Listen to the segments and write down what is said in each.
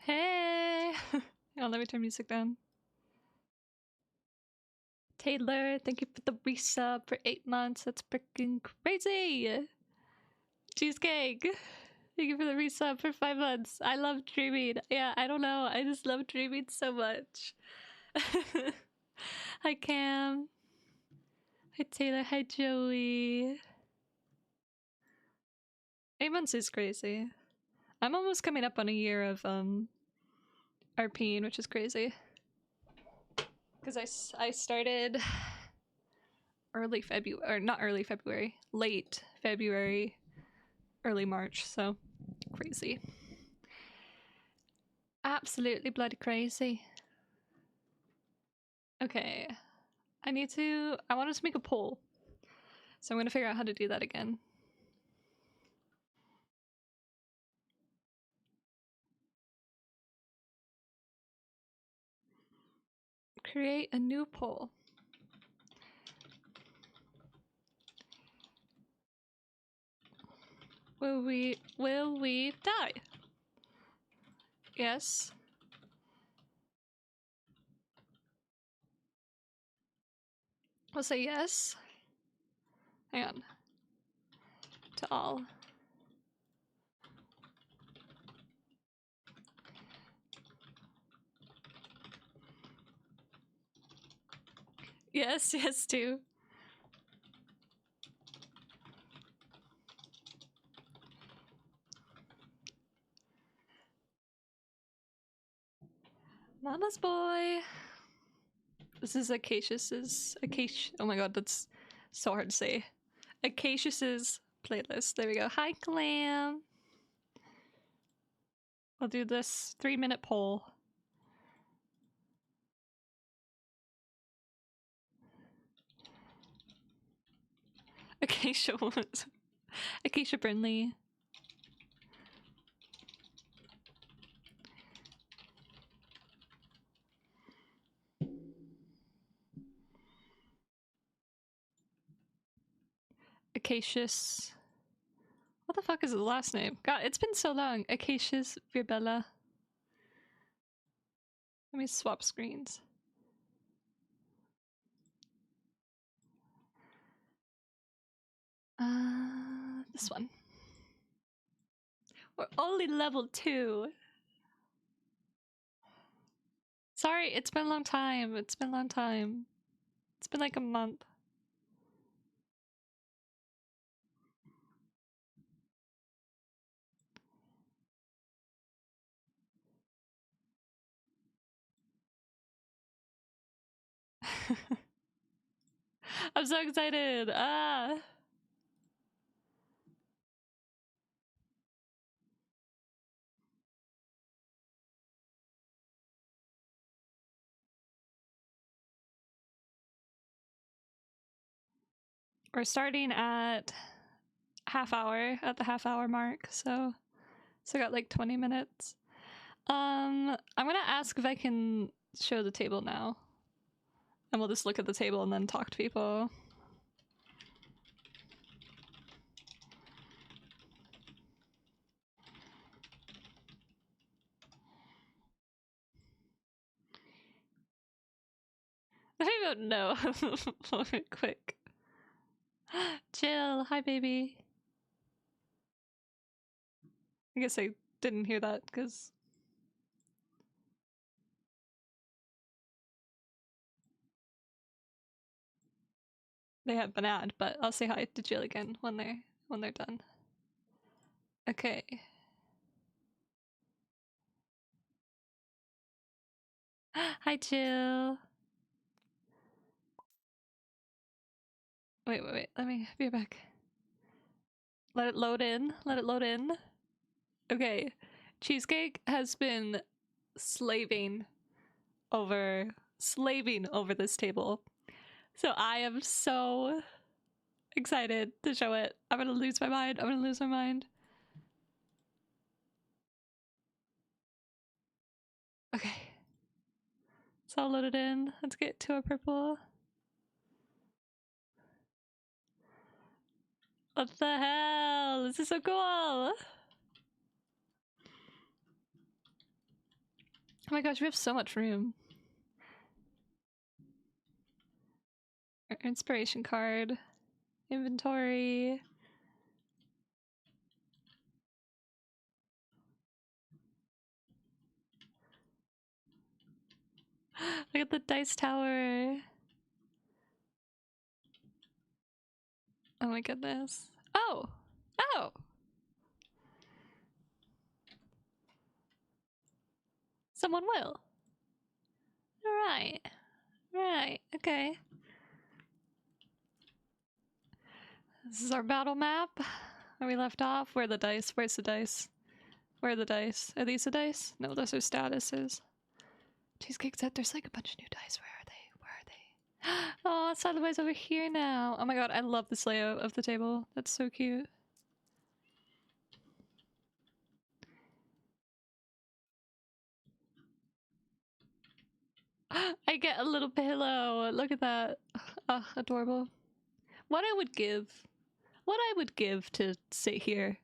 Hey! Oh, let me turn music down. Taylor, thank you for the resub for 8 months. That's freaking crazy! Cheesecake! Thank you for the resub for 5 months. I love dreaming. Yeah, I don't know. I just love dreaming so much. Hi, Cam. Hi, Taylor. Hi, Joey. 8 months is crazy. I'm almost coming up on a year of RPing, which is crazy. Because I started early February, or not early February, late February, early March, so crazy. Absolutely bloody crazy. Okay, I wanted to make a poll, so I'm gonna figure out how to do that again. Create a new poll. Will we die? Yes. I'll say yes. Hang on. To all. Yes, yes, too. Mama's boy. This is Acacius's oh my god, that's so hard to say. Acacius's playlist. There we go. Hi, Glam. I'll do this 3-minute poll. Acacia was Acacia Brinley. Acacius. What the fuck is the last name? God, it's been so long. Acacius Virbella. Let me swap screens. This one. We're only level 2. Sorry, it's been a long time. It's been a long time. It's been like a month. I'm so excited. We're starting at the half hour mark, so I got like 20 minutes. I'm gonna ask if I can show the table now. And we'll just look at the table and then talk to people. I don't know. Quick. Jill, hi baby. I guess I didn't hear that because they have been ad, but I'll say hi to Jill again when they're done. Okay. Hi Jill. Wait, let me be back. Let it load in. Let it load in. Okay. Cheesecake has been slaving over this table. So I am so excited to show it. I'm gonna lose my mind. Okay. It's all loaded in. Let's get to a purple. What the hell? This is so cool! Oh my gosh, we have so much room. Our inspiration card. Inventory. Look at the dice tower. Oh my goodness. Oh! Oh! Someone will. Right. Right. Okay. This is our battle map. Where we left off. Where are the dice? Where's the dice? Where are the dice? Are these the dice? No, those are statuses. Cheesecake said there's like a bunch of new dice. Where are they? Where are they? Oh, it's otherwise over here now. Oh my god, I love this layout of the table. That's so cute. I get a little pillow. Look at that. Oh, adorable. What I would give to sit here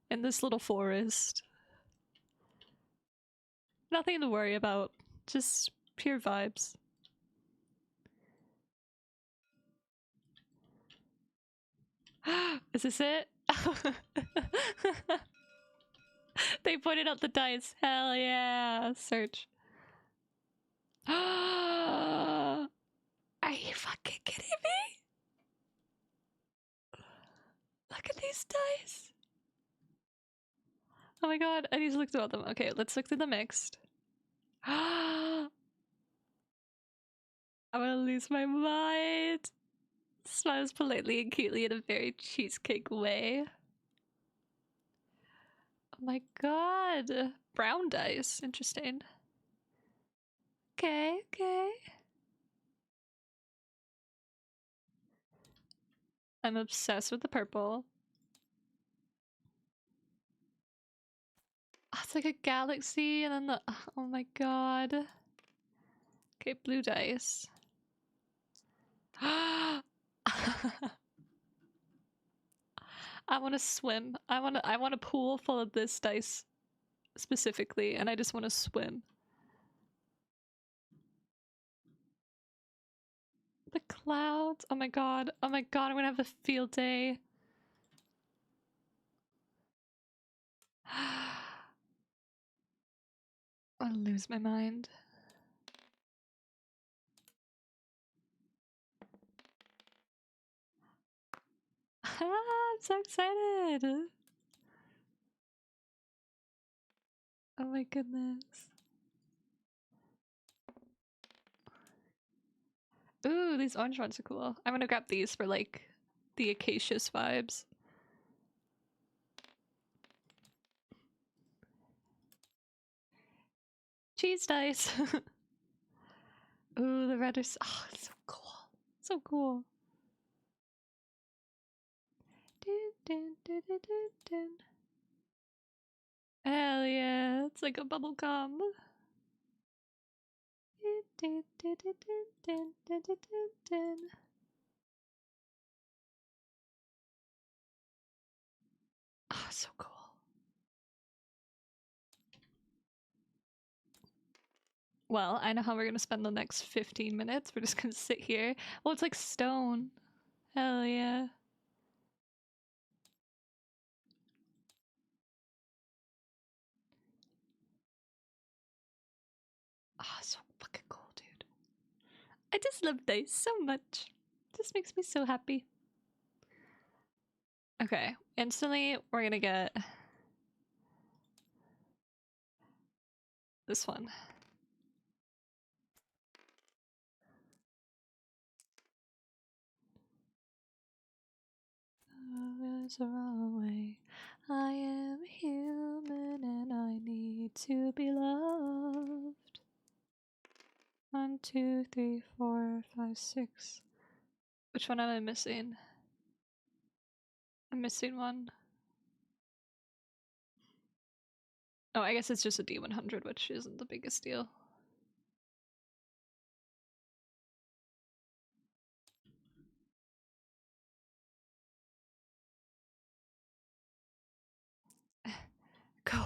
in this little forest. Nothing to worry about. Just pure vibes. Is this it? They pointed out the dice. Hell yeah. Search. Are you fucking kidding me? Look at these dice. Oh my god, I need to look through all them. Okay, let's look through the mixed. I'm gonna lose my mind. Smiles politely and cutely in a very cheesecake way. Oh my god. Brown dice. Interesting. Okay, okay. I'm obsessed with the purple. Oh, it's like a galaxy and then the... Oh my god. Okay, blue dice. I want to swim. I want a pool full of this dice specifically, and I just want to swim. The clouds. Oh my god. Oh my god, I'm gonna have a field day. I'll lose my mind. I'm so excited. Oh my goodness. Ooh, these orange ones are cool. I'm gonna grab these for like the acacious vibes. Cheese dice. Ooh, the red are oh, it's so cool. So cool. Dun, dun, dun, dun, dun, dun. Hell yeah, it's like a bubble gum. Dun, dun, dun, dun, dun, dun, dun, dun. Oh, so cool. Well, I know how we're gonna spend the next 15 minutes. We're just gonna sit here. Well, it's like stone. Hell yeah. Oh, so fucking cool, dude. I just love dice so much. This makes me so happy. Okay, instantly we're gonna get this one. There's a wrong way. I am human and I need to be loved. 1, 2, 3, 4, 5, 6. Which one am I missing? I'm missing one. Oh, I guess it's just a D100, which isn't the biggest deal. Go,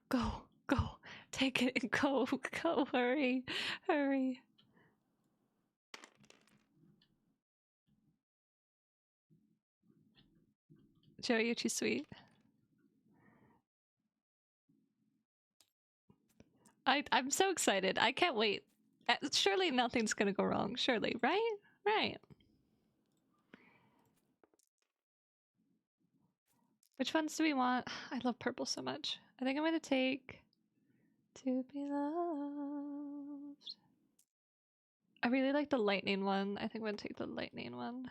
go, go. Take it and go, go, hurry, hurry. Joey, you're too sweet. I'm so excited. I can't wait. Surely nothing's gonna go wrong. Surely, right? Right. Which ones do we want? I love purple so much. I think I'm gonna take To Be Loved. I really like the lightning one. I think I'm gonna take the lightning one.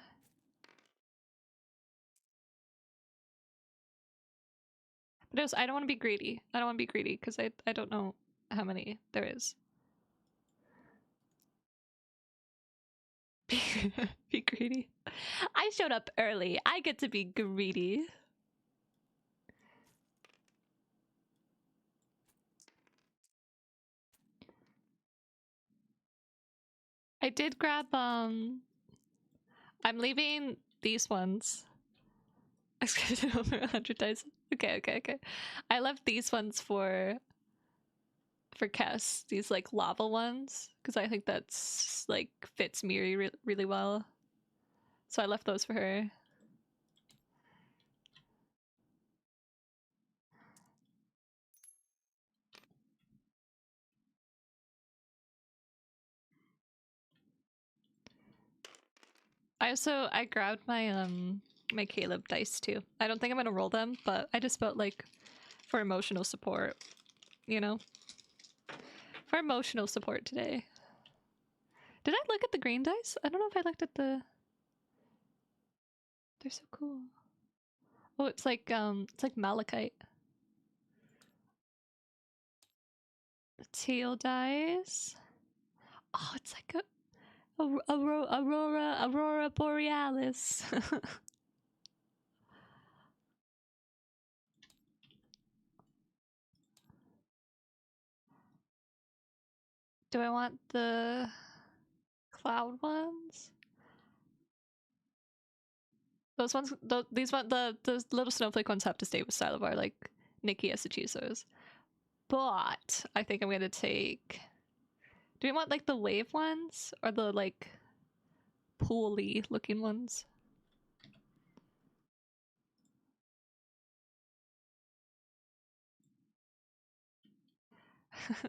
But also, I don't want to be greedy. I don't want to be greedy because I don't know how many there is. Be greedy. I showed up early. I get to be greedy. I did grab I'm leaving these ones. I screwed it over 100 times. Okay. I left these ones for Kess, these like lava ones, because I think that's like fits Miri really well. So I left those for her. I grabbed my my Caleb dice too. I don't think I'm gonna roll them, but I just felt like for emotional support, you know? For emotional support today. Did I look at the green dice? I don't know if I looked at the... They're so cool. Oh, it's like malachite. The teal dice. Oh, it's like Aurora Borealis. Do I want the cloud ones? Those ones, these one, the little snowflake ones have to stay with Stylovar, like Nikki has to choose those. But I think I'm gonna take. Do we want like the wave ones or the like pooly looking ones?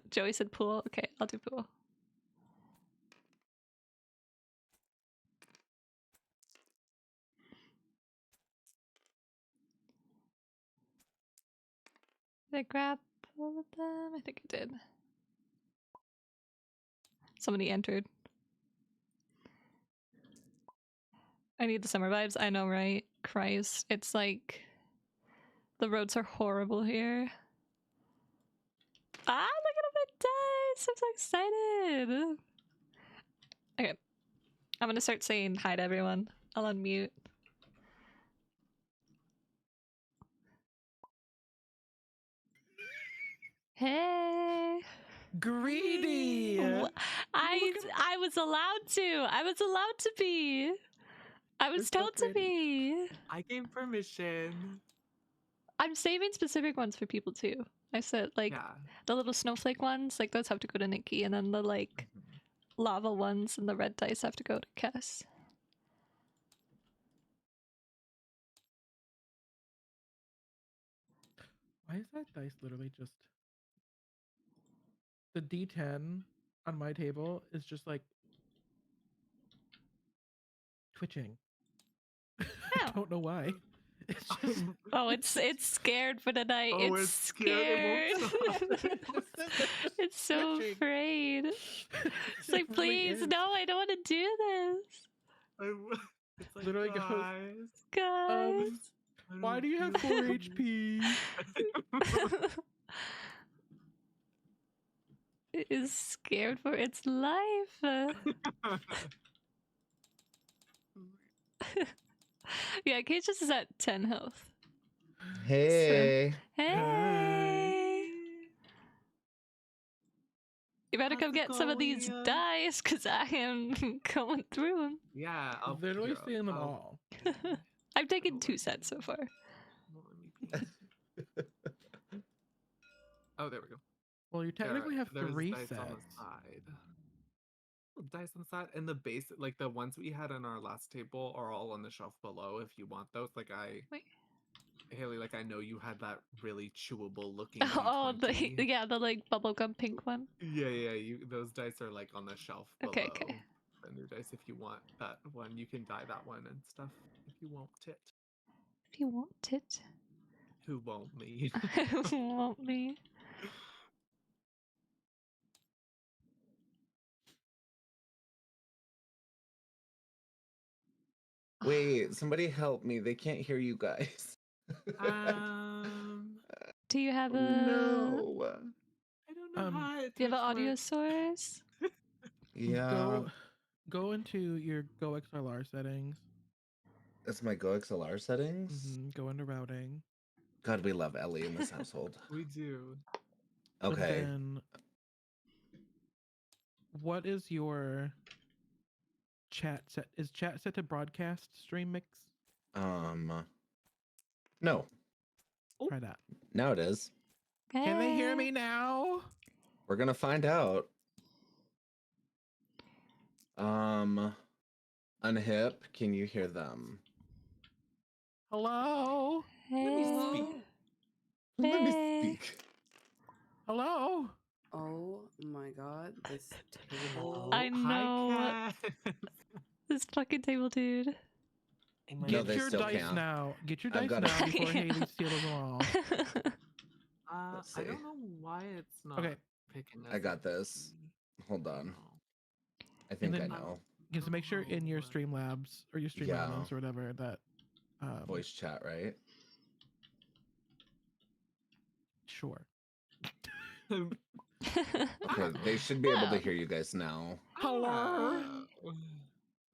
Joey said pool. Okay, I'll do pool. Did I grab all of them? I think I did. Somebody entered. I need the summer vibes. I know, right? Christ. It's like the roads are horrible here. Ah, look at all my dice! I'm so excited! Okay. I'm gonna start saying hi to everyone. I'll unmute. Hey! Greedy! I was allowed to! I was allowed to be! I was told to be! I gave permission. I'm saving specific ones for people too. I said, like, the little snowflake ones, like, those have to go to Nikki, and then the, like, lava ones and the red dice have to go to Kess. Why is that dice literally just... The D10 on my table is just, like, twitching. I don't know why. It's just... Oh, it's scared for the night. Oh, it's scared. It's so afraid. It's like, please, no, I don't want to do this. It's like, literally guys. Why do you have 4 HP? It is scared for its life. Yeah, Cage just is at 10 health. Hey. So, hey. You better come get some of these dice, because I am going through them. Yeah, I'm literally seeing them all. I've taken 2 sets so far. Oh, there we go. Well, you technically have There's 3 dice on the sets. side. Dice on the side, and the base, like the ones we had on our last table, are all on the shelf below. If you want those, Wait. Haley, like I know you had that really chewable looking Oh, D20. the like bubblegum pink one. Yeah, those dice are like on the shelf below. Okay. The new dice, if you want that one, you can dye that one and stuff if you want it. If you want it. Who won't me? Won't me. Wait, somebody help me. They can't hear you guys. Do you have a No. I don't know how it do you have an touch audio works. source? Yeah. Go into your Go XLR settings. That's my Go XLR settings. Go into routing. God, we love Ellie in this household. We do. Okay. And then what is your chat set? Is chat set to broadcast stream mix? No. Try that. Now it is. Can they hear me now? We're gonna find out. Unhip, can you hear them? Hello? Let me speak. Let me speak. Hello? Oh my god, this table. I know. Hi, Kat. This fucking table, dude. No, Get they your still dice can't. now. Get your I've dice got now it. before Haley steals them all. Let's I see. don't know why it's not Okay. picking us I got up. this. Hold on. Oh. I think I then- know. Yeah, so make sure in your Streamlabs or your Stream Yeah. Elements or whatever that Voice chat, right? Sure. Okay, they should be able to hear you guys now. Hello? Oh.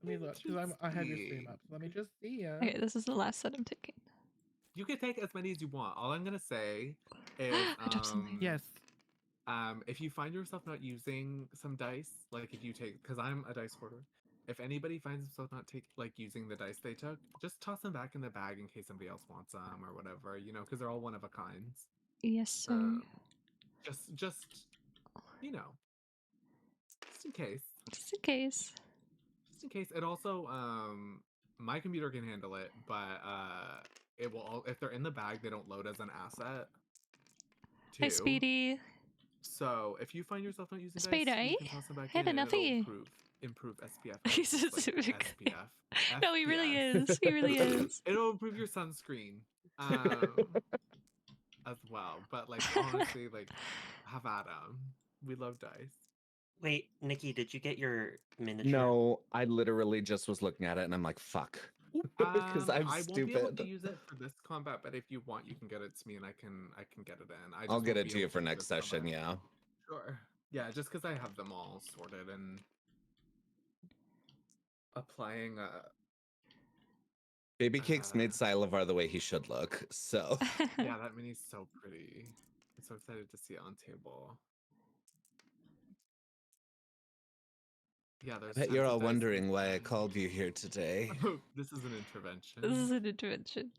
Let me look because I have your stream Interesting. up. So let me just see ya. Okay, this is the last set I'm taking. You can take as many as you want. All I'm gonna say is, I dropped something. Yes. if you find yourself not using some dice, like if you take, because I'm a dice hoarder, if anybody finds themselves not using the dice they took, just toss them back in the bag in case somebody else wants them or whatever, because they're all one of a kind. Yes, sir. Just in case. Just in case. Just in case. It also, my computer can handle it, but it will. If they're in the bag, they don't load as an asset. Hi, Too. Speedy. So if you find yourself not using dice, Speedy? you can toss them back Hey, in, and it'll Nuffy. improve SPF. He's just just super good. SPF. No, he really FPS. is. He really is. It'll improve your sunscreen, as well. But honestly, have at 'em. We love dice. Wait, Nikki, did you get your miniature? No, I literally just was looking at it and I'm like, fuck. Because I'm I won't be able to stupid. use it for this combat, but if you want, you can get it to me, and I can get it in. I'll get won't it be to you able for do next this session, combat. yeah. Sure. Yeah, just because I have them all sorted and applying Baby Cake's made Silavar the way he should look, so. yeah, that mini's so pretty. I'm so excited to see it on table. Yeah, there's I bet tons you're of all dice in wondering this why I bag. called you here today. This is an intervention. This is an intervention.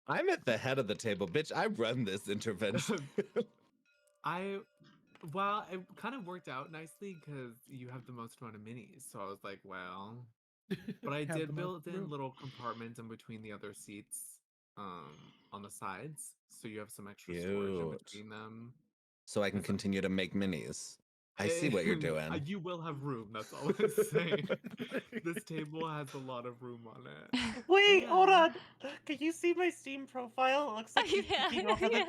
I'm at the head of the table, bitch. I run this intervention. Well, it kind of worked out nicely because you have the most amount of minis. So I was like, well, but I Have did the build most in room. little compartments in between the other seats, on the sides, so you have some extra storage in Cute. between them. So I can continue to make minis. I see what you're doing. You will have room. That's all I'm saying. This table has a lot of room on it. Wait, hold Yeah. on. Can you see my Steam profile? It looks like he's peeking over the.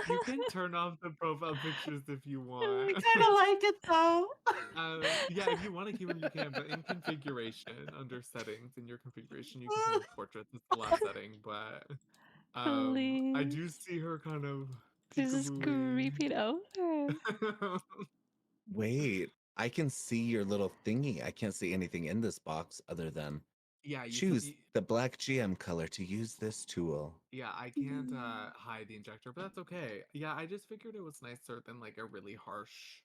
You can turn off the profile pictures if you I want. kind of like it though. Yeah, if you want to keep them, you can. But in configuration, under settings, in your configuration, you can turn off portraits. It's the last setting, but I do see her kind of. This is creeping out. Wait, I can see your little thingy. I can't see anything in this box other than Yeah, you choose the black GM color to use this tool. Yeah, I can't hide the injector, but that's okay. Yeah, I just figured it was nicer than a really harsh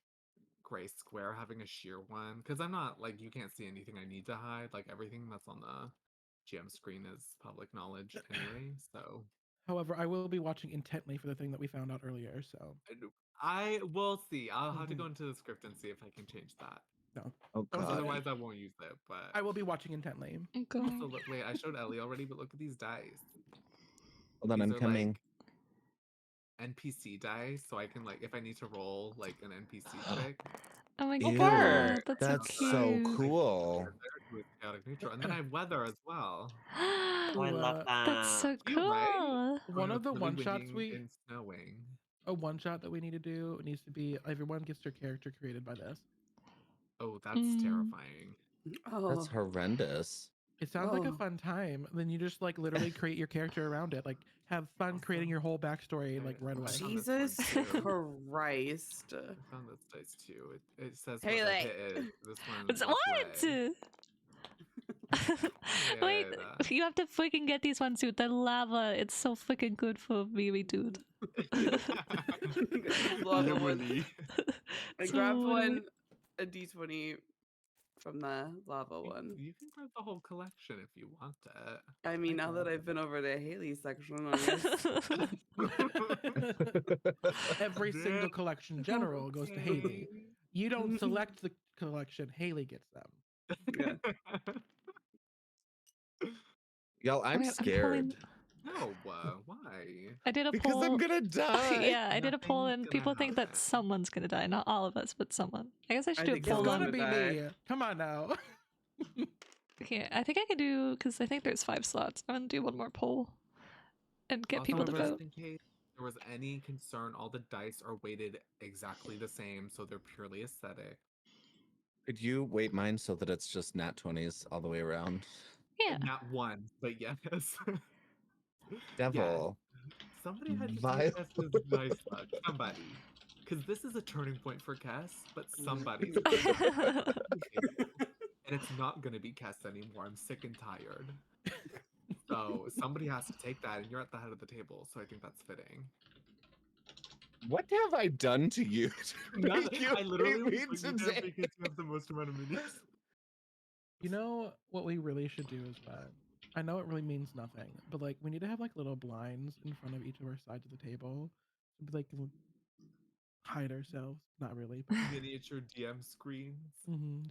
gray square having a sheer one, because I'm not you can't see anything I need to hide. Everything that's on the GM screen is public knowledge anyway. So However, I will be watching intently for the thing that we found out earlier. So I will see. I'll have to go into the script and see if I can change that. No. Oh Don't do god. that. Otherwise, I won't use it. But I will be watching intently. I'm going. also, look, wait, I showed Ellie already, but look at these dice. Hold on, These I'm are coming. like NPC dice, so I can like if I need to roll like an NPC trick. Oh my Ew, god, that's, that's so so cute. cool. With chaotic neutral, and then I have weather as well. Oh, I love that. That's so Cute, right? cool. One of the Really one-shots winning and snowing. a one-shot that we need to do needs to be everyone gets their character created by this. Oh, that's terrifying. That's Oh, horrendous. It sounds like a Oh. fun time. Then you just like literally create your character around it. Like have fun creating your whole backstory like right away. I found this Jesus one, too. Christ. I found this dice too. It says Hey, what the like- hit is. This one. It's- what? Wait, Yeah. you have to freaking get these ones, dude. The lava, it's so freaking good for me, dude. Lava one. Literally. I So grabbed funny. one, a d20 from the lava one. You can grab the whole collection if you want it. I mean, now that I've been over to Haley's section, I guess. Every single Yeah. collection general goes to Haley. You don't select the collection, Haley gets them. Yeah. Y'all, I'm Okay, I'm scared. pulling- No, why? I did a Because poll. I'm gonna die. Yeah, I did a poll, Nothing's and gonna people think that happen. someone's gonna die. Not all of us, but someone. I guess I should do a think It's poll gonna on. be die. me. Come on now. Okay, I think I can do because I think there's 5 slots. I'm gonna do one more poll and get Also, people to However, vote. just in case there was any concern, all the dice are weighted exactly the same, so they're purely aesthetic. Could you weight mine so that it's just nat 20s all the way around? Yeah. Not one, but yes. Devil. Somebody had to Vile. take Kess's dice luck. Somebody. Because this is a turning point for Kess, but somebody's gonna take the table. And it's not going to be Kess anymore. I'm sick and tired. So somebody has to take that, and you're at the head of the table, so I think that's fitting. What have I done to you? to None- make you I literally hate me put you there today? because you have the most amount of minutes. You know what we really should do is what? I know it really means nothing, but like we need to have like little blinds in front of each of our sides of the table. So we, like hide ourselves. Not really. But, Miniature DM screens.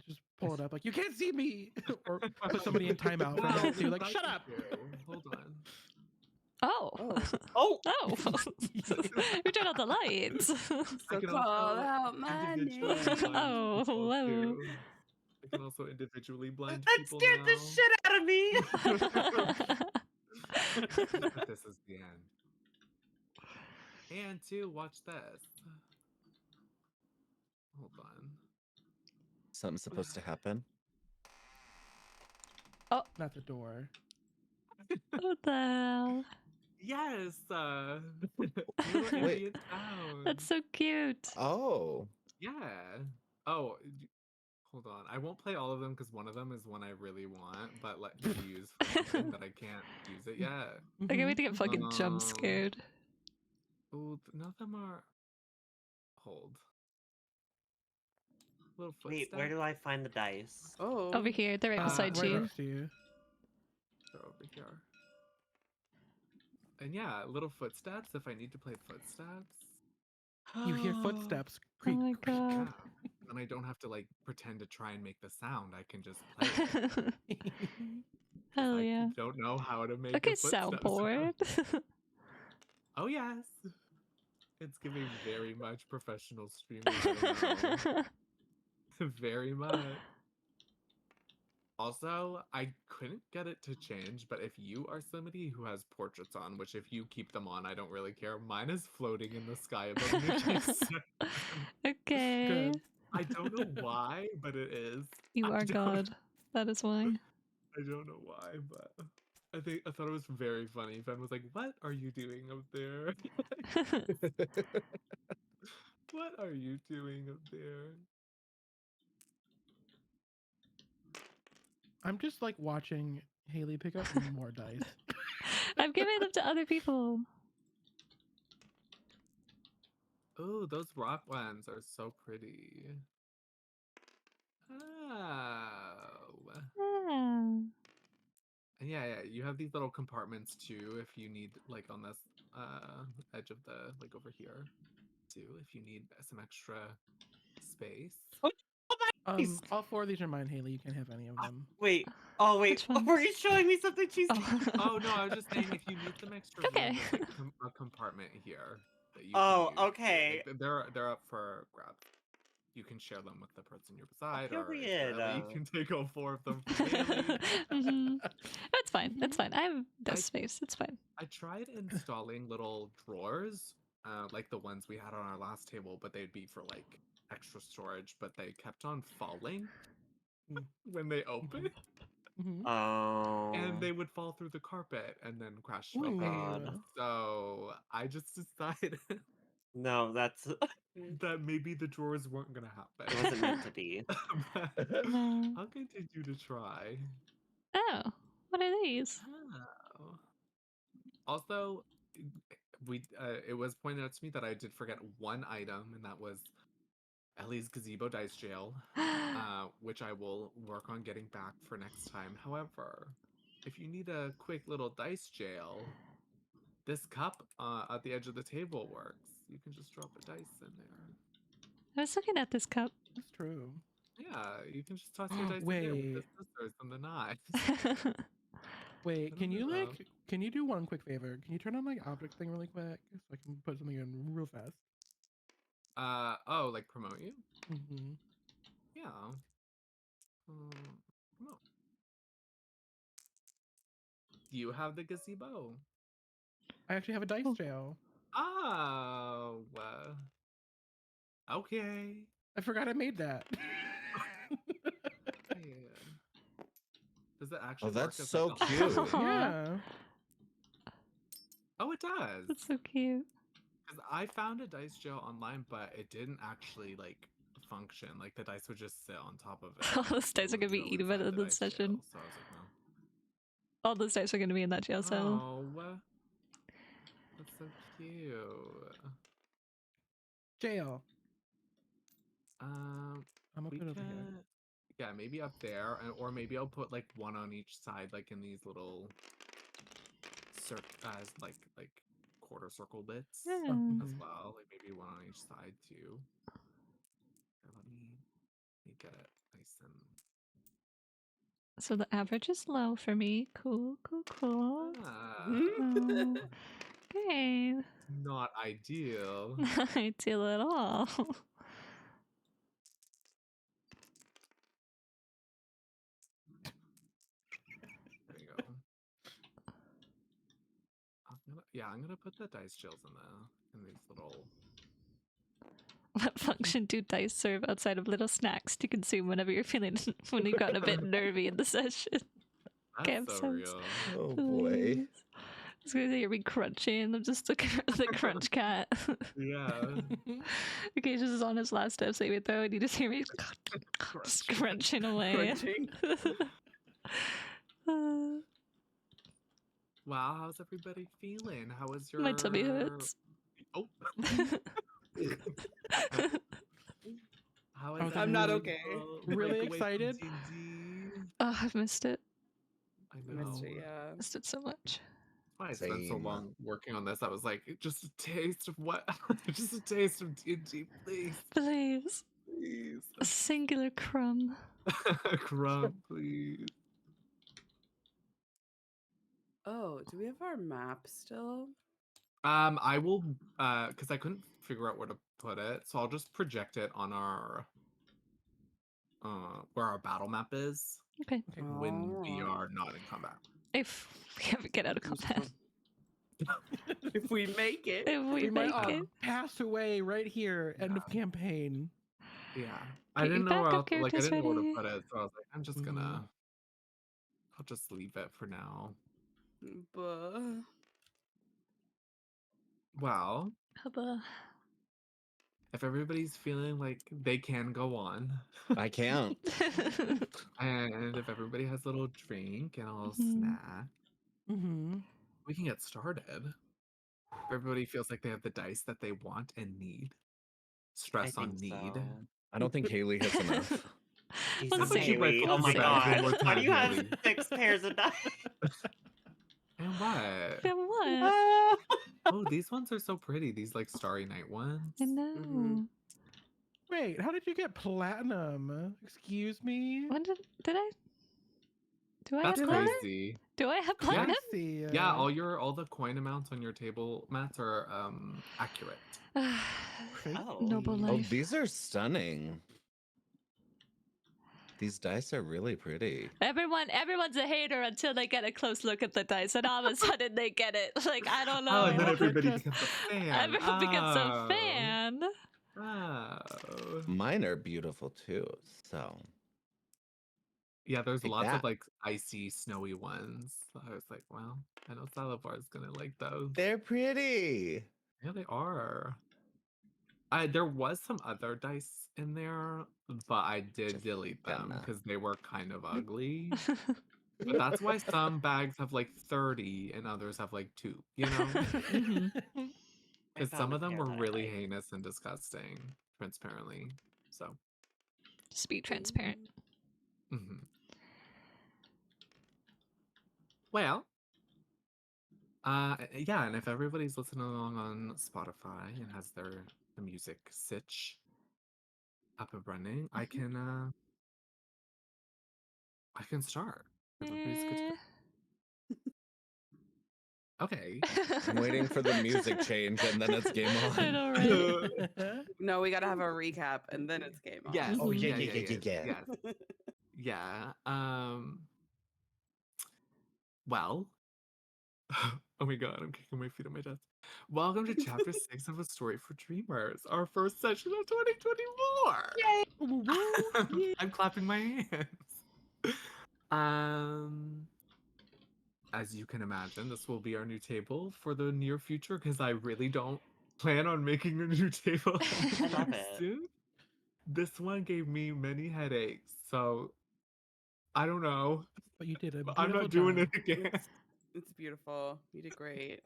just pull it up like you can't see me, or put somebody in timeout for a Wow, minute too. we Like invite shut you up. to. Hold on. Oh. Oh. Oh, Oh. We turned out the lights. So can call also out my individually name. blind Oh, people, whoa. too. I can also individually blind that people scared now. the shit out of me. But this is the end. And two, watch this. Hold on. Something's supposed to happen. Not the door. What the hell? Yes. Little Wait. ambient sound. That's so cute. Oh. Yeah. Oh, hold on. I won't play all of them because one of them is one I really want, but like to use for something that I can't use it yet. I can't wait to get fucking Um, jump scared. Oh, none of them are. Hold. Little Wait, footstep. where do I find the dice? Oh. Over here, they're right beside right you. next to you. They're over here. And yeah, little footsteps if I need to play footsteps. You hear footsteps. Oh Creak, my creak. Yeah. god. And I don't have to like pretend to try and make the sound. I can just play it. 'cause Hell I yeah. don't know how to make Okay, a footstep sound. soundboard. Oh yes. It's giving very much professional streamer. I don't know. Very much. Also, I couldn't get it to change, but if you are somebody who has portraits on, which if you keep them on, I don't really care. Mine is floating in the sky above me. Okay. Good. I don't know why, but it is. You I are don't- God. That is why. I don't know why, but I thought it was very funny. Ben was like, "What are you doing up there? What are you doing up there?" I'm just like watching Haley pick up more dice. I'm giving them to other people. Oh, those rock ones are so pretty. Oh. Ah. And yeah, you have these little compartments too if you need like on this edge of the like over here. to if you need some extra space. All 4 of these are mine, Haley. You can't have any of them. Wait. Oh, wait. Which ones? Were you showing me something, Cheesecake? Oh no, I was just saying if you need some extra Okay. room, there's like a compartment here that you Oh, can use. okay. Like, they're up for grabs. You can share them with the person you're beside, or if Period. you're Ellie, you can take all 4 of them from Haley. Mhm. That's fine. That's fine. I have desk space. It's fine. I tried installing little drawers, like the ones we had on our last table, but they'd be for like extra storage, but they kept on falling when they opened, Mhm. Oh. and they would fall through the carpet and then crash to Ooh. a pane. God. So I just decided No, that's that maybe the drawers weren't gonna it happen. wasn't meant to be. But No. I'll continue to try. Oh, what are these? Oh. Also, it was pointed out to me that I did forget one item, and that was Ellie's gazebo dice jail, which I will work on getting back for next time. However, if you need a quick little dice jail, this cup at the edge of the table works. You can just drop a dice in there. I was looking at this cup. That's true. Yeah, you can just toss your dice in there with the Wait. scissors and the knife. Wait, I can don't you know. can you do one quick favor? Can you turn on object thing really quick so I can put something in real fast? Oh, like promote you? Mm-hmm. Yeah. Promote. You have the gazebo. I actually have a dice Oh. jail. Oh. Okay. I forgot I made that. Okay. Does it actually work that's as so like a cute. whole thing? Yeah. Oh, it does. That's so cute. Because I found a dice jail online, but it didn't actually like function. Like the dice would just sit on top of it. All those dice are gonna It be wouldn't go eaten by inside the dice session. jail, so I was like, no. All those dice are gonna be in that jail cell. Oh, that's so cute. Jail. Um, I'm gonna we put it over here. can, yeah, maybe up there, or maybe I'll put like one on each side, like in these little like quarter circle bits Oh, as mhm. well. Like maybe one on each side too. Here, let me get it nice and. So the average is low for me. Cool, cool, cool. Ah, Okay. not ideal. Not ideal at all. There you go. I'm gonna put the dice jails in these little. What function do dice serve outside of little snacks to consume whenever you're feeling when you've gotten a bit nervy in the session? That's so Sounds- real. Oh boy. I was gonna say you're be crunching. I'm just looking at the crunch cat. Yeah. Okay, this is on his last step saving throw, and you just hear me just crunching away. Crunching. Wow, how's everybody feeling? How was your? My tummy hurts. Oh. How I is was I'm not everybody okay. feel Really away from excited. D&D? Oh, I've missed it. I know. Missed it, yeah. Missed it so much. Why I spent so Same. long working on this. I was like, just a taste of what? Just a taste of D&D, please. Please. Please. A singular crumb. Crumb, please. Oh, do we have our map still? I will, because I couldn't figure out where to put it, so I'll just project it on our, where our battle map is Okay. when we Oh. are not in combat. If we ever get out of combat. If we make it. If we We might make all it. pass away right here. End of Yeah. campaign. Yeah, I Get your didn't know where backup else, like I characters didn't know where ready. to put it, so I was like, I'm just Mhm. gonna, I'll just leave it for now. Buh. Well, Hubba. if everybody's feeling like they can go on, I can't. and if everybody has a little drink and a little Mhm. snack, Mm-hmm. we can get started. If everybody feels like they have the dice that they want and need, stress on need. I don't think Haley has enough. We'll How about see. you write Haley? the Oh my back one god. more Why do time, you have Haley? 6 pairs of dice? And what? Then what? Ah. Oh, these ones are so pretty. These like Starry Night ones. I know. Wait, how did you get platinum? Excuse me? When did I? Do I That's have platinum? crazy. Do I have Yeah. platinum? Crazy. Yeah, all the coin amounts on your table mats are accurate. Oh. Noble Oh, life. these are stunning. These dice are really pretty. Everyone's a hater until they get a close look at the dice, and all of a sudden they get it. Like, I don't Oh, and then know. everybody Just- becomes a fan. Everyone becomes a Oh. fan. Oh. Mine are beautiful too. So Yeah, there's Take lots that. of like icy, snowy ones. I was like, well, I know Salavar's gonna like those. they're pretty. Yeah, they are. There was some other dice in there, but I did Just delete them gonna. because they were kind of ugly. But that's why some bags have like 30 and others have like 2, you know? Mhm. I Because found some a of them pair were that I really like. heinous and disgusting, transparently. So, Just be transparent. mhm. Well, yeah, and if everybody's listening along on Spotify and has the music sitch up and running, I can start. Everybody's good to go. Okay. I'm waiting for the music change and then it's game on. I know, right? No, we gotta have a recap and then it's game on. Yes. Oh, yeah, Mhm. yeah. Yes. Yeah. Well. Oh my god, I'm kicking my feet on my desk. Welcome to chapter 6 of A Story for Dreamers, our first session of 2024. Woo! I'm clapping my hands. Um, as you can imagine, this will be our new table for the near future because I really don't plan on making a new table I love anytime it. soon. This one gave me many headaches, so I don't know. But you did a But beautiful I'm not doing job. it again. It's beautiful. You did great.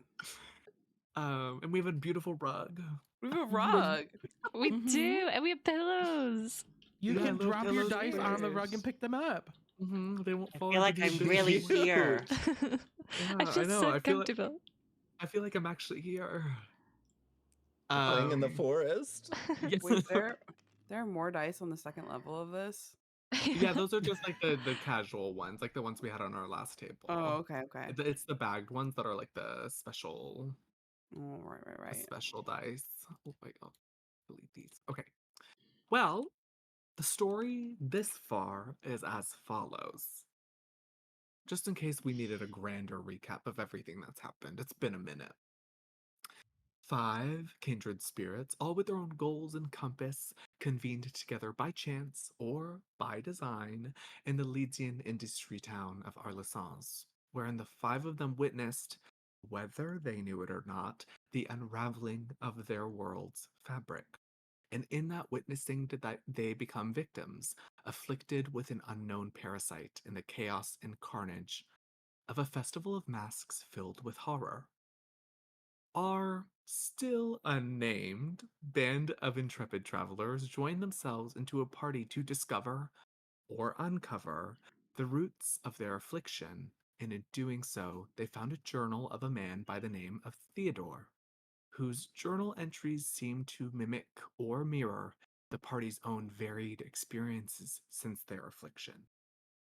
And we have a beautiful rug. We have a rug. We Mhm. do, and we have pillows. You Yeah, can little drop your pillows dice and on the rug and chairs. pick them up. They won't I fall feel into like the I'm abyss. really Cute. here. Yeah, I I feel know. so I feel like comfortable. I'm actually here. Playing in the forest. Yes. Wait, there are more dice on the second level of this? Yeah, those are just like the casual ones, like the ones we had on our last table. Oh, okay. It's the bagged ones that are like the special Oh, right. special dice. Oh my god. Delete these. Okay. Well, the story this far is as follows. Just in case we needed a grander recap of everything that's happened. It's been a minute. 5 kindred spirits, all with their own goals and compass, convened together by chance or by design in the Lydian industry town of Arlesans, wherein the 5 of them witnessed, whether they knew it or not, the unraveling of their world's fabric. And in that witnessing did they become victims, afflicted with an unknown parasite in the chaos and carnage of a festival of masks filled with horror. Our still unnamed band of intrepid travelers joined themselves into a party to discover or uncover the roots of their affliction, and in doing so, they found a journal of a man by the name of Theodore, whose journal entries seemed to mimic or mirror the party's own varied experiences since their affliction.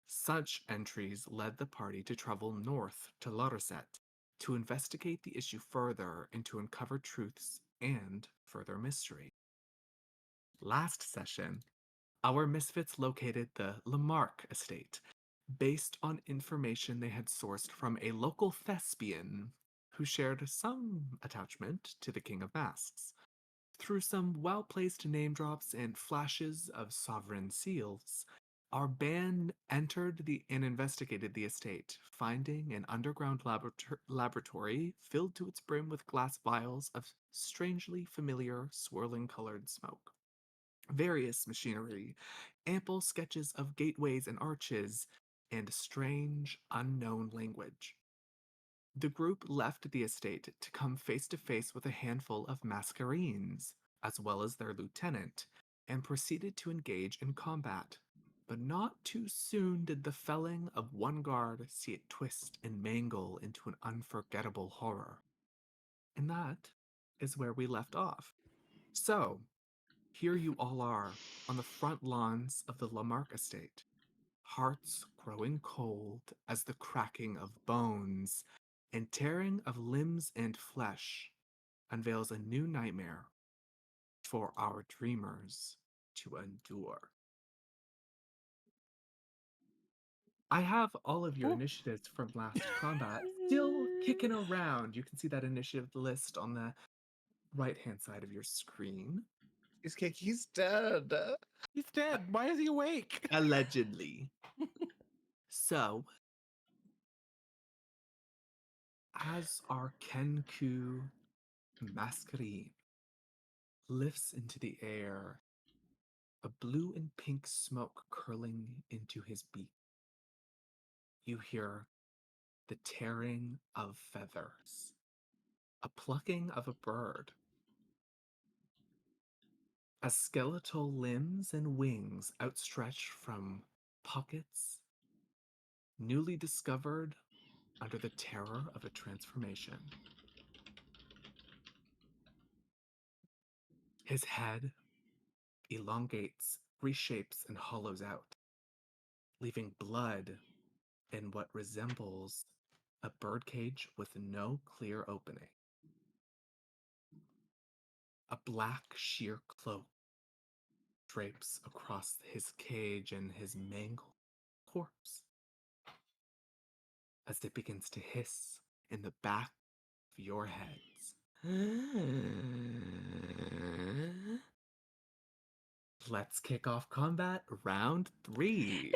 Such entries led the party to travel north to Larset to investigate the issue further and to uncover truths and further mystery. Last session, our misfits located the Lamarck estate, based on information they had sourced from a local thespian who shared some attachment to the King of Masks. Through some well placed name drops and flashes of sovereign seals, our band entered and investigated the estate, finding an underground laboratory filled to its brim with glass vials of strangely familiar swirling colored smoke. Various machinery, ample sketches of gateways and arches, and strange, unknown language. The group left the estate to come face to face with a handful of mascarenes, as well as their lieutenant, and proceeded to engage in combat. But not too soon did the felling of one guard see it twist and mangle into an unforgettable horror. And that is where we left off. So, here you all are on the front lawns of the Lamarck estate, hearts growing cold as the cracking of bones and tearing of limbs and flesh unveils a new nightmare for our dreamers to endure. I have all of your Oh. initiatives from last combat still kicking around. You can see that initiative list on the right-hand side of your screen. Cheesecake, he's dead. He's dead. Why is he awake? Allegedly. So, as our Kenku masquerade lifts into the air, a blue and pink smoke curling into his beak, you hear the tearing of feathers, a plucking of a bird, as skeletal limbs and wings outstretched from pockets newly discovered under the terror of a transformation. His head elongates, reshapes, and hollows out, leaving blood in what resembles a birdcage with no clear opening. A black sheer cloak drapes across his cage and his mangled corpse as it begins to hiss in the back of your heads. Let's kick off combat round 3.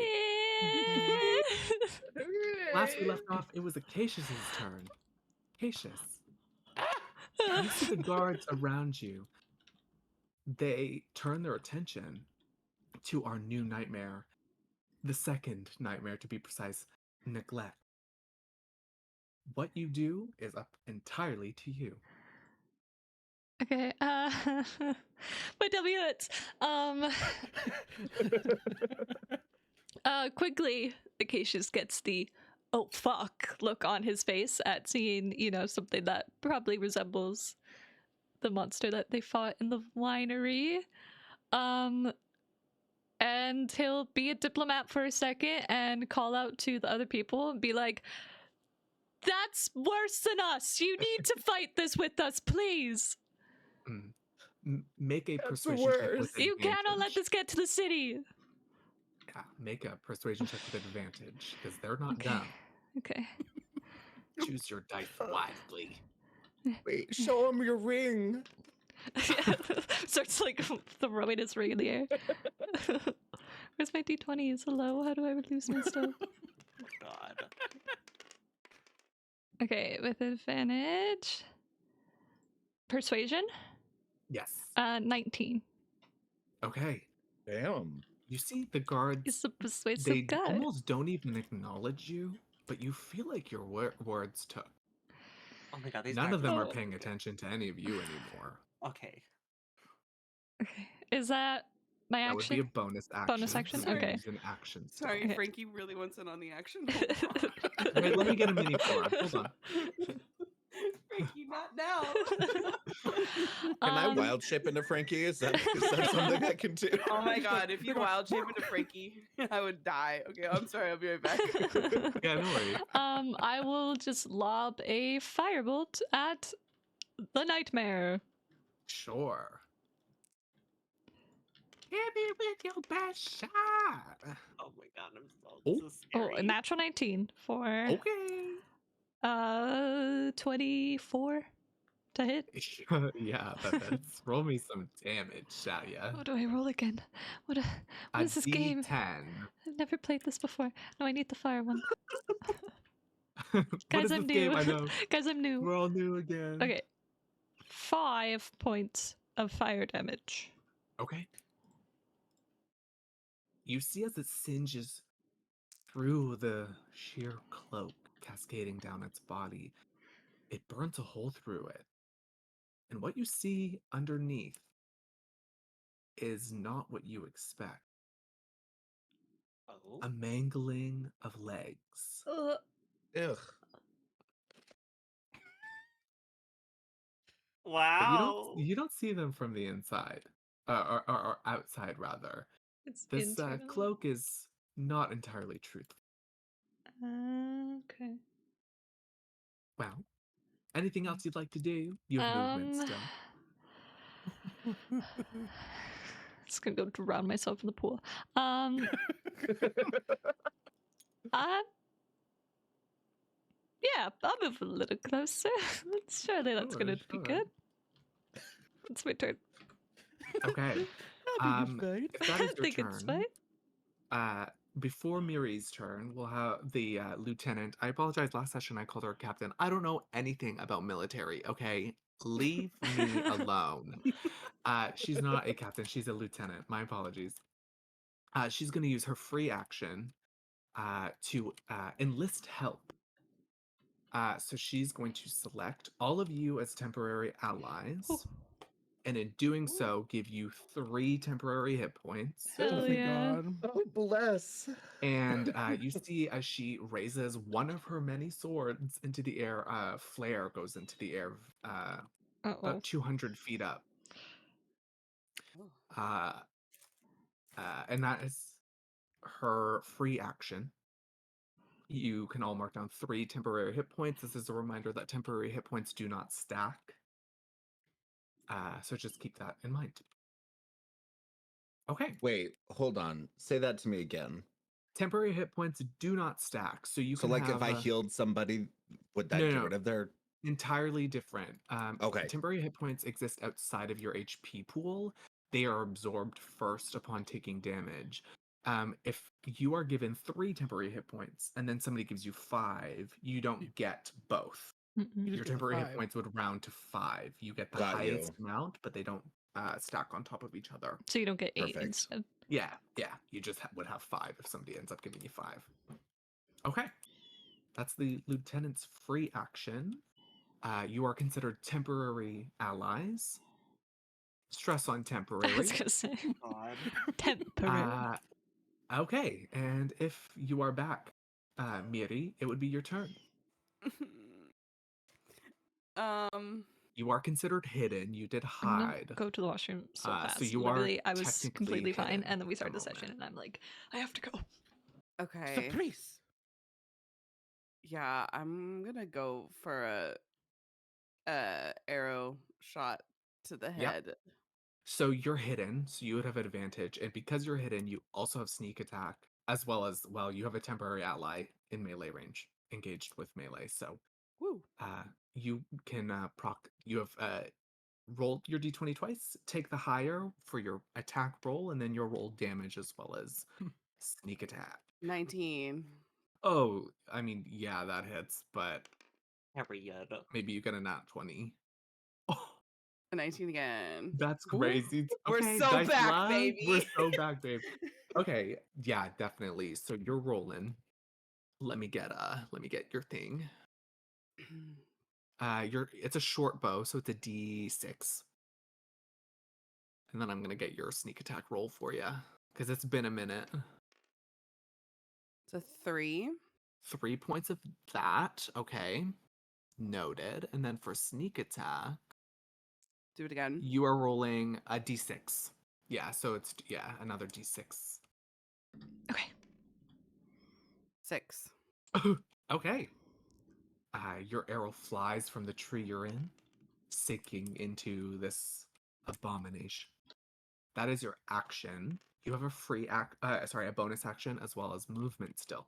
Last we left off, it was Acacius's turn. Acacius, you see the guards around you. They turn their attention to our new nightmare, the second nightmare to be precise, neglect. What you do is up entirely to you. Okay, my W hits. Quickly, Acacius gets the "oh fuck" look on his face at seeing, something that probably resembles the monster that they fought in the winery. And he'll be a diplomat for a second and call out to the other people and be like, "That's worse than us. You need to fight this with us, please. Make a That's persuasion check with worse. advantage. You cannot let this get to the city." Yeah, make a persuasion check with advantage, because they're not Okay. dumb. Okay. Choose your dice wisely. Wait, show him your ring. Starts like throwing his ring in the air. Where's my d20s? Hello? How do I lose my stuff? God. Okay, with advantage. Persuasion? Yes. 19. Okay. Damn. You see the guards, It's a persuasive they guy. almost don't even acknowledge you, but you feel like your words took. Oh my god, these None guys of them are Oh. paying attention to any of you anymore. Okay. Okay. Is that my That would be a action? bonus action. Bonus action? So you Okay. use an action still. Sorry, Okay. Frankie really wants in on the action. Wait, let me get a mini card. Hold on. Frankie, not now. Can I wild shape into Frankie? Is that something I can do? Oh my god, if you wild shape into Frankie, I would die. Okay, I'm sorry, I'll be right back. Yeah, no worries. I will just lob a firebolt at the nightmare. Sure. Hit me with your best shot. Oh my god, I'm Oh. so scary. Oh, a natural 19 for Okay. 24 to hit. Yeah, that's roll me some damage, shall ya? What do I roll again? What A is this game? D10. I've never played this before. No, I need the fire one. What Guys, is I'm this game? new. I know. Guys, I'm new. We're all new again. Okay. 5 points of fire damage. Okay. You see as it singes through the sheer cloak cascading down its body, it burns a hole through it. And what you see underneath is not what you expect. Oh. A mangling of legs. Ugh. But Wow. you don't see them from the inside, or outside rather. It's This internal. cloak is not entirely truthful. Okay. Well, anything else you'd like to do? You have movement still. Just gonna go drown myself in the pool. Yeah, I'll move a little closer. Surely that's gonna be Sure. good. It's my turn. Okay. I think it's fine. If that is I your think it's turn, fine. before Miri's turn, we'll have the lieutenant. I apologize. Last session I called her captain. I don't know anything about military. Okay, leave me alone. She's not a captain. She's a lieutenant. My apologies. She's going to use her free action to enlist help. So she's going to select all of you as temporary allies, and in doing so, give you 3 temporary hit points. Hell Oh, thank yeah. God. Oh, bless. And you see as she raises one of her many swords into the air, flare goes into the air Uh-oh. about 200 feet up. And that is her free action. You can all mark down 3 temporary hit points. This is a reminder that temporary hit points do not stack. So just keep that in mind. Okay. Wait, hold on. Say that to me again. Temporary hit points do not stack. So you So, can like, have if I healed somebody, would that No, get no. rid of their... entirely different. Okay. Temporary hit points exist outside of your HP pool. They are absorbed first upon taking damage. If you are given 3 temporary hit points and then somebody gives you 5, you don't get both. You just Your get the temporary hit 5. points would round to 5. You get the Got highest you. amount, but they don't stack on top of each other. So you don't get 8 Perfect. instead. Yeah. You just would have 5 if somebody ends up giving you 5. Okay. That's the lieutenant's free action. You are considered temporary allies. Stress on I temporary. was gonna say God. temporary. Okay, and if you are back, Miri, it would be your turn. You are considered hidden. You did I'm gonna hide. go to the washroom so fast. So you Literally, are I was technically completely fine, hidden and then we at the started the session, moment. and I'm like, I have to go. Okay. Surprise. Yeah, I'm gonna go for a arrow shot to the Yep. head. So you're hidden, so you would have advantage, and because you're hidden, you also have sneak attack, as well as you have a temporary ally in melee range, engaged with melee. So Woo. you can you have rolled your d20 twice, take the higher for your attack roll, and then you'll roll damage as well as sneak attack. 19. Oh, I mean, yeah, that hits, but Period. maybe you get a nat 20. Oh, A 19 again. that's Ooh. crazy. We're Okay, so dice back, love. baby. We're so back, babe. Okay, yeah, definitely. So you're rolling. Let me get your thing. It's a short bow, so it's a d6. And then I'm gonna get your sneak attack roll for you, because it's been a minute. It's a 3. 3 points of that. Okay. Noted. And then for sneak attack, Do it again. you are rolling a d6. Yeah, so it's another d6. Okay. 6. Okay. Your arrow flies from the tree you're in, sinking into this abomination. That is your action. You have a a bonus action as well as movement still.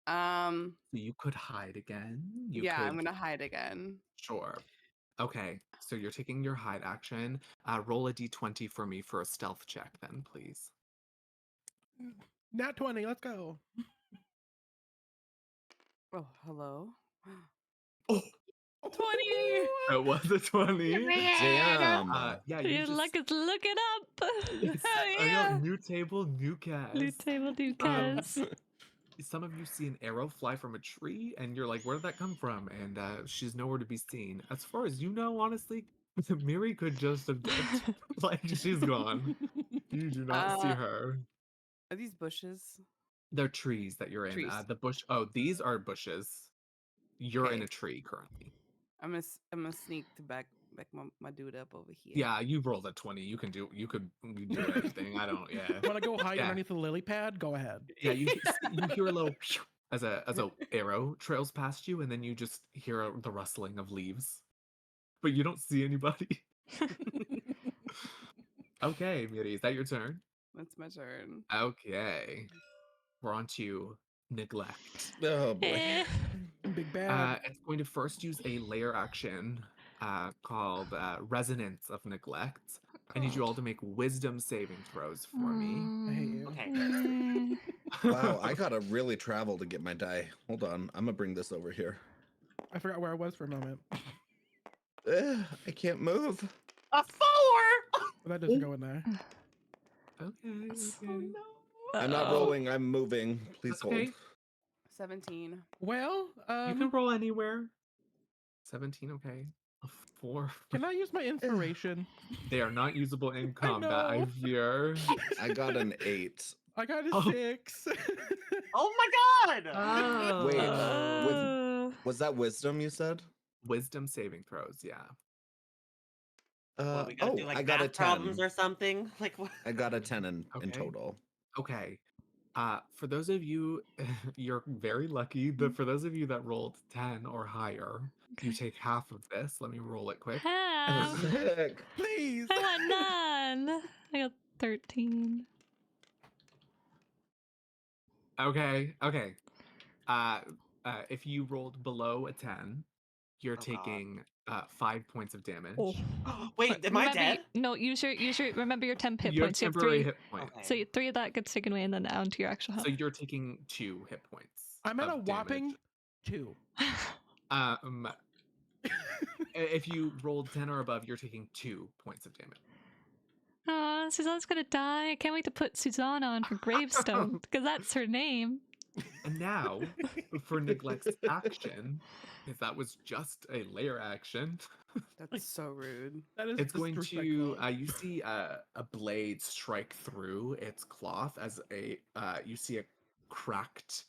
So you could hide again. I'm gonna hide again. Sure. Okay, so you're taking your hide action. Roll a d20 for me for a stealth check, then, please. Nat 20. Let's go. Oh, hello. Oh, 20. it was a 20. Damn. Yeah, Your luck is looking up. I know, new table, new cast. New table, new cast. Some of you see an arrow fly from a tree, and you're like, "Where did that come from?" And she's nowhere to be seen. As far as you know, honestly, Miri could just have dipped. Like, she's gone. You do not see her. Are these bushes? They're trees that you're in. Trees. The bush. Oh, these are bushes. You're in Okay. a tree currently. I'm gonna sneak to back my dude up over here. Yeah, you rolled a 20. You could do anything. I don't. Yeah. Want to go hide Yeah. underneath the lily pad? Go ahead. Yeah, you hear a little pew as a arrow trails past you, and then you just hear the rustling of leaves, but you don't see anybody. Okay, Miri, is that your turn? That's my turn. Okay, we're on to neglect. Oh boy. Eh. Big bad. It's going to first use a layer action called Resonance of Neglect. I need you all to make wisdom saving throws for me. I hate you. Okay. Wow, I gotta really travel to get my die. Hold on, I'm gonna bring this over here. I forgot where I was for a moment. I can't move. A 4! But that doesn't go in there. Okay. Oh no. I'm not Uh-oh. rolling. I'm moving. Please That's okay. hold. 17. Well, You can roll anywhere. 17, okay. A 4. can I use my inspiration? They are not usable in combat, I know. fear. I got an 8. I got a Oh. 6. Oh my god! Oh. Wait, Oh. Was that wisdom you said? Wisdom saving throws, yeah. What, we gotta Oh, do like I got a math problems 10. or something? Like what? I got a 10 in Okay. total. Okay. For those of you, you're very lucky. For those of you that rolled 10 or higher, you Okay. take half of this. Let me roll it quick. Half. Sick. Please. I want none. I got 13. Okay. If you rolled below a 10, you're Oh, God. taking 5 points of damage. Oh. Wait, am I Remember, dead? no, use your remember your 10 hit You have points. You have temporary 3. hit points. Okay. So 3 of that gets taken away and then down to your actual health. So you're taking 2 hit points. I'm at a of whopping damage. 2. If you rolled 10 or above, you're taking 2 points of damage. Oh, Suzanne's gonna die. I can't wait to put Suzanne on her gravestone because that's her name. And now, for Neglect's action, if that was just a layer action, That's so rude. That is it's going to, disrespectful. you see a blade strike through its cloth as you see a cracked,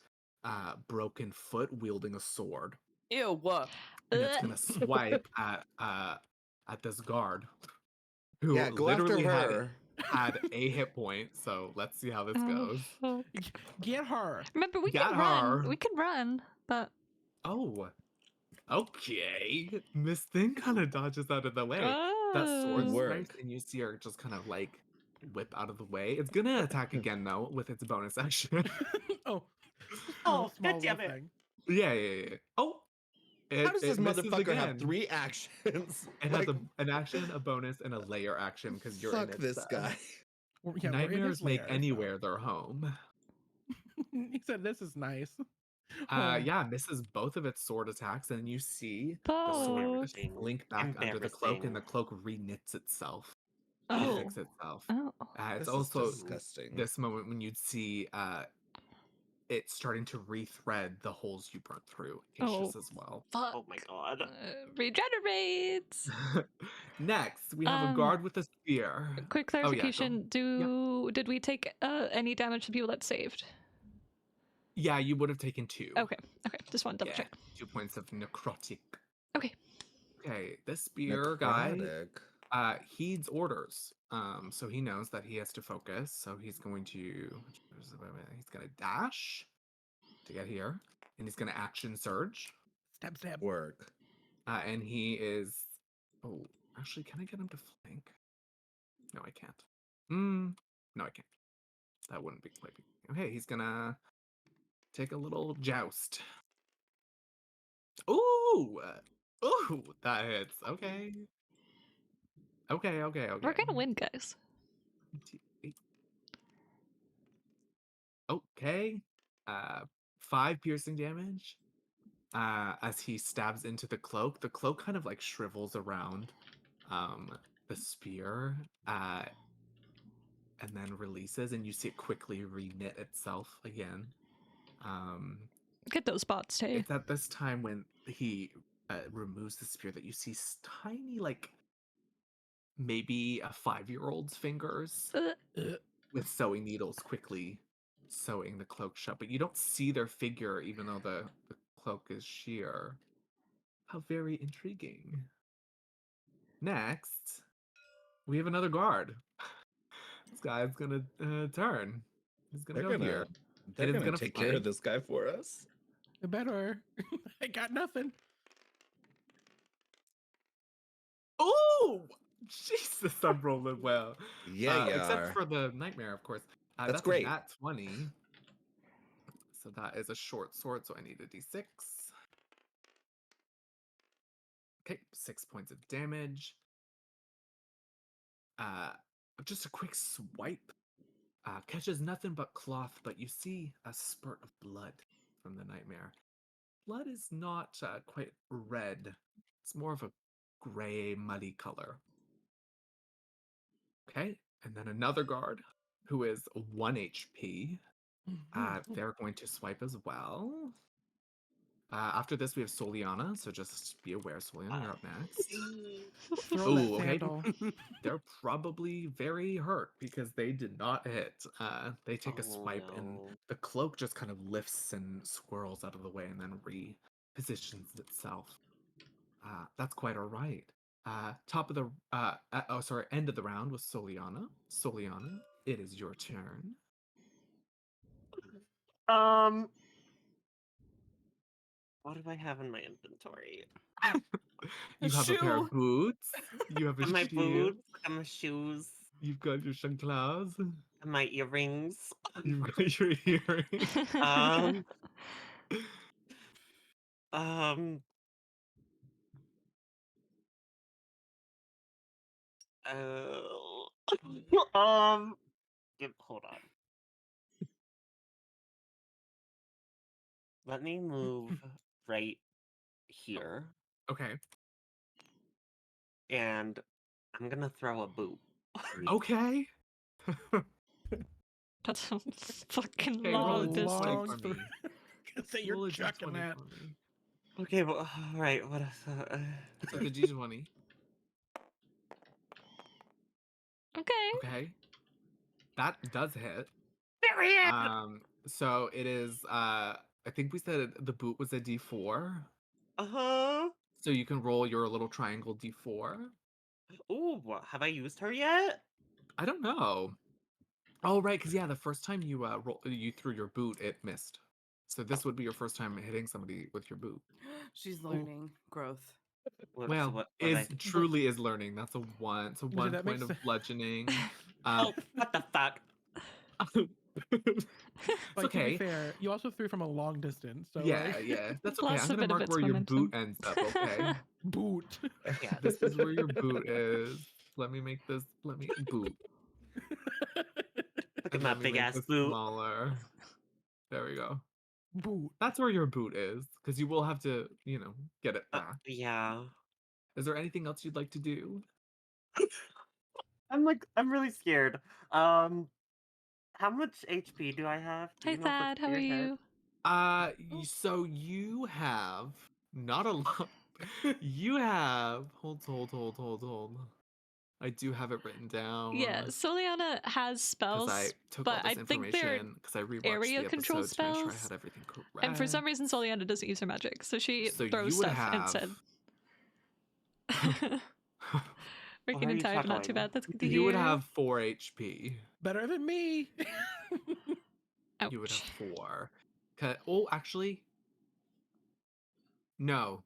broken foot wielding a sword. Ew, what? And it's going to swipe at this guard who Yeah, go after literally her. had a hit point. So let's see how this goes. Oh. Get her. Remember, we Got can run. her. We can run, but Oh, okay. Miss Thing kind of dodges out of the way. That sword Oh. Work. strikes, and you see her just kind of like whip out of the way. It's gonna attack again though with its bonus action. Oh. Oh, small God damn little it. thing. Yeah. Oh, How does this misses motherfucker have again. 3 actions? It Like, has an action, a bonus, and a layer action because you're in fuck its, this guy. Yeah, we're in his Nightmares make lair, so- anywhere their home. He said, "This is nice." Oh. Yeah, misses both of its sword attacks, and you see the sword Oh. just slink back under the cloak, and the cloak reknits itself. Oh. Fix itself. Oh. It's This also is disgusting. this moment when you'd see it starting to rethread the holes you burnt through. Ancious as well. Fuck. Oh my god. Regenerates. Next, we have a guard with a spear. Quick Oh, yeah, clarification: did we take any damage to people that saved? Yeah, you would have taken 2. Okay. Just want to double check. 2 points of necrotic. Okay. Okay, this spear guy Necrotic. heeds orders. So he knows that he has to focus. So he's going to dash to get here, and he's going to action surge. Stab. Work. And he is. Oh, actually, can I get him to flank? No, I can't. No, I can't. That wouldn't be quite. Okay, he's gonna take a little joust. Ooh, that hits. Okay. We're gonna win, guys. Okay. 5 piercing damage. As he stabs into the cloak kind of like shrivels around the spear, and then releases, and you see it quickly reknit itself again. Get those spots, Tay. It's at this time when he removes the spear that you see tiny, like maybe a 5-year-old's fingers with sewing needles quickly sewing the cloak shut, but you don't see their figure, even though the cloak is sheer. How very intriguing. Next, we have another guard. This guy's gonna turn. He's gonna They're go gonna here. they're And it's gonna gonna take care fly. of this guy for us. It better. I got nothing. Oh, Jesus! I'm rolling well. Yeah, you Except are. for the nightmare, of course. That's A great. nat 20. So that is a short sword. So I need a d6. Okay, 6 points of damage. Just a quick swipe. Catches nothing but cloth, but you see a spurt of blood from the nightmare. Blood is not quite red. It's more of a gray, muddy color. Okay, and then another guard who is 1 HP. They're going to swipe as well. After this, we have Soliana, so just be aware, Soliana, you're up next. Throw that Ooh, okay. sandal. They're probably very hurt because they did not hit. They take a swipe, and no. the cloak just kind of lifts and swirls out of the way and then repositions itself. That's quite all right. Top of the end of the round was Soliana. Soliana, it is your turn. What do I have in my inventory? You have a pair of boots. You have a And my shield. boots, and my shoes, You've got your chanclas. and my earrings. You've got your earrings. Um, um, hold on. Let me move right here, Okay. and I'm gonna throw a boot. Okay. That's a fucking Okay, roll long a d20 distance. d20 long for through- me. Say Roll you're a chucking d20 that. for me. Okay, well, all right. What is Take a d20. Okay. Okay. That does hit. Period. So it is I think we said the boot was a d4. Uh-huh. So you can roll your little triangle d4. Ooh, have I used her yet? I don't know. Oh right, because yeah, the first time you you threw your boot, it missed. So this would be your first time hitting somebody with your boot. She's learning growth. Well, truly is learning. That's a 1. So 1 that point makes of sense. bludgeoning. Oh, what the fuck? It's Like, to be okay. fair, you also threw from a long distance, so Yeah, like, yeah. That's okay. Lost I'm a gonna bit of mark its where your momentum. boot ends up, okay? boot. Yeah. This is where your boot is. Let me boot. Look at And my let me big make ass this boot. smaller. There we go. Boot. That's where your boot is, because you will have to, get it back. Yeah. Is there anything else you'd like to do? I'm really scared. How much HP do I have? Do Hi, you know off the Thad. top How of are your head? you? So you have not a lot. You have hold. I do have it written down. Yeah, Soliana has Because I spells, took all but this I think they're information because I rewatched area the control episode to make sure I spells. had everything correct. And for some reason, Soliana doesn't use her magic, so she So throws you would stuff have instead. Why Freaking are in you time, not too chuckling? bad. That's good to you would hear. have 4 HP. Better than me. Ouch. You would have 4. Oh, actually, no.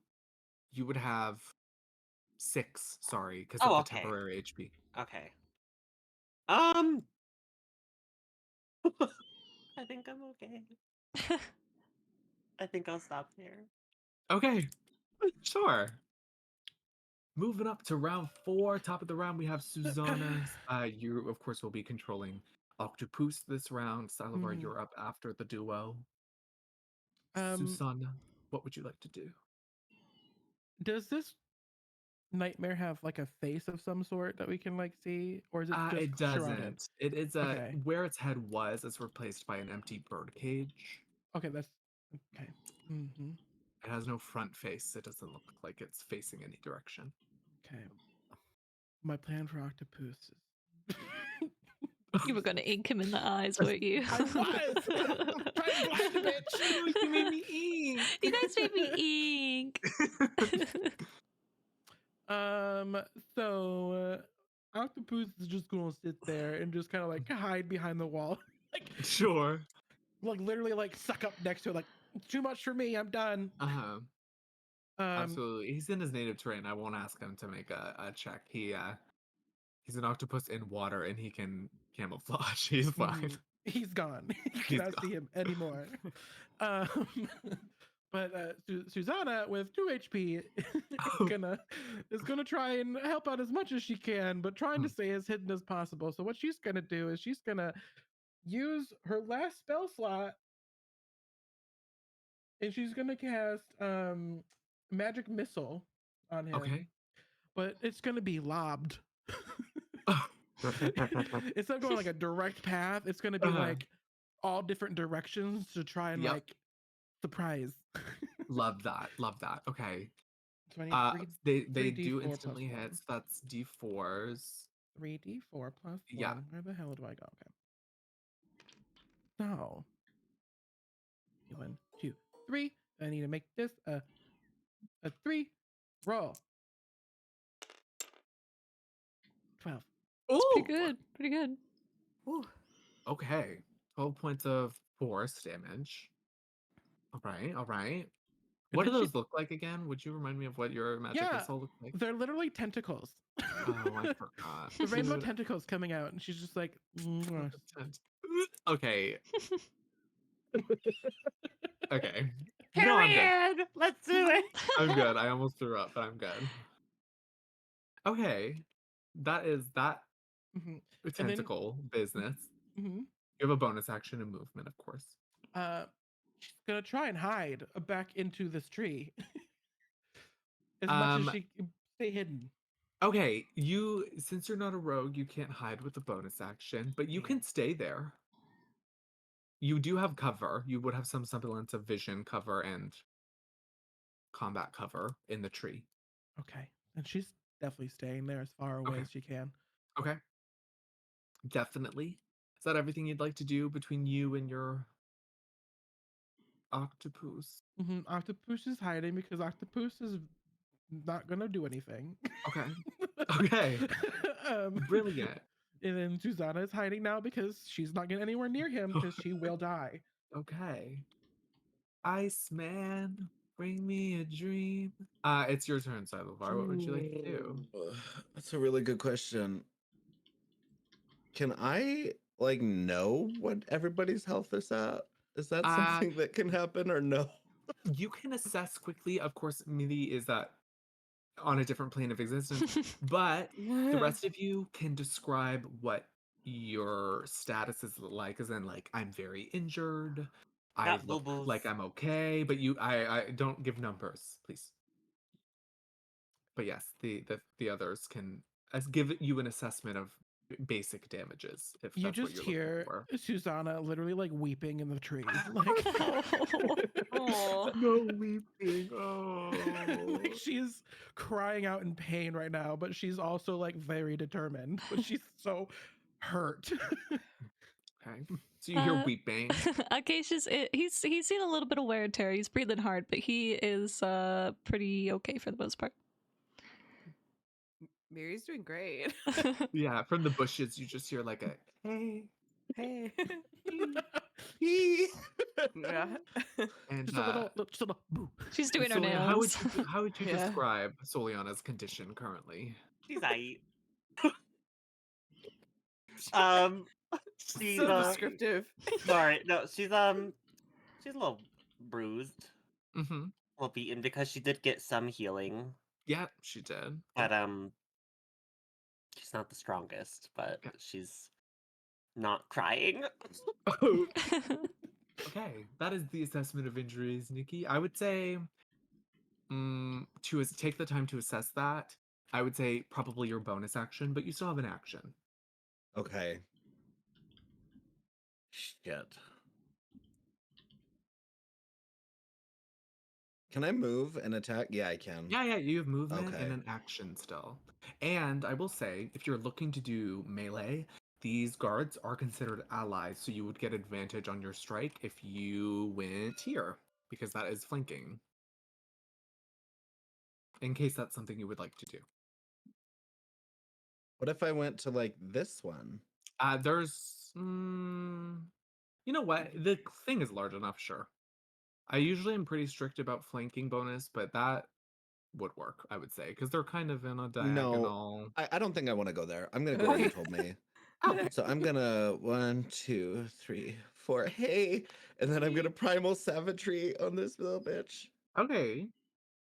You would have 6. Sorry, because Oh, of the okay. temporary HP. Okay. I think I'm okay. I think I'll stop there. Okay, sure. Moving up to round 4, top of the round, we have Susanna. You, of course, will be controlling Octopus this round. Salivar, you're up after the duo. Susanna, what would you like to do? Does this nightmare have like a face of some sort that we can like see, or is it just It shrouded? doesn't. It is Okay. where its head was. It's replaced by an empty bird cage. Okay, that's okay. Mm-hmm. It has no front face. It doesn't look like it's facing any direction. Okay. My plan for Octopus is You were going to ink him in the eyes, weren't you? I was trying to blind the bitch. You made me ink. You guys made me ink. So Octopus is just gonna sit there and just kind of like hide behind the wall, like Sure. literally like suck up next to it, like it's too much for me. I'm done. Uh-huh. Um, Absolutely. He's in his native terrain. I won't ask him to make a check. He's an octopus in water and he can camouflage. He's fine. he's gone. You He's cannot see him anymore. um, but Susanna with 2 HP is gonna try and help out as much as she can, but trying to stay as hidden as possible. So what she's gonna do is she's gonna use her last spell slot, and she's gonna cast magic missile on him. Okay. But it's gonna be lobbed. Instead of going like a direct path, it's gonna be like all different directions to try and like surprise. Love that. Love that. Okay. So I need They 3d4 do plus instantly hit. 1. So that's D4s. 3d4 plus 1. Yeah. Where the hell do I go? Okay. So 1, 2, 3. I need to make this a 3. Roll. 12. Pretty good. Pretty good. Ooh. Okay. 12 points of force damage. All right. All right. What do those look like again? Would you remind me of what your magic missile looks like? They're literally tentacles. Oh, I forgot. The rainbow tentacles coming out, and she's just like, "Mwah." Okay. Okay. No, I'm good. Period. Let's do it. I'm good. I almost threw up, but I'm good. Okay. That is that Mhm. tentacle business. Mhm. You have a bonus action and movement, of course. She's gonna try and hide back into this tree as much as she can stay hidden. Okay, since you're not a rogue, you can't hide with a bonus action, but you can stay there. You do have cover. You would have some semblance of vision cover and combat cover in the tree. Okay, and she's definitely staying there as far away as she can. Okay. Definitely. Is that everything you'd like to do between you and your octopus? Octopus is hiding because Octopus is not gonna do anything. Okay. Okay. Brilliant. And then Susanna is hiding now because she's not getting anywhere near him because she will die. Okay. Iceman, bring me a dream. It's your turn, Silovar. What would you like to do? That's a really good question. Can I know what everybody's health is at? Is that something that can happen or no? You can assess quickly. Of course, Millie is on a different plane of existence, but the rest of you can describe what your status is like, as in I'm very injured. I look like I'm okay, but I don't give numbers, please. But yes, the others can give you an assessment of basic damages if You that's what just you're hear looking for. Susanna literally weeping in the tree. No weeping. Oh. She's crying out in pain right now, but she's also very determined. But she's so hurt. Okay. So you hear weeping. Acacia's he's seen a little bit of wear and tear. He's breathing hard, but he is pretty okay for the most part. Mary's doing great. Yeah, from the bushes you just hear a hey. Hey. Yeah. And just a little boo. She's doing her Soliana, nails. how would you Yeah. describe Soliana's condition currently? She's aight. She's So descriptive. Sorry, no, she's a little bruised, Mm-hmm. a little beaten because she did get some healing. Yeah, she did. But she's not the strongest, but she's not crying. Okay, that is the assessment of injuries, Nikki. I would say to take the time to assess that, I would say probably your bonus action, but you still have an action. Okay. Shit. Can I move and attack? Yeah, I can. Yeah, you have movement and an action still. And I will say, if you're looking to do melee, these guards are considered allies, so you would get advantage on your strike if you went here. because that is flanking. In case that's something you would like to do. What if I went to like this one? There's, you know what? The thing is large enough, sure. I usually am pretty strict about flanking bonus, but that would work, I would say, because they're kind of in a diagonal. I don't think I want to go there. I'm gonna go where you told me. Oh, So I'm gonna 1, 2, 3, 4. Hey, and then I'm gonna primal savagery on this little bitch. okay.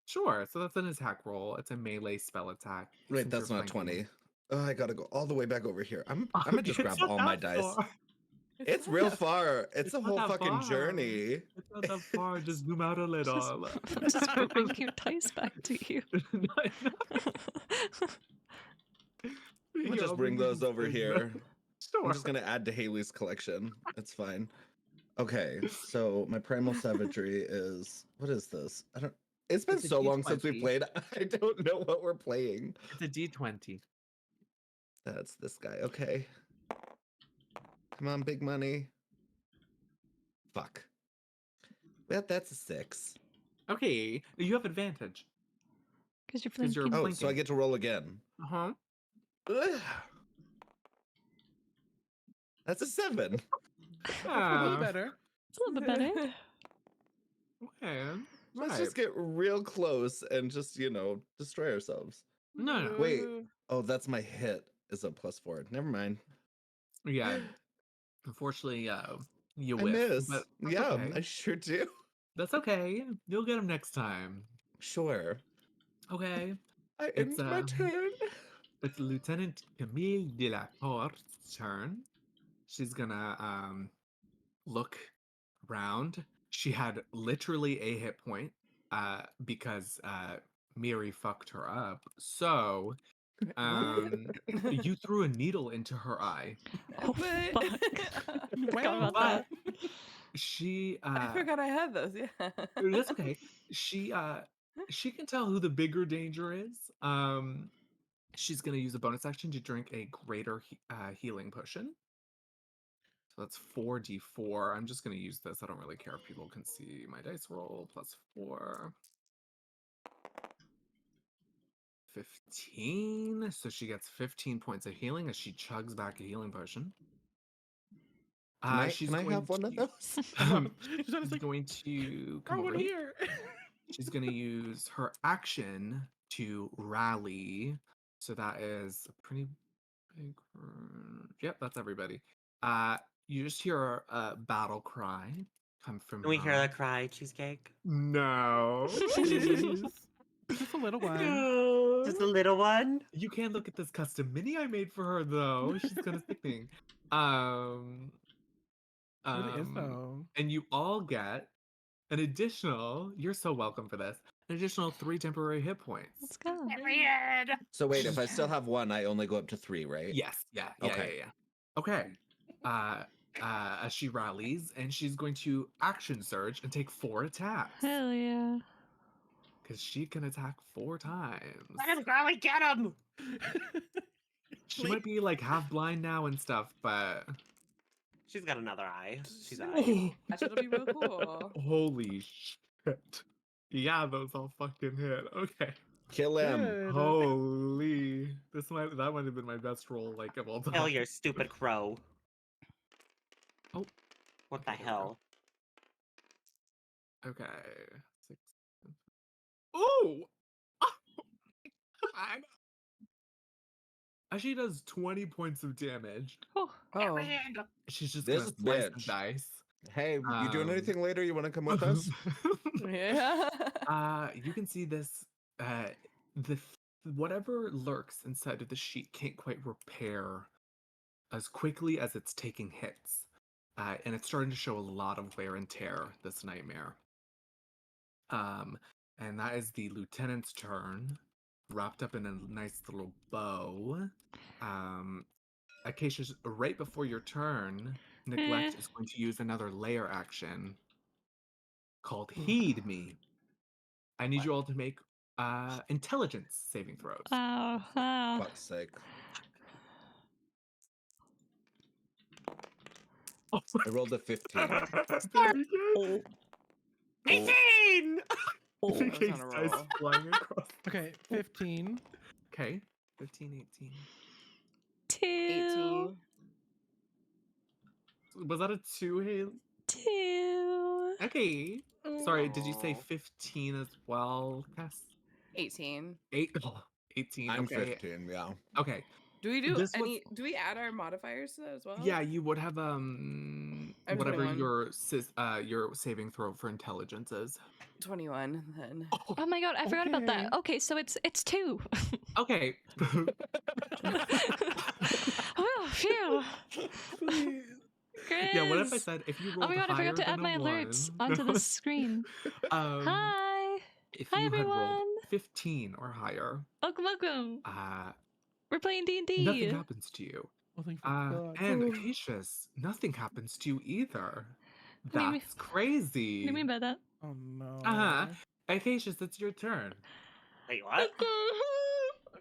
Sure. So that's an attack roll. It's a melee spell attack. Wait, since that's you're not flanking. 20. Oh, I gotta go all the way back over here. I'm Oh, gonna just it's grab not all my that dice. far. It's not real that far. It's It's a not whole that fucking far. journey. It's not that far. Just zoom out a little. Just bring your dice back to you. I'm gonna Here, just I'll bring you those some over things. here. I'm Sure. just gonna add to Haley's collection. It's fine. Okay, so my primal savagery is what is this? I don't. It's been It's a so long since we D20. played. I don't know what we're playing. It's a D20. That's this guy. Okay. Come on, big money. Fuck. That's a 6. Okay, you have advantage. Because you're 'Cause you're flanking. Oh, so I flanking. get to roll again. Uh-huh. Ugh. That's a 7. That's a little better. It's a little bit better. Okay. Let's Right. just get real close and just, destroy ourselves. No. Wait. Oh, that's my hit is a +4. Never mind. Yeah. Unfortunately, you I whiff. miss. But that's Yeah, okay. I sure do. That's okay. You'll get him next time. Sure. Okay. I It's end my turn. it's Lieutenant Camille Delacourte's turn. She's gonna look around. She had literally a hit point because Miri fucked her up. So you threw a needle into her eye. Oh, But- fuck. Forgot about But that. she I forgot I had those. Yeah. that's okay. She can tell who the bigger danger is. She's gonna use a bonus action to drink a greater healing potion. So that's 4d4. I'm just gonna use this. I don't really care if people can see my dice roll. +4. 15. So she gets 15 points of healing as she chugs back a healing potion. She's Can I going have one of to- those? She's honestly She's going to come throw over one here. here. She's going to use her action to rally. So that is a pretty big. Yep, that's everybody. You just hear a battle cry come from. Can we hear that cry, Cheesecake? No, please. Just a little one. No. Just a little one? You can't look at this custom mini I made for her though. She's gonna sickening. It is though. And you all get an additional. You're so welcome for this. An additional 3 temporary hit points. Let's go. So wait, if I still have 1, I only go up to 3, right? Yes. Yeah. Okay. Okay. As she rallies, and she's going to action surge and take 4 attacks Hell yeah. because she can attack 4 times. Let him, girlie, get him! She might be like half blind now and stuff, but She's got another eye. She's eye. That'll be real cool. holy shit! Yeah, those all fucking hit. Okay. Kill him. Good. Holy, that might have been my best roll like of all time. Kill your stupid crow. Oh, What the okay, here we go. hell? Okay. 6. Oh! She does 20 points of damage. Oh, Oh. She's just This gonna slice the bitch. dice. Hey, you doing Um, anything later? You want to come with us? Yeah. You can see this. Whatever lurks inside of the sheet can't quite repair as quickly as it's taking hits, and it's starting to show a lot of wear and tear. This nightmare. And that is the lieutenant's turn, wrapped up in a nice little bow. Acacia's right before your turn. Neglect is going to use another layer action called Heed Me. I need you all to make intelligence saving throws. oh, oh. Fuck's sake. Oh, I rolled a 15. very good. 18! Oh. I was Case on a dice roll. flying across. Okay, 15. Okay, 15, 18. 2. 18. Was that a 2, Haley? 2. Okay. Sorry, did you say Aw. 15 as well, Cass? 18. 18. I'm Okay. 15, yeah. Okay. Do we do This was- any? Do we add our modifiers to that as well? Yeah, you would have I'm whatever 21. your saving throw for intelligence is. 21 then. Oh my god, I forgot about that. Okay, so it's 2. Okay. Oh, phew. Please. Chris. Yeah, what if I said if you Oh rolled my god, I higher forgot to add than my a alerts 1, onto the screen. Hi. if Hi, you had rolled everyone. 15 or higher, Welcome, welcome. uh, We're playing D&D. nothing happens to you. Oh, thank God. And Acacius, nothing happens to you either. What do you mean- That's crazy. What do you mean by that? Oh no. Uh-huh. Acacius, it's your turn. Wait, what?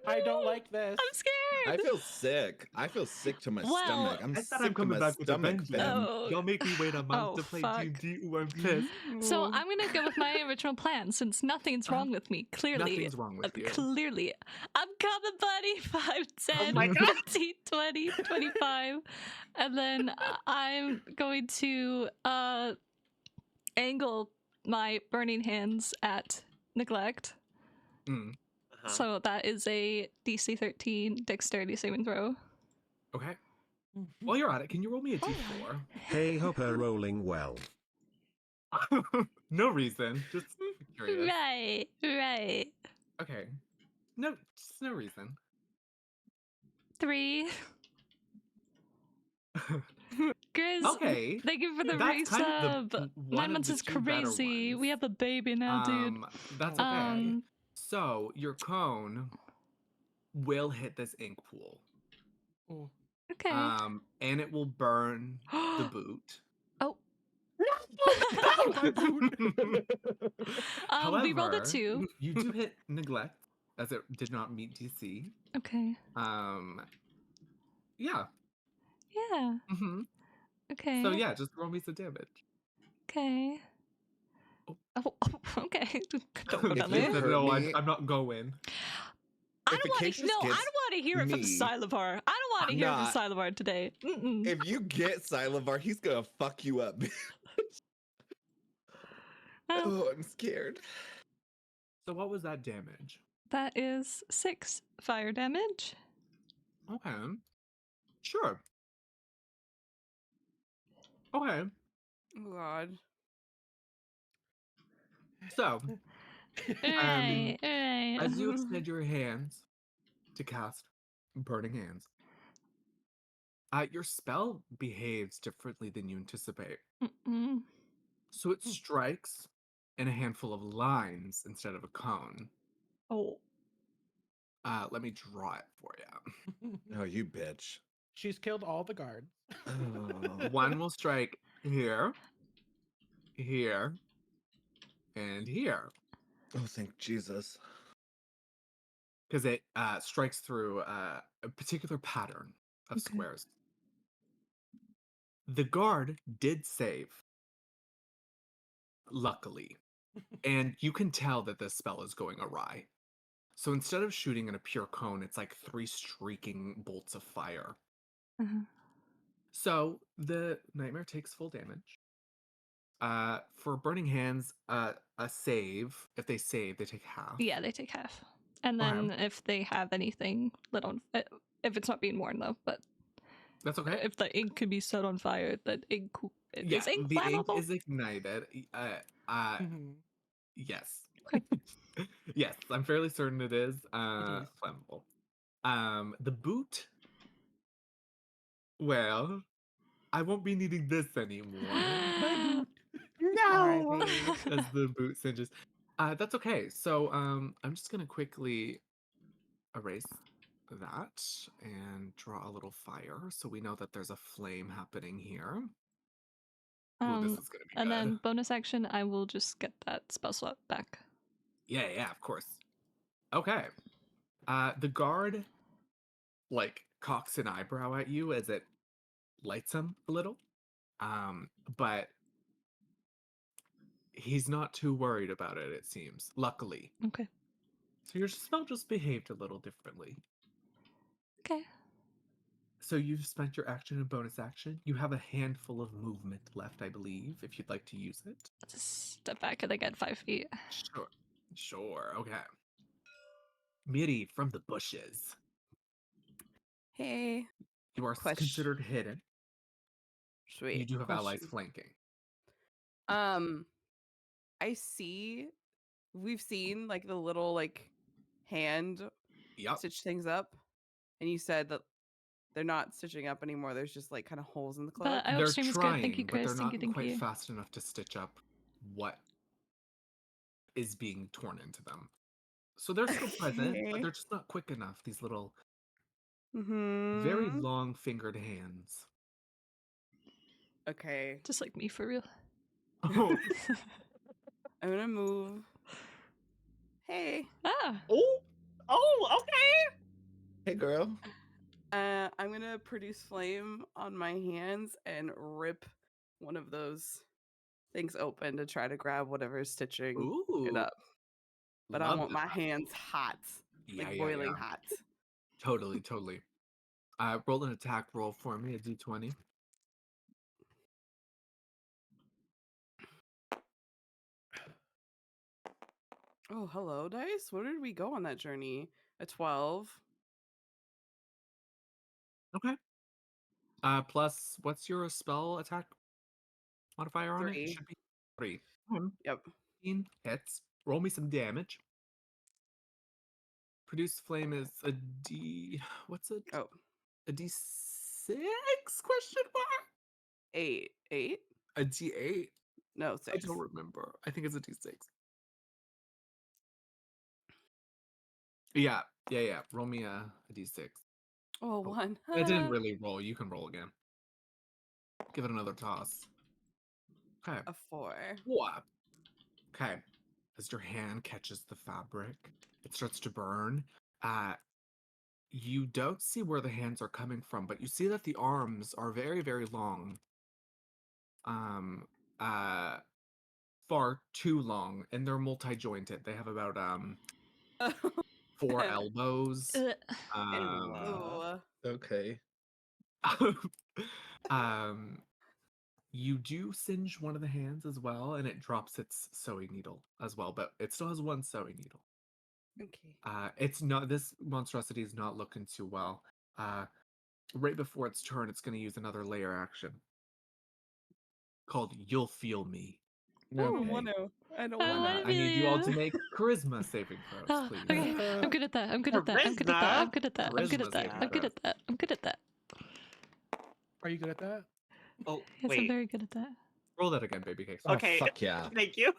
I don't like this. I'm scared. I feel sick. I feel sick to my Well, stomach. I'm I said sick I'm coming to my back with a stomach, vengeance. Finn. Oh. Y'all make me wait a month Oh, to play fuck. D&D. Ooh, I'm pissed. So I'm gonna go with my original plan since nothing's wrong with me. Clearly, Nothing's wrong with you. Clearly, I'm coming, buddy. 5, 10, my God. 15, 20, 25, and then I'm going to angle my burning hands at neglect. Mm, Uh-huh. So that is a DC 13 dexterity saving throw. okay. While you're at it, can you roll me a d4? Hey, hope her rolling well. No reason. Just curious. Right, right. Okay. No, just no reason. 3. Grizz, Okay. thank you for the That's kind of resub. one 9 of months the is two better crazy. We ones. have a baby now, dude. That's okay. Um, So your cone will hit this ink pool. Oh. okay. And it will burn the boot. Oh. My boot. We rolled a However, 2. You do hit neglect, as it did not meet DC. Okay. Yeah. Yeah. hmm Okay. So yeah, just roll me some damage. Okay. Oh. Oh, okay. Don't go If down you there. hurt No, me- I'm not going. I if don't want to. Acacius No, I don't gets want to hear it from me- Silavar. I don't want to hear it Nah. from Silavar today. Mm-mm. If you get Silavar, he's gonna fuck you up. Oh, Oh, I'm scared. So what was that damage? that is 6 fire damage. Okay. Sure. Okay. Oh God. So, Right, right. as you extend your hands to cast Burning Hands, your spell behaves differently than you anticipate. Mm-mm. So it strikes in a handful of lines instead of a cone. Oh. Let me draw it for you. Oh, you bitch. She's killed all the guards. Oh. One will strike here, here, and here. Oh, thank Jesus. Because it strikes through a particular pattern of Okay. squares. The guard did save, luckily. And you can tell that this spell is going awry. So instead of shooting in a pure cone, it's like 3 streaking bolts of fire. Uh-huh. So the nightmare takes full damage. For Burning Hands, a save, if they save, they take half. Yeah, they take half. And then if they have anything lit on, if it's not being worn though, but That's okay. if the ink can be set on fire, that ink Yeah, is ink the ink flammable? is ignited. Mhm. Yes. Okay. Yes, I'm fairly certain it is is. flammable. The boot. Well, I won't be needing this anymore. My boot. No! As the boot singes. That's okay. So I'm just gonna quickly erase that and draw a little fire so we know that there's a flame happening here. Ooh, this is gonna be And good. then bonus action, I will just get that spell slot back. Yeah, of course. Okay. The guard like cocks an eyebrow at you as it lights him a little. But he's not too worried about it, it seems, luckily. Okay. So your spell just behaved a little differently. Okay. So you've spent your action and bonus action. You have a handful of movement left, I believe, if you'd like to use it. Just step back and I get 5 feet. Sure. Sure, okay. Miri from the bushes. Hey. You are Question. considered hidden. Sweet. You do have allies Question. flanking. I see. We've seen like the little like hand Yep. stitch things up, and you said that they're not stitching up anymore. There's just like kind of holes in the cloak. But I hope They're stream is good. Thank you, trying, but Chris. they're Thank not you, quite thank you. fast enough to stitch up what is being torn into them. So they're still present, but Okay. they're just not quick enough. These little, Mm-hmm. very long-fingered hands. Okay. Just like me for real. Oh, I'm gonna move. Hey. Ah. Oh, okay. Hey, girl. I'm gonna produce flame on my hands and rip one of those things open to try to grab whatever's stitching it ooh, up. But I love want my that. hands hot, Yeah, like yeah, boiling yeah. hot. Totally, totally. Roll an attack roll for me, a d20. Oh, hello, dice. Where did we go on that journey? A 12. Okay. Plus, what's your spell attack modifier on it? It 3. should be 3. Yep. 15 hits. Roll me some damage. Produce flame is a D. What's it? Oh, A D6? Question mark. 8. 8? A D8. No, I 6. don't remember. I think it's a D6. Yeah. Roll me a D6. Oh, 1. It didn't really roll. You can roll again. Give it another toss. Okay. A 4. What? Okay. As your hand catches the fabric, it starts to burn. You don't see where the hands are coming from, but you see that the arms are very, very long. Far too long, and they're multi-jointed. They have about 4 elbows. Ew. Okay. You do singe one of the hands as well, and it drops its sewing needle as well, but it still has one sewing needle. Okay. It's not, this monstrosity is not looking too well. Right before its turn, it's going to use another layer action called "You'll Feel Me." I don't Okay. want to. I don't I want wanna to. I need you all to you. make charisma saving throws, Ah, please. okay. I'm good at that. I'm good at that. I'm good at that. I'm good at that. I'm good Charisma at that. saving I'm good throws. at that. I'm good at that. Are you good at that? Oh, Yes, I'm wait. very good at that. Roll that again, baby cakes. Oh, Okay. fuck yeah. Thank you.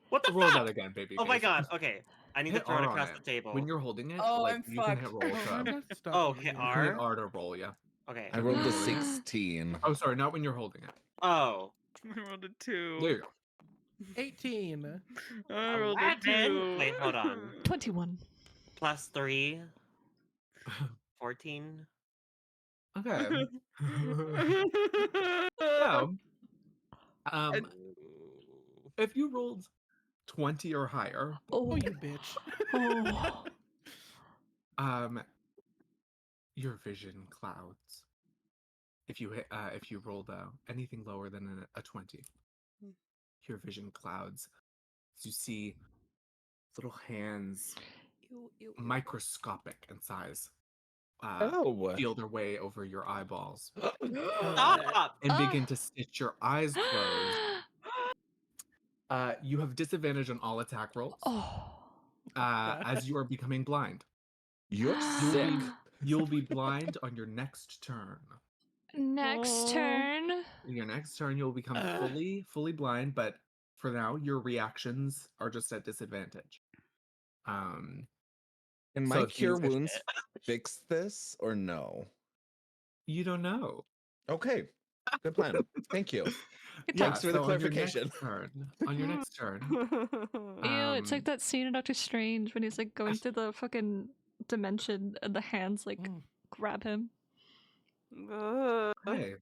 What the Roll fuck? that again, baby Oh my cakes. god. Okay. I need to Hit throw it R on across it. the table. When you're holding it, Oh, like I'm you can hit fucked. roll Oh, to. mine got stuck Oh, earlier. hit You can R? hit R to roll, yeah. Okay. I Like when rolled a you're holding it. 16. Oh, sorry, not when you're holding it. Oh. I rolled a 2. There you go. 18. I rolled a 11. 2. Wait, hold on. 21. Plus 3. 14. Okay. So, And- if you rolled 20 or higher, Oh, Oh. you bitch. Oh. your vision clouds. If you rolled anything lower than a 20, your vision clouds. So you see little hands, Ew, ew, ew. microscopic in size, Oh. feel their way over your eyeballs Stop! and begin to stitch your eyes closed. You have disadvantage on all attack rolls Oh. as you are becoming blind. You're You'll sick. be you'll be blind on your next turn. Next Oh. turn. Your next turn, you'll become fully blind, but for now, your reactions are just at disadvantage. Can so my if you- cure wounds fix this or no? You don't know. Okay. Good plan. Thank you. Good Yeah, Thanks for the so clarification. On your next turn, Ew, it's like um, that scene in Doctor Strange when he's like going through the fucking dimension and the hands like Mm. grab him. Ugh. hey,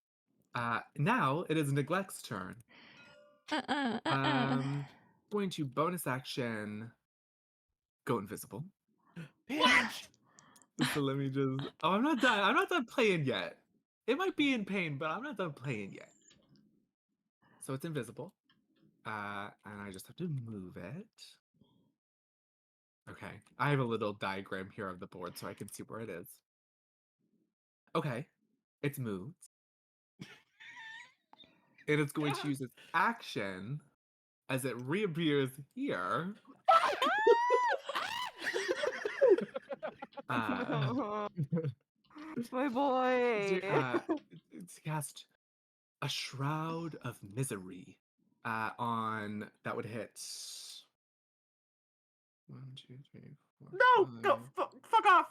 now it is Neglect's turn. Going to bonus action, go invisible. Bitch! So let me just. Oh, I'm not done. I'm not done playing yet. It might be in pain, but I'm not done playing yet. So it's invisible. And I just have to move it. Okay. I have a little diagram here of the board so I can see where it is. Okay. It's moved. It is going to use its action as it reappears here. My to, boy. to cast a Shroud of Misery on that would hit 1, 2, 3, 4, No, 5. go fuck off.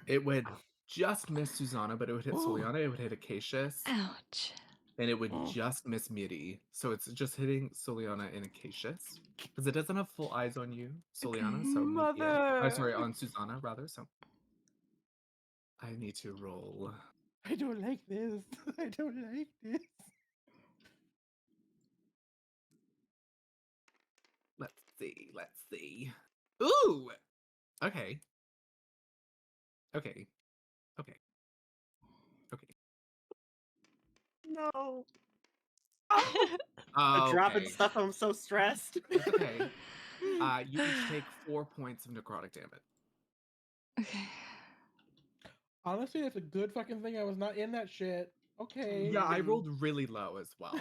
It would just miss Susanna, but it would hit Soliana. It would hit Acacius, Ouch. and it would just miss Miri. So it's just hitting Soliana and Acacius because it doesn't have full eyes on you, Soliana. So maybe Mother. on Susanna rather. So I need to roll. I don't like this. I don't like this. Let's see. Let's see. Ooh. Okay. Okay. Okay. Okay. No. Oh. I'm dropping Okay. stuff. I'm so stressed. It's okay. You each take 4 points of necrotic damage. Okay. Honestly, it's a good fucking thing I was not in that shit. Okay. Yeah, I rolled really low as well.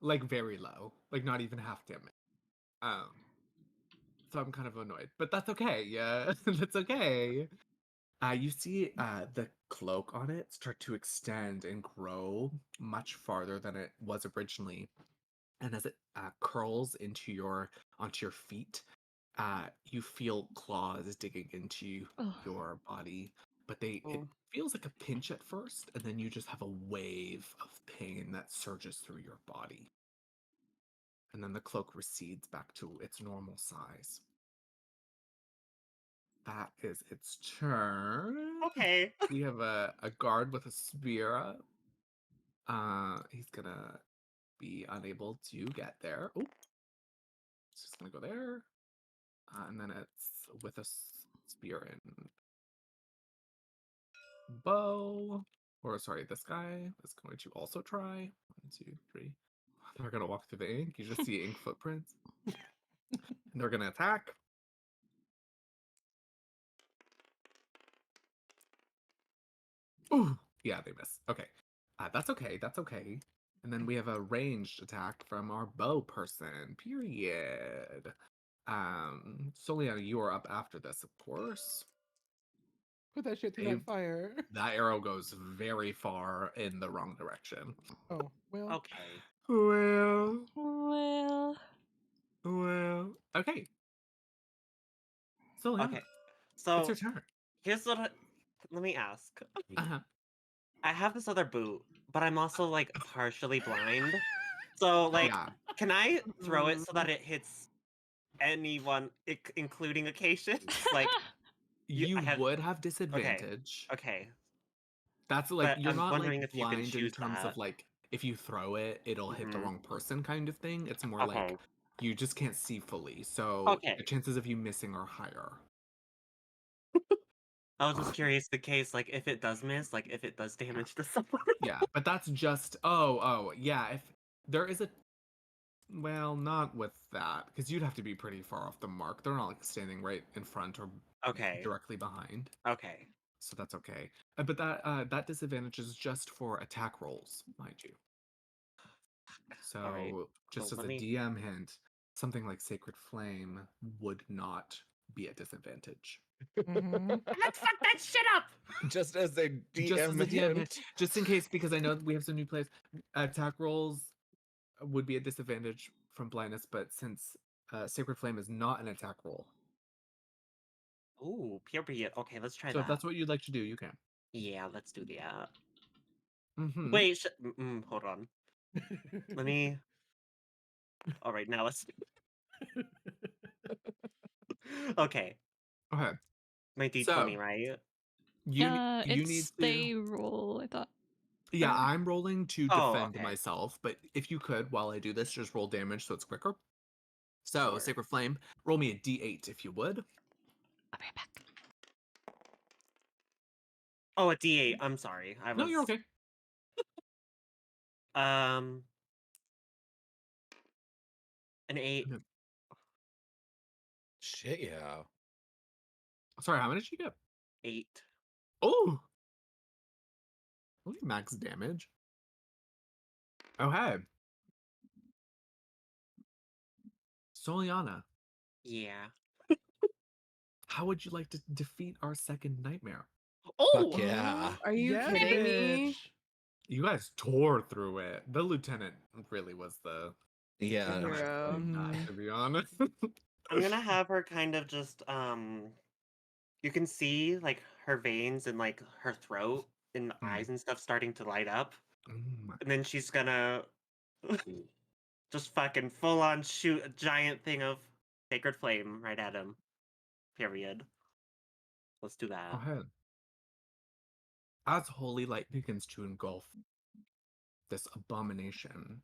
Like very low. Like not even half damage. So I'm kind of annoyed. But that's okay. Yeah, that's okay. You see the cloak on it start to extend and grow much farther than it was originally. And as it curls onto your feet, you feel claws digging into Oh. your body, but it feels like a pinch at first, and then you just have a wave of pain that surges through your body. And then the cloak recedes back to its normal size. That is its turn. Okay. We have a guard with a spear up. He's gonna be unable to get there. Oh, it's just gonna go there. And then it's with a spear and bow. Or sorry, this guy is going to also try. 1, 2, 3. They're gonna walk through the ink. You just see ink footprints. And they're gonna attack. Ooh, yeah, they miss. Okay. That's okay. That's okay. And then we have a ranged attack from our bow person. Period. Soliana, you are up after this, of course. Put that shit through that fire. That arrow goes very far in the wrong direction. Oh, well. Okay. Well. Okay. Soliana, Okay. it's So your turn. here's what. Let me ask. Uh-huh. I have this other boot, but I'm also like partially blind. So like, Yeah. can I throw it so that it hits anyone, including Acacius? Like, You I have- would have disadvantage. okay. That's like, But you're I'm not wondering like if you can blind in choose terms of that. like, if you throw it, it'll hit the Mhm. wrong person kind of thing. It's more Okay. like you just can't see fully. So Okay. the chances of you missing are higher. I was just curious the case, like, if it does miss, like, if it does damage to someone. Yeah, but that's just yeah. If there is well, not with that, because you'd have to be pretty far off the mark. They're not like standing right in front or Okay. directly behind, Okay. so that's okay. But that disadvantage is just for attack rolls, mind you. So Alright, just so as a let me- DM hint, something like Sacred Flame would not be a disadvantage. Mhm. Let's fuck that shit up! Just as a DM, Just as a DM hint, hint. just in case, because I know we have some new players. Attack rolls would be a disadvantage from blindness, but since Sacred Flame is not an attack roll, Ooh, pure beat. Okay, let's try so that. if that's what you'd like to do, you can. Yeah, let's do that. Mm-hmm. Wait, hold on. Let me... Alright, now let's... Okay. Okay. My D20, So, right? you It's need they to. roll, I thought. Yeah, I'm rolling to Oh, defend okay. myself, but if you could, while I do this, just roll damage so it's quicker. So, Sure. Sacred Flame, roll me a d8 if you would. I'll be right back. Oh, a D8. I'm sorry. I No, was. you're okay. An 8. No. Shit, yeah. Sorry, how many did you get? 8. Oh! Only max damage. Oh, hey. Soliana, Yeah. how would you like to defeat our second nightmare? Oh! Fuck yeah. Are you Yeah, kidding me? bitch. You guys tore through it. The lieutenant really was the Yeah. Hero. Mhm. to be honest. I'm gonna have her kind of just you can see like her veins and like her throat and eyes and stuff starting to light up. Mm. And then she's gonna just fucking full on shoot a giant thing of sacred flame right at him. Period. Let's do that. Go ahead. As holy light begins to engulf this abomination,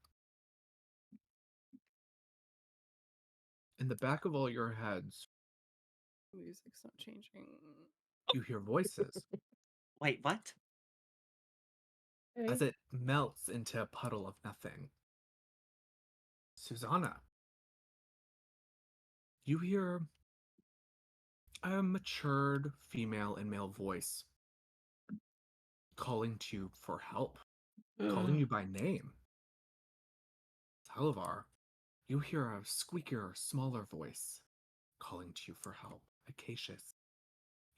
in the back of all your heads, Music's not changing. you hear voices Wait, what? as it melts into a puddle of nothing. Susanna, you hear a matured female and male voice calling to you for help, calling you by name. Talavar, you hear a squeakier, smaller voice calling to you for help. Acacius,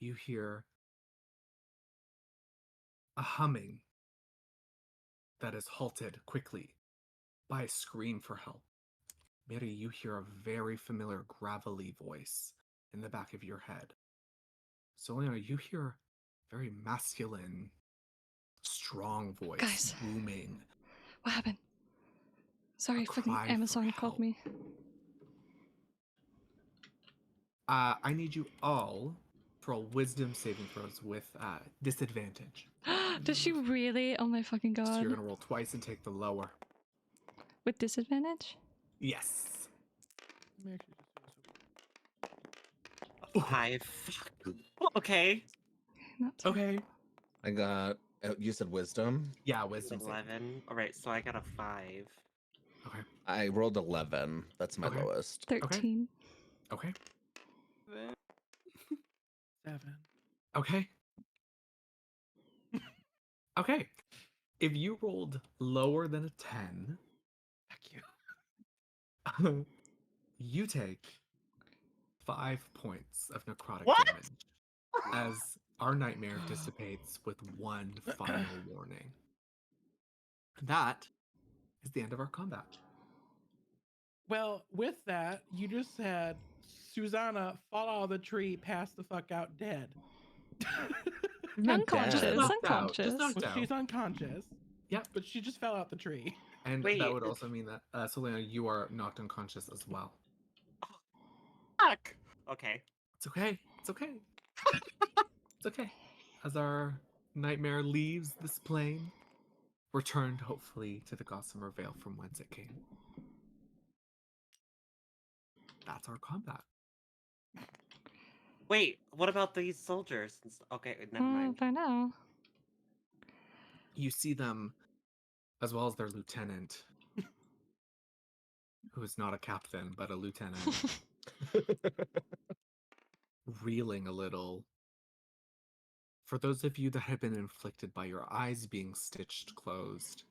you hear a humming that is halted quickly by a scream for help. Mary, you hear a very familiar gravelly voice in the back of your head. Solana, you hear a very masculine, strong voice Guys. booming. What happened? Sorry, A fucking cry for Amazon called help. me. I need you all to roll wisdom saving throws with disadvantage. Does she really? Oh my fucking So god. you're going to roll twice and take the lower. With disadvantage? Yes. Let me actually just do this. 5. Fuck. Okay. Not too. Okay. I got. You said wisdom. Yeah, wisdom saving. 11. Alright, so I got a 5. Okay. I rolled 11. That's my Okay. lowest. 13. Okay. 7. Okay. Okay. If you rolled lower than a 10, Fuck you. you take 5 points of necrotic What? damage as our nightmare dissipates with one final warning. That is the end of our combat. Well, with that, you just had Susanna fall out of the tree, pass the fuck out dead. Not Unconscious. dead. knocked out. Unconscious. Just knocked Well, out. she's unconscious. Yep. But she just fell out the tree. And Wait. that would also mean that, Selena, you are knocked unconscious as well. Fuck. Okay. It's okay. It's okay. It's okay. As our nightmare leaves this plane, returned hopefully to the Gossamer Vale from whence it came. That's our combat. Wait, what about these soldiers? Okay, never mind. I know. You see them, as well as their lieutenant, who is not a captain, but a lieutenant, reeling a little. For those of you that have been inflicted by your eyes being stitched closed,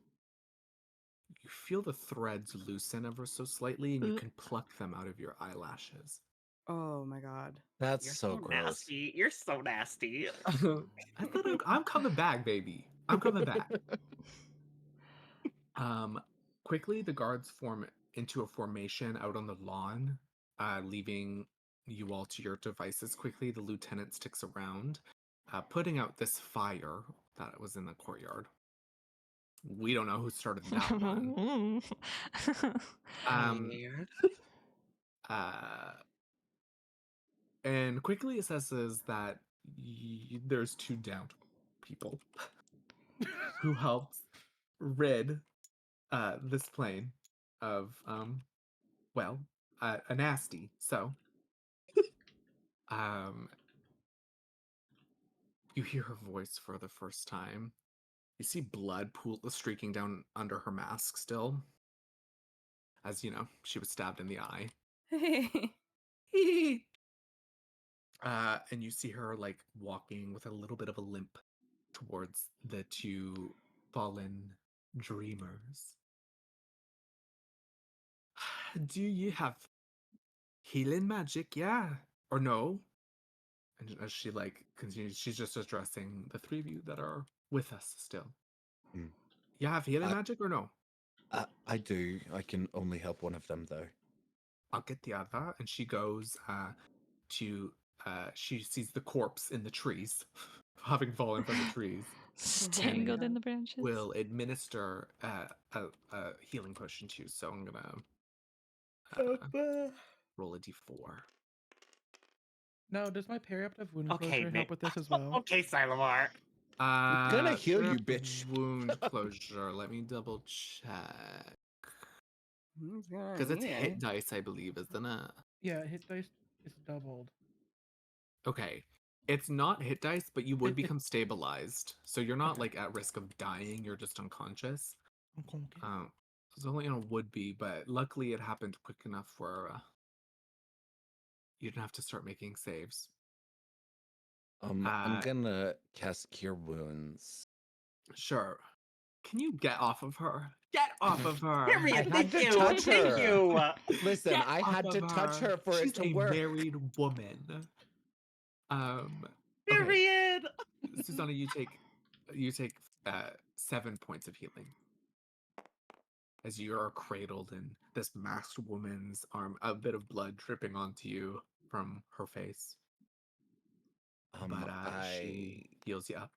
you feel the threads loosen ever so slightly, and you can pluck them out of your eyelashes. Oh my god. That's You're so gross. nasty. You're so nasty. I thought I'm coming back, baby. I'm coming back. Quickly, the guards form into a formation out on the lawn, leaving you all to your devices. Quickly, the lieutenant sticks around, putting out this fire that was in the courtyard. We don't know who started that one. Weird. And quickly assesses that there's two downed people who helped rid this plane of a nasty. So um you hear her voice for the first time. You see blood streaking down under her mask still, as you know, she was stabbed in the eye. And you see her like walking with a little bit of a limp towards the two fallen dreamers. Do you have healing magic? Yeah. Or no? And as she like continues, she's just addressing the three of you that are with us still. Mm. You have healing I- magic or no? I do. I can only help one of them though. I'll get the other. And she goes to she sees the corpse in the trees, having fallen from the trees. Tangled in the branches. Will administer a healing potion to you. So I'm gonna roll a d4. No, does my periaptive wound Okay, closure help with this as well? Okay, Silamar. I'm gonna heal you, Therapy bitch. Wound closure. Let me double check. Because it's hit dice, I believe, isn't it? Yeah, hit dice is doubled. Okay. It's not hit dice, but you would It- become stabilized. So you're not Okay. like at risk of dying, you're just unconscious. Okay. It's only on a would be, but luckily it happened quick enough where you didn't have to start making saves. I'm gonna cast Cure Wounds. Sure. Can you get off of her? Get off of her! Period. I Thank had to you. touch Thank her. you. Listen, Get I off had to of touch her for She's it to a work. married woman. Okay. Period. Susanna, you take 7 points of healing as you are cradled in this masked woman's arm, a bit of blood dripping onto you from her face. But she heals you up.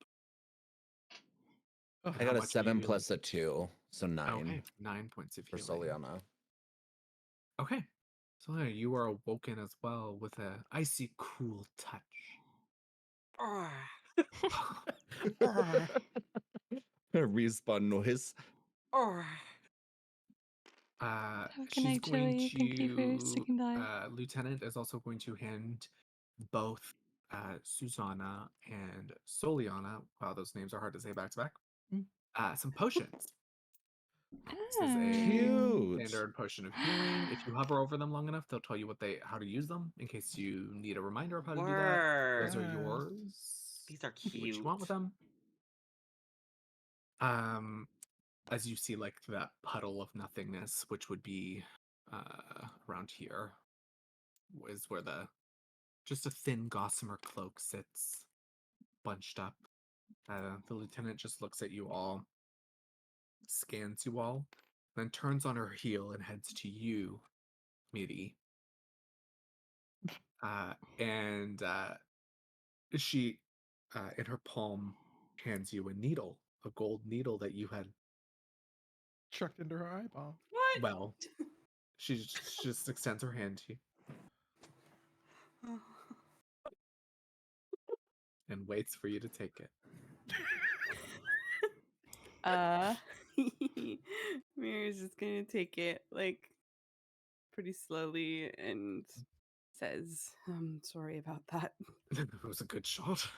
Oh, I How got a much are 7 you plus a 2, so 9 Okay, 9 points of for healing. Soliana. Okay. Soliana, you are awoken as well with a icy cool touch. Respawn noise. Good night, Joey. Thank you for sticking by. Lieutenant is also going to hand both Susanna and Soliana, wow, those names are hard to say back to back, some potions. This is a Cute. standard potion of healing. If you hover over them long enough, they'll tell you how to use them in case you need a reminder of how to do that. Those are Yes. yours. These are Do what cute. you want with them. As you see, like that puddle of nothingness, which would be around here, is where just a thin gossamer cloak sits, bunched up. The lieutenant just looks at you all, scans you all, then turns on her heel and heads to you, Miri. And she, in her palm, hands you a needle, a gold needle that you had. Chucked into her eyeball. What? Well, she just extends her hand to you and waits for you to take it. Mirror's just gonna take it like pretty slowly and says, "I'm sorry about that." It was a good shot.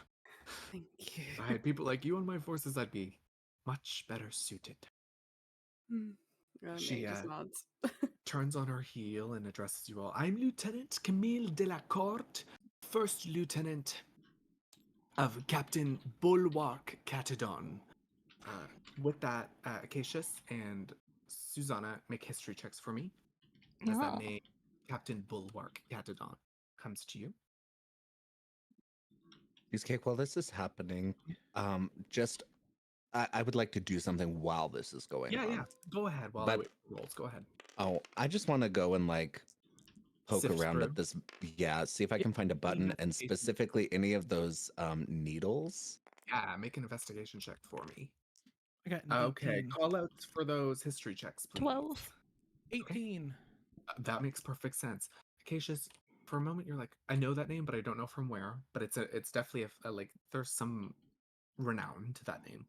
Thank you. If I had people like you on my forces, I'd be much better suited. She Mary just nods. turns on her heel and addresses you all. I'm Lieutenant Camille Delacorte, First Lieutenant of Captain Bulwark Catedon. With that, Acacius and Susanna make history checks for me. As that Oh. name, Captain Bulwark Catedon, comes to you. Cheesecake, while this is happening, just I would like to do something while this is going on. Yeah. Go ahead while I wait for rolls. Go ahead. Oh, I just want to go and like poke Sift around through. at this. Yeah, see if I Yeah, can find a button and investigation. specifically any of those needles. Yeah, make an investigation check for me. I got an Okay, 18. call outs for those history checks, please. 12. 18. That makes perfect sense. Acacius, for a moment you're like, I know that name, but I don't know from where. But it's definitely a like there's some renown to that name.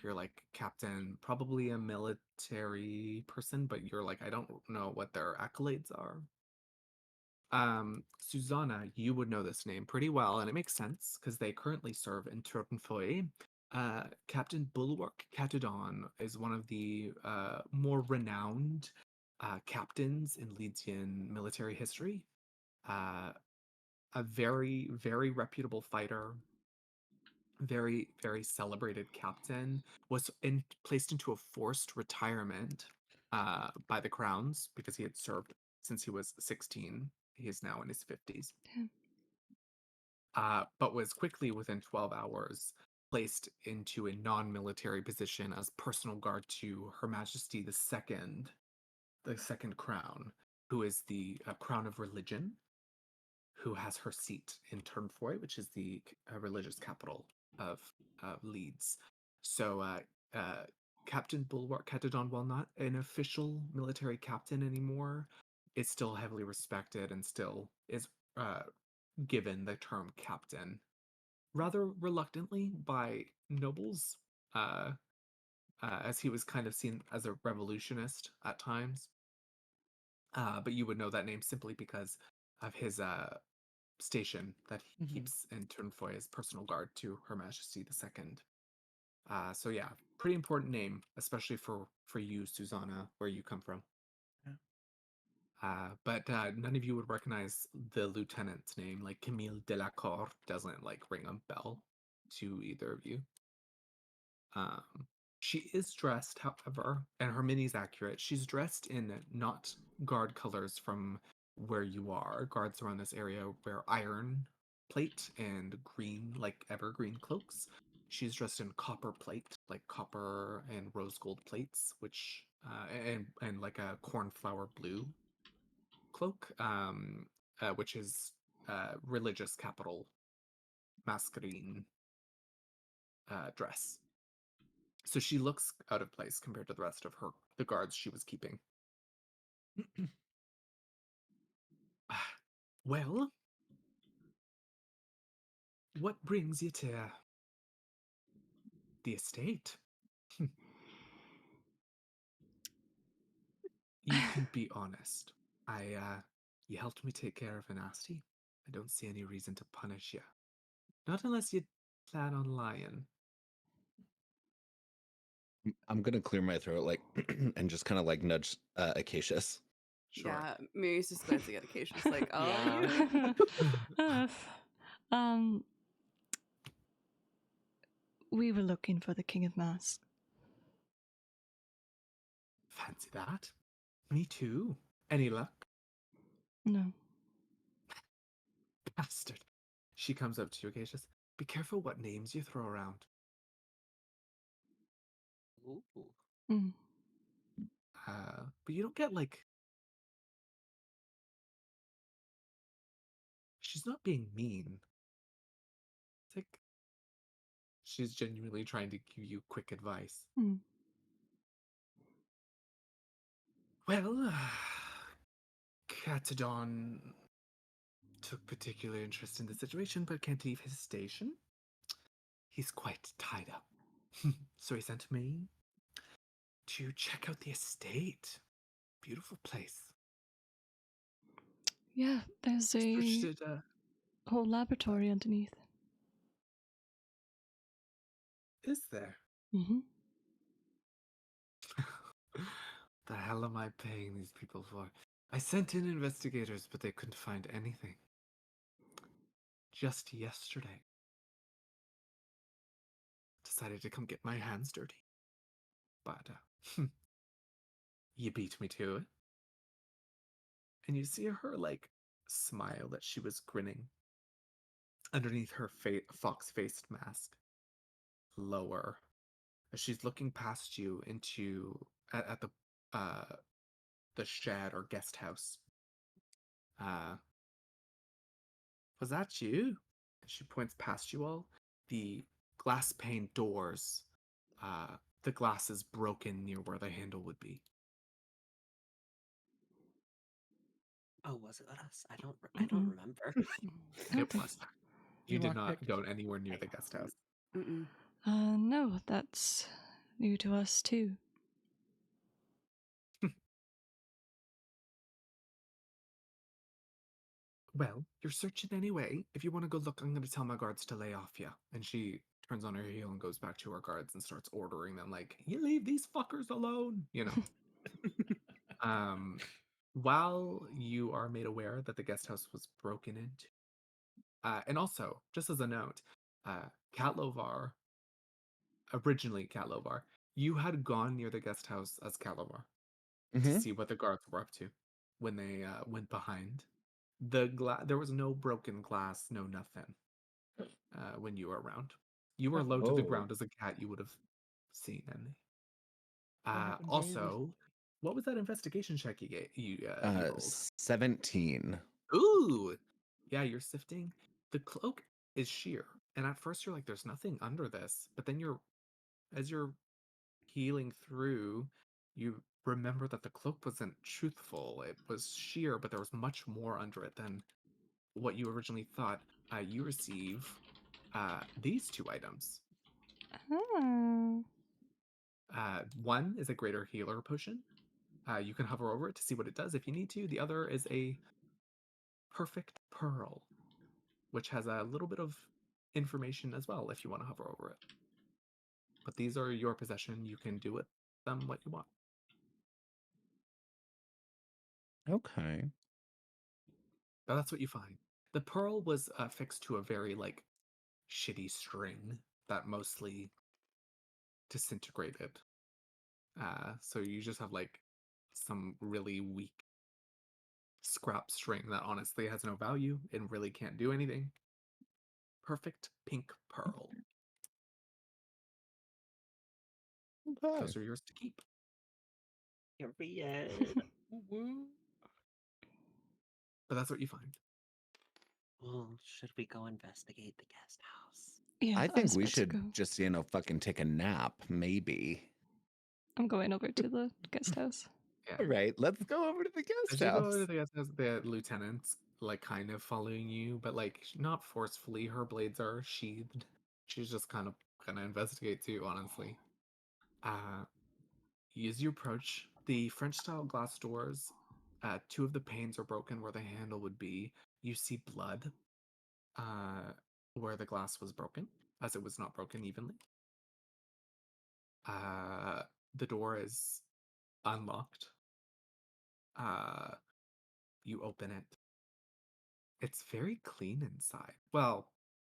You're like captain, probably a military person, but you're like, I don't know what their accolades are. Susanna, you would know this name pretty well, and it makes sense because they currently serve in Totenfoy. Captain Bulwark Catadon is one of the more renowned captains in Lydian military history. A very, very reputable fighter, very, very celebrated captain, was placed into a forced retirement by the crowns because he had served since he was 16. He is now in his 50s. But was quickly, within 12 hours, placed into a non-military position as personal guard to Her Majesty the second crown, who is the crown of religion, who has her seat in Turnfoy, which is the religious capital of Leeds. So Captain Bulwark Catadon, while not an official military captain anymore, is still heavily respected and still is given the term captain rather reluctantly by nobles, as he was kind of seen as a revolutionist at times. But you would know that name simply because of his station that he keeps in Turnfoy as personal guard to Her Majesty the Second. So yeah, pretty important name, especially for you, Susanna, where you come from. But none of you would recognize the lieutenant's name. Like Camille Delacour doesn't like ring a bell to either of you. She is dressed, however, and her mini's accurate. She's dressed in not guard colors from where you are. Guards around this area wear iron plate and green, like evergreen cloaks. She's dressed in copper plate, like copper and rose gold plates, which and like a cornflower blue cloak, which is religious capital masquerade dress. So she looks out of place compared to the rest of the guards she was keeping. Well, what brings you to the estate? You can be honest. You helped me take care of a nasty. I don't see any reason to punish you. Not unless you plan on lying. I'm gonna clear my throat, like, and just kind of like nudge Acacius. Sure. Yeah, Mary's just glancing at Acacius like, oh, Yeah. you. We were looking for the King of Masks. Fancy that. Me too. Any luck? No. Bastard. She comes up to you, Acacius. Be careful what names you throw around. Ooh. Mm. But you don't get like. She's not being mean. It's like she's genuinely trying to give you quick advice. Mm. Well, Catadon took particular interest in the situation, but can't leave his station. He's quite tied up. So he sent me to check out the estate. Beautiful place. Yeah, there's a Searched it, whole laboratory underneath. is there? Mm-hmm. The hell am I paying these people for? I sent in investigators, but they couldn't find anything. Just yesterday. Decided to come get my hands dirty. But, you beat me to it. And you see her, like, smile that she was grinning underneath her fox-faced mask. Lower. As she's looking past you into, at the shed or guest house. Was that you? And she points past you all. The glass pane doors, the glass is broken near where the handle would be. Oh, was it us? I don't remember. It was. You did lockpicked. not go anywhere near the guest house. Mm-mm. No, that's new to us too. Well, you're searching anyway. If you want to go look, I'm going to tell my guards to lay off you. And she turns on her heel and goes back to her guards and starts ordering them, like, you leave these fuckers alone, you know. While you are made aware that the guest house was broken into, and also, just as a note, Cat Lovar, originally Cat Lovar, you had gone near the guest house as Cat Lovar to see what the guards were up to when they went behind. There was no broken glass, no nothing. When you were around, you were low to the ground as a cat. You would have seen any. What happens when you just- Also, what was that investigation check you rolled? 17. Ooh, yeah, you're sifting. The cloak is sheer, and at first you're like, "There's nothing under this," but then as you're healing through, you remember that the cloak wasn't truthful. It was sheer, but there was much more under it than what you originally thought. You receive these two items. Oh. One is a greater healer potion. You can hover over it to see what it does if you need to. The other is a perfect pearl, which has a little bit of information as well if you want to hover over it. But these are your possession. You can do with them what you want. Okay. But that's what you find. The pearl was fixed to a very shitty string that mostly disintegrated. So you just have some really weak scrap string that honestly has no value and really can't do anything. Perfect pink pearl. Okay. Those are yours to keep. Period. Woo. But that's what you find. Well, should we go investigate the guest house? Yeah, I think was we about to should go. just, fucking take a nap, maybe. I'm going over to the guest house. Yeah. All right, let's go over to the As guest you go house. over to the guest house, the lieutenant's kind of following you, but not forcefully. Her blades are sheathed. She's just kind of gonna investigate too, honestly. As you approach the French style glass doors, two of the panes are broken where the handle would be. You see blood where the glass was broken, as it was not broken evenly. The door is unlocked. You open it. It's very clean inside. Well,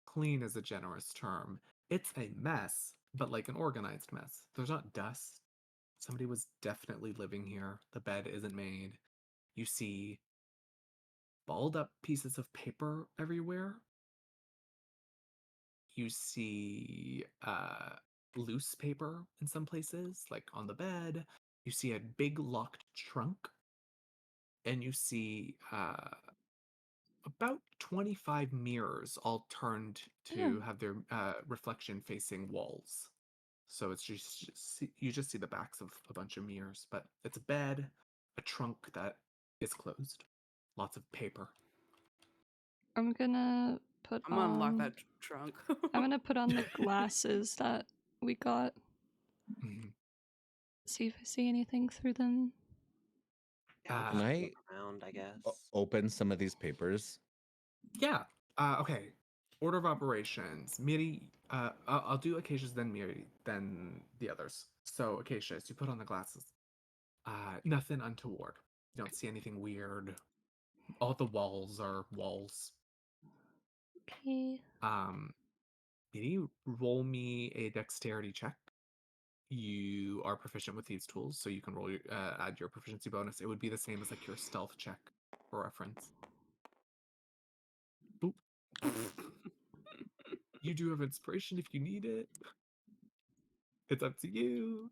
clean is a generous term. It's a mess, but like an organized mess. There's not dust. Somebody was definitely living here. The bed isn't made. You see balled up pieces of paper everywhere. You see loose paper in some places, like on the bed. You see a big locked trunk. And you see about 25 mirrors all turned to Damn. have their reflection facing walls. So it's you just see the backs of a bunch of mirrors, but it's a bed, a trunk that is closed, lots of paper. I'm gonna put I'm gonna unlock on. that trunk. I'm gonna put on the glasses that we got. Mhm. See if I see anything through them. Yeah, Uh, just Can look around, I guess. Open some of these papers? Yeah. Okay. Order of operations. Miri, I'll do Acacia's, then Miri, then the others. So Acacia, as you put on the glasses, nothing untoward. You don't see anything weird. All the walls are walls. Okay. Miri, roll me a dexterity check. You are proficient with these tools, so you can roll add your proficiency bonus. It would be the same as your stealth check for reference. Boop. You do have inspiration if you need it. It's up to you.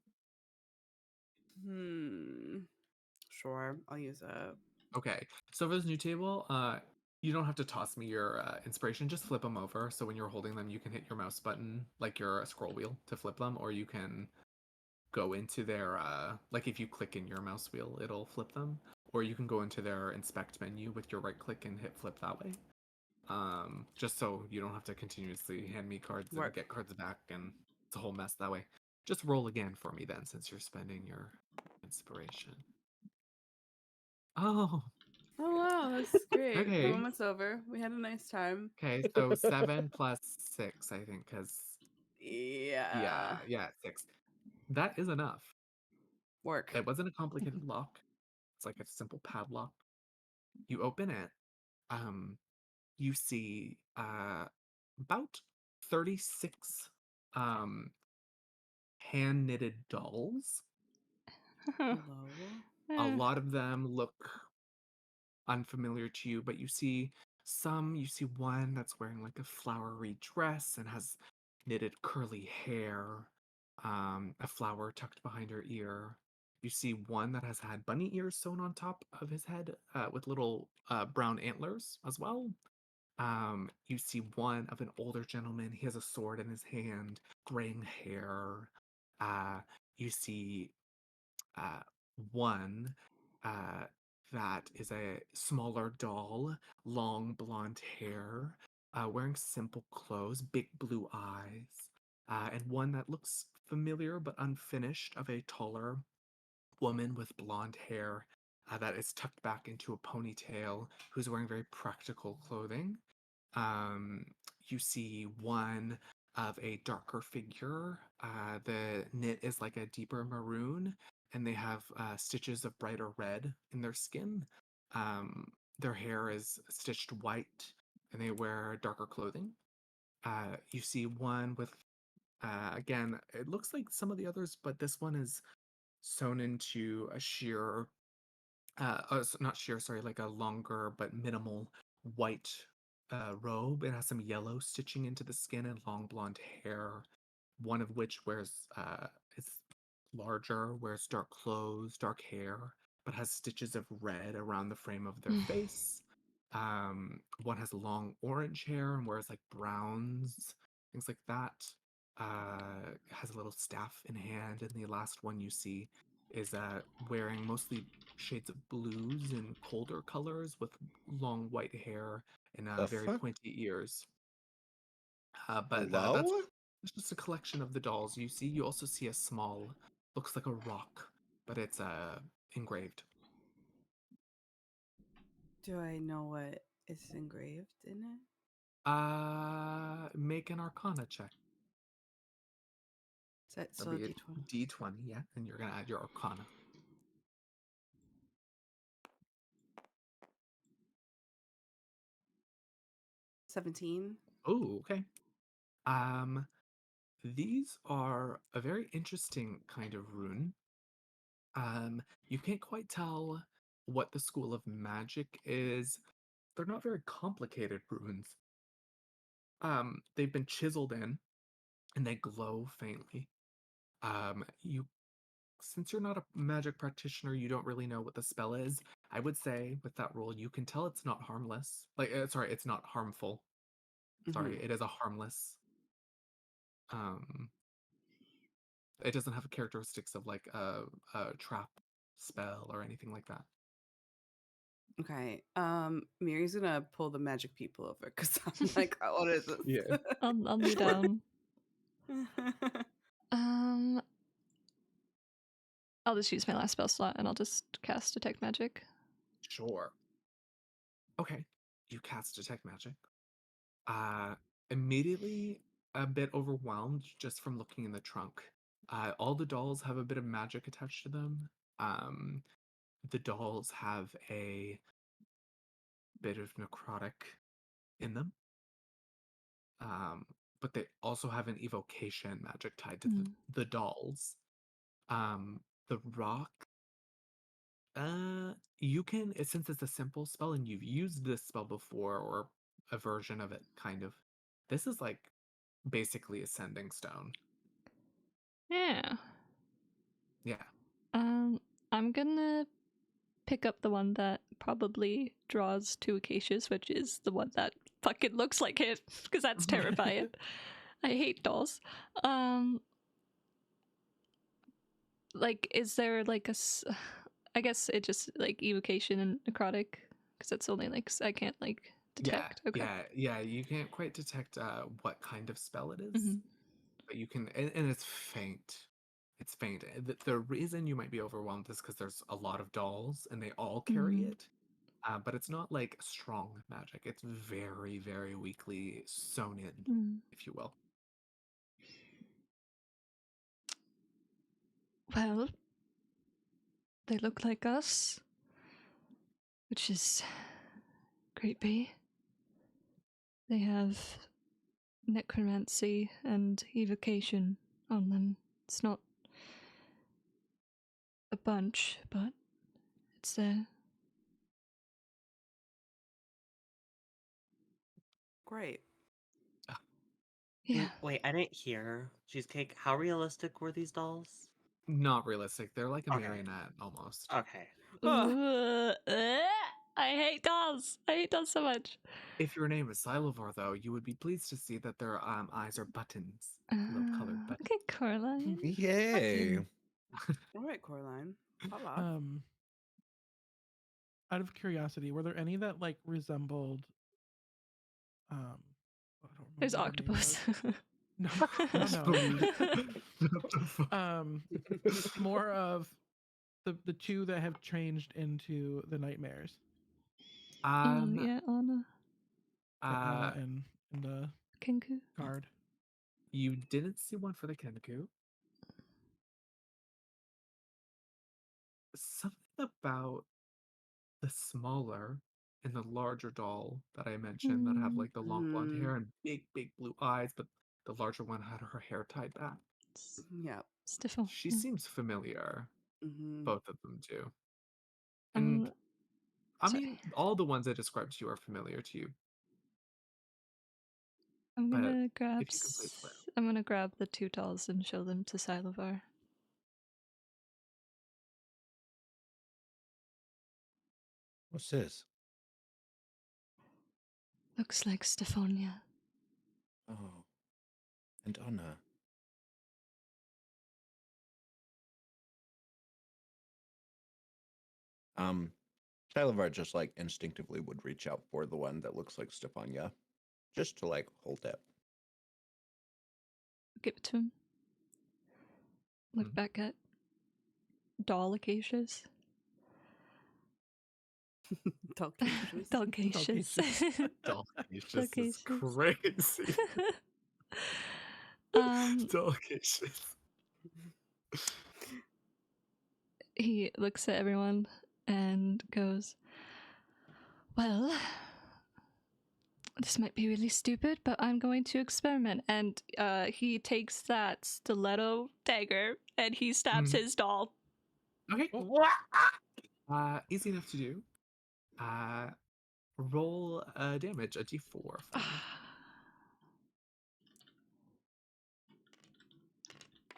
Sure, I'll use that. Okay, so for this new table, you don't have to toss me your inspiration. Just flip them over. So when you're holding them, you can hit your mouse button, like your scroll wheel, to flip them, or you can go into their if you click in your mouse wheel, it'll flip them, or you can go into their inspect menu with your right click and hit flip that way. Just so you don't have to continuously hand me cards and Right. get cards back, and it's a whole mess that way. Just roll again for me then, since you're spending your inspiration. Oh, Oh wow, that's great. The okay. moment's over. We had a nice time. Okay, so 7 plus 6, I think, because Yeah. yeah, 6. That is enough. Work. It wasn't a complicated lock. It's like a simple padlock. You open it. You see about 36 hand knitted dolls. Hello. A Eh. lot of them look unfamiliar to you, but you see one that's wearing like a flowery dress and has knitted curly hair, a flower tucked behind her ear. You see one that has had bunny ears sewn on top of his head with little brown antlers as well. You see one of an older gentleman. He has a sword in his hand, graying hair. Uh, you see uh, one uh, that is a smaller doll, long blonde hair, wearing simple clothes, big blue eyes, and one that looks familiar but unfinished of a taller woman with blonde hair that is tucked back into a ponytail, who's wearing very practical clothing. Um, you see one of a darker figure. The knit is like a deeper maroon, and they have stitches of brighter red in their skin. Their hair is stitched white, and they wear darker clothing. You see one with, again, it looks like some of the others, but this one is sewn into a sheer not sheer, sorry, like a longer but minimal white robe. It has some yellow stitching into the skin and long blonde hair. One of which wears is larger, wears dark clothes, dark hair, but has stitches of red around the frame of their face. One has long orange hair and wears like browns, things like that. Has a little staff in hand, and the last one you see is wearing mostly shades of blues and colder colors with long white hair and The very fuck? pointy ears. But Wow. that's just a collection of the dolls you see. You also see a small, looks like a rock, but it's engraved. Do I know what is engraved in it? Make an Arcana check. Is that That'll still be a D20? D20, yeah, and you're gonna add your Arcana. 17. Oh, okay. Um, these are a very interesting kind of rune. You can't quite tell what the school of magic is. They're not very complicated runes. They've been chiseled in and they glow faintly. You Since you're not a magic practitioner, you don't really know what the spell is. I would say with that roll, you can tell it's not harmless. Like, sorry, it's not harmful. Sorry, it is a harmless. Um, it doesn't have characteristics of like a trap spell or anything like that. Okay. Miri's gonna pull the magic people over because I'm like, "Oh, what is this?" Yeah. I'll kneel down. Um, I'll just use my last spell slot and I'll just cast Detect Magic. Sure. Okay. You cast Detect Magic. Uh, Immediately a bit overwhelmed just from looking in the trunk. All the dolls have a bit of magic attached to them. The dolls have a bit of necrotic in them. But they also have an evocation magic tied to the dolls. The rock, you can, since it's a simple spell and you've used this spell before, or a version of it, kind of. This is like basically a sending stone. Yeah. Yeah. I'm gonna pick up the one that probably draws two acacias, which is the one that fucking looks like it, because that's terrifying. I hate dolls. Like, is there like I guess it just like evocation and necrotic, because it's only like I can't like detect. Yeah, Okay. yeah. You can't quite detect what kind of spell it is, but you can, and it's faint. It's faint. The reason you might be overwhelmed is because there's a lot of dolls and they all carry Mm. it. But it's not like strong magic. It's very, very weakly sewn in, Mm. if you will. Well, they look like us, which is creepy. They have necromancy and evocation on them. It's not a bunch, but it's there. Great. Yeah. Wait, I didn't hear. Cheesecake, how realistic were these dolls? Not realistic. They're like a Okay. marionette almost. Okay. I hate dolls. I hate dolls so much. If your name is Silovar, though, you would be pleased to see that their eyes are buttons. Little colored buttons. Okay, Coraline. Yay. All right, Coraline. Pop off. Out of curiosity, were there any that like resembled I don't remember There's what their name octopus. was. No, more of the two that have changed into the nightmares. Yeah, Anna. Anna and the Kenku. guard. You didn't see one for the Kenku. Something about the smaller and the larger doll that I mentioned that have like the long blonde hair and big, big blue eyes, but the larger one had her hair tied back. Yeah. Stiffle. She seems familiar. Mm-hmm. Both of them do. And I mean, all the ones I described to you are familiar to you. I'm but gonna grab. if you can please swear. I'm gonna grab the two dolls and show them to Silovar. What's this? Looks like Stefania. Oh. And Anna. Shalavar just like instinctively would reach out for the one that looks like Stefania. Just to like hold it. Give it to him. Look back at doll acacias. Dalcacious. Dalcacious. Dalcacious is crazy. Dalcacious. He looks at everyone and goes, well, this might be really stupid, but I'm going to experiment. And he takes that stiletto dagger and he stabs his doll. Okay. Easy enough to do. Roll damage, a d4 for me.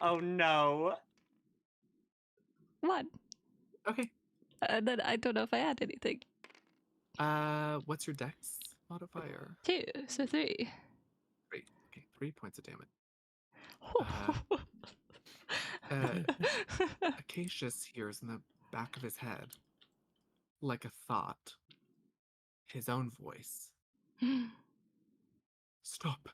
Oh no. One. Okay. And then I don't know if I had anything. What's your dex modifier? 2, so 3. Great. Okay, 3 points of damage. Acacius hears in the back of his head, like a thought, his own voice. Stop.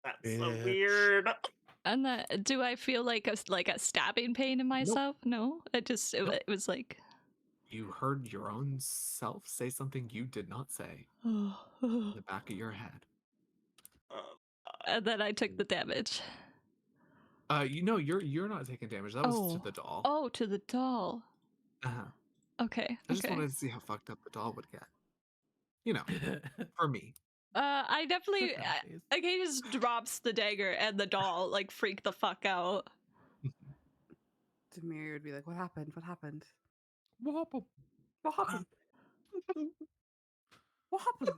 That's so weird. And that, do I feel like a stabbing pain in myself? Nope. No, it was like you heard your own self say something you did not say in the back of your head. And then I took the damage. You're not taking damage. That was to the doll. Oh, to the doll. Okay. I just wanted to see how fucked up the doll would get. You know, for me. I definitely. He just drops the dagger and the doll like freak the fuck out. Demir would be like, "What happened? What happened? What happened? What happened? What happened?"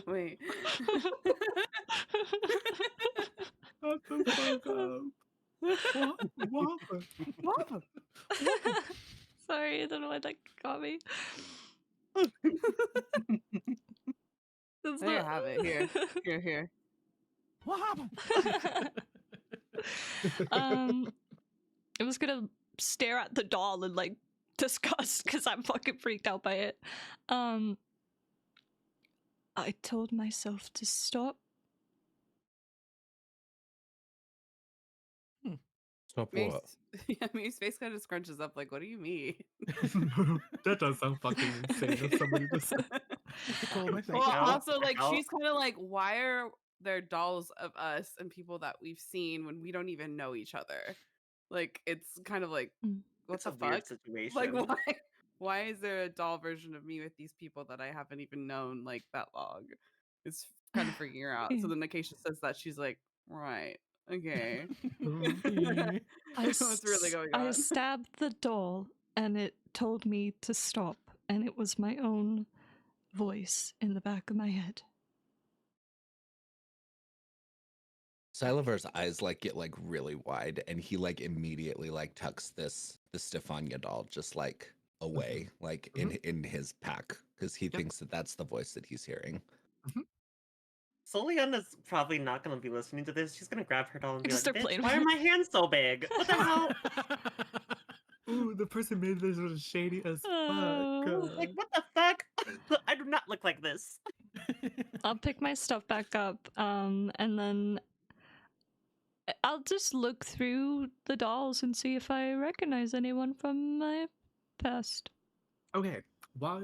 Wait. What the fuck up? What happened? What happened? Sorry, I don't know why that got me. There you have it. Here. What happened? I was gonna stare at the doll in like disgust because I'm fucking freaked out by it. I told myself to stop. Stop Mace, what? yeah, Mace's face kind of scrunches up. Like, what do you mean? That does sound fucking insane of somebody to say. I told myself. Well, to out, stop. also, like, out. she's kind of like, why are there dolls of us and people that we've seen when we don't even know each other? Like, it's kind of like, Mm. what It's the a weird fuck? Like, situation. why is there a doll version of me with these people that I haven't even known like that long? It's kind of freaking her out. So Yeah. then Acacia says that she's like, right, okay. Yeah. What's really going I on? stabbed the doll and it told me to stop, and it was my own voice in the back of my head. Silaver's eyes like get like really wide, and he like immediately like tucks the Stefania doll just like away, like in his pack, because he thinks that that's the voice that he's hearing. Soliana's probably not going to be listening to this. She's going to grab her doll and be Just like, start bitch, playing why with are it." my hands so big? What the hell? Ooh, the person made this was shady as fuck. Oh. Like, what the fuck? I do not look like this. I'll pick my stuff back up, and then I'll just look through the dolls and see if I recognize anyone from my past. Okay, while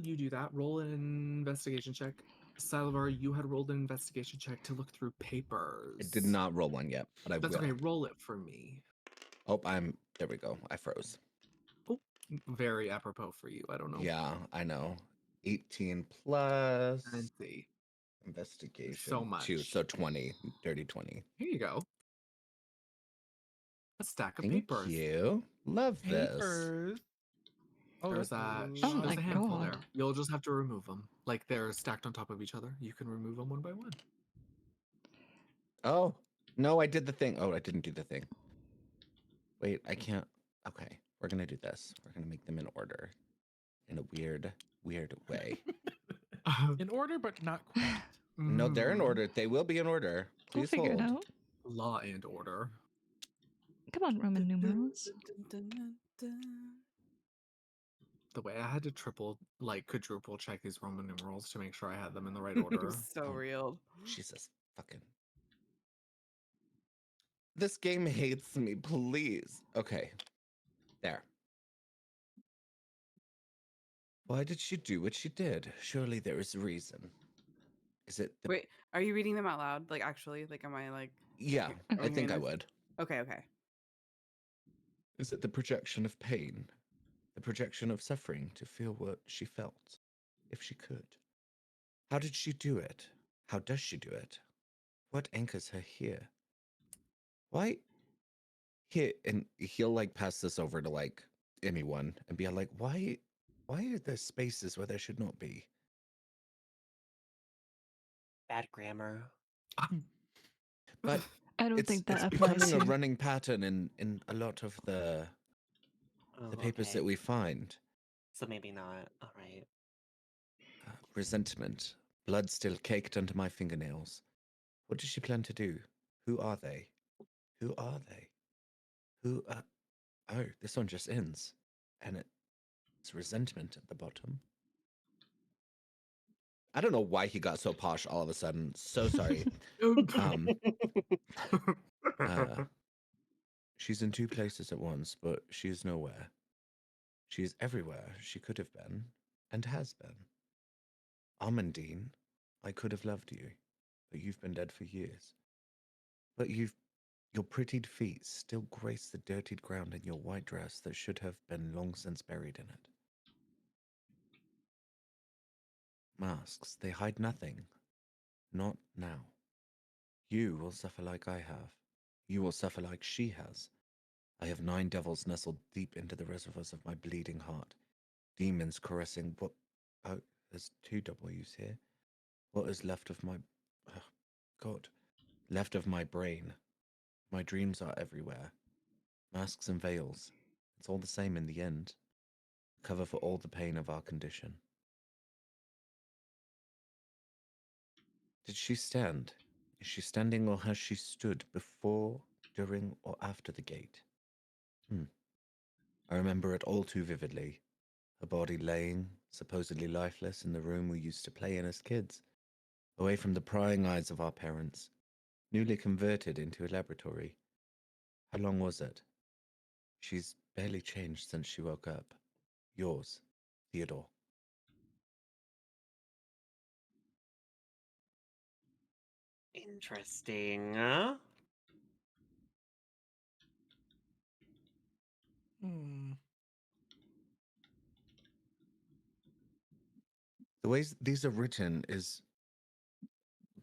you do that, roll an investigation check. Salivar, you had rolled an investigation check to look through papers. I did not roll one yet, but I That's will. okay, roll it for me. Oh, there we go. I froze. Oh, very apropos for you. I don't know. Yeah, I know. 18 plus And see. investigation. So 2, much. so 20. Dirty 20. Here you go. A stack of Thank papers. you. Love this. Papers. Oh, There's that's a a Oh lot there's my a handful God. there. You'll just have to remove them. Like they're stacked on top of each other. You can remove them one by one. Oh, no, I did the thing. Oh, I didn't do the thing. Wait, I can't. Okay, we're going to do this. We're going to make them in order in a weird way. in order, but not quite. No, they're in Mm, order. They will be in order. We'll Please figure it hold. out. Law and order. Come on, Roman numerals. The way I had to quadruple check these Roman numerals to make sure I had them in the right It order. was so Oh. real. Jesus fucking. This game hates me, please. Okay. There. Why did she do what she did? Surely there is a reason. Is it the... Wait, are you reading them out loud? Like, actually? Like, am I like... Yeah, I think I would. Okay, okay. Is it the projection of pain? The projection of suffering to feel what she felt, if she could? How did she do it? How does she do it? What anchors her here? Why? Here, and he'll like pass this over to like anyone and be like, why are there spaces where there should not be? Bad grammar. But I don't think that it's applies becoming a here. running pattern in a lot of the Oh, papers okay. that we find. So maybe not. All right. Resentment, blood still caked under my fingernails. What does she plan to do? Who are they? Who are they? Who are... Oh, this one just ends. And it's resentment at the bottom. I don't know why he got so posh all of a sudden. So sorry. She's in 2 places at once, but she is nowhere. She is everywhere she could have been, and has been. Amandine, I could have loved you, but you've been dead for years. But your prettied feet still grace the dirtied ground in your white dress that should have been long since buried in it. Masks, they hide nothing. Not now. You will suffer like I have. You will suffer like she has. I have 9 devils nestled deep into the reservoirs of my bleeding heart. Demons caressing what... Oh, there's 2 W's here. What is left of my... Oh, God. Left of my brain. My dreams are everywhere. Masks and veils. It's all the same in the end. Cover for all the pain of our condition. Did she stand? Is she standing, or has she stood before, during, or after the gate? I remember it all too vividly. Her body laying, supposedly lifeless, in the room we used to play in as kids. away from the prying eyes of our parents, newly converted into a laboratory. How long was it? She's barely changed since she woke up. Yours, Theodore. Interesting. Hmm. The ways these are written is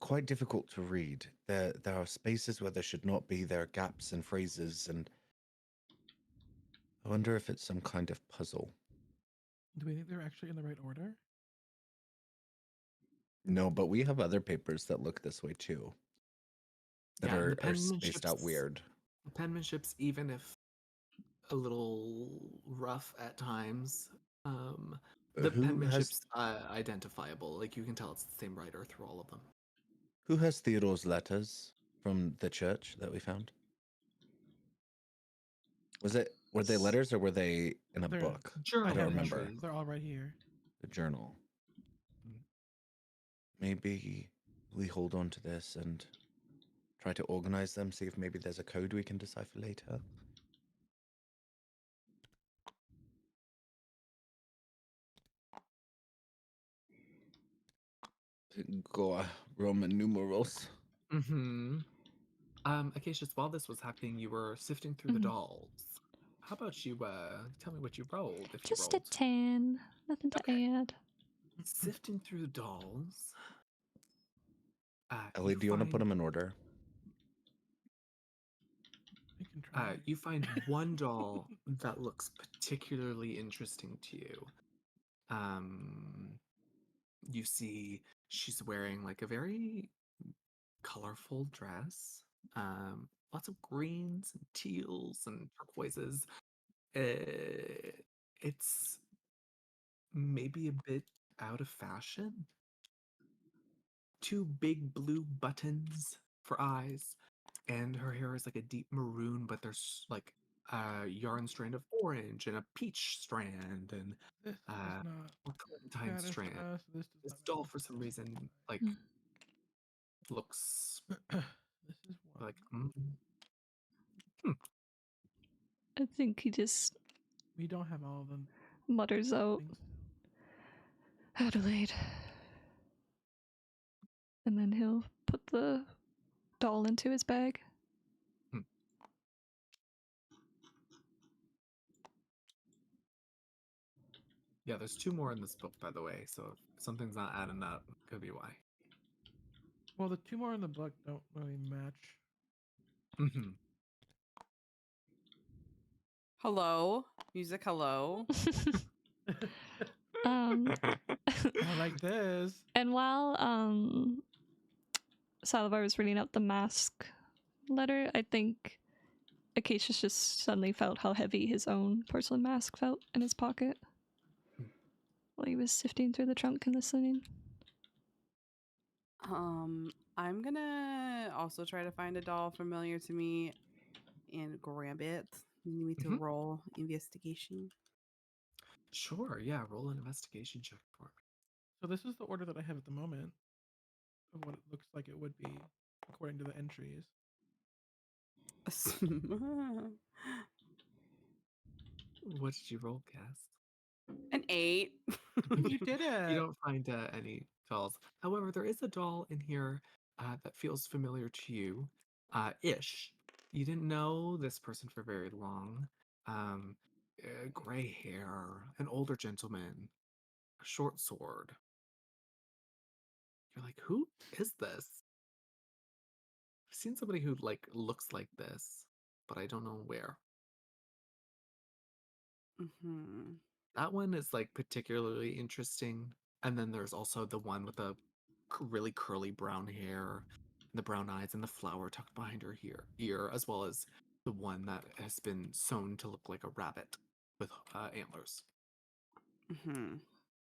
quite difficult to read. There are spaces where there should not be. There are gaps in phrases, and I wonder if it's some kind of puzzle. Do we think they're actually in the right order? No, but we have other papers that look this way too. That Yeah, and are spaced out weird. The penmanship's, even if a little rough at times, the Who has penmanship's identifiable. Like, you can tell it's the same writer through all of them. who has Theodore's letters from the church that we found? Were they letters or were they in a They're book? Journal I don't remember. entries. They're all right here. The journal. Maybe we hold on to this and try to organize them, see if maybe there's a code we can decipher later. Go Roman numerals. Mm-hmm. Acacius, while this was happening, you were sifting through the Mhm. dolls. How about you tell me what you rolled, if Just you a rolled? 10. Nothing to Okay. add. Sifting through the dolls. Ellie, do you want to put them in order? I can try. You find one doll that looks particularly interesting to you. You see she's wearing like a very colorful dress. Lots of greens and teals and turquoises. It's maybe a bit out of fashion. Two big blue buttons for eyes, and her hair is like a deep maroon, but there's like a yarn strand of orange and a peach strand and This does not a clementine matter strand. to us. This does This not doll, matter for some to us. reason, like Mm. looks This is one. like I think he just We don't have all of them. mutters out Things. Adelaide. And then he'll put the doll into his bag. yeah. There's two more in this book, by the way. So if something's not adding up, could be why. Well, the two more in the book don't really match. Mm-hmm. Hello. Music hello. um, I like this. and while Salivar was reading out the mask letter, I think Acacius just suddenly felt how heavy his own porcelain mask felt in his pocket while he was sifting through the trunk and listening. I'm gonna also try to find a doll familiar to me and grab it. You need me to Mhm. roll investigation. Sure. Yeah. Roll an investigation check for me. So this is the order that I have at the moment of what it looks like it would be according to the entries. What did you roll, Cass? An 8. You did it. You don't find any dolls. However, there is a doll in here that feels familiar to you, ish. You didn't know this person for very long. Gray hair, an older gentleman, a short sword. You're like, who is this? I've seen somebody who like looks like this, but I don't know where. Mm-hmm. That one is like particularly interesting. And then there's also the one with the really curly brown hair, and the brown eyes, and the flower tucked behind her ear, as well as the one that has been sewn to look like a rabbit with antlers. Mm-hmm.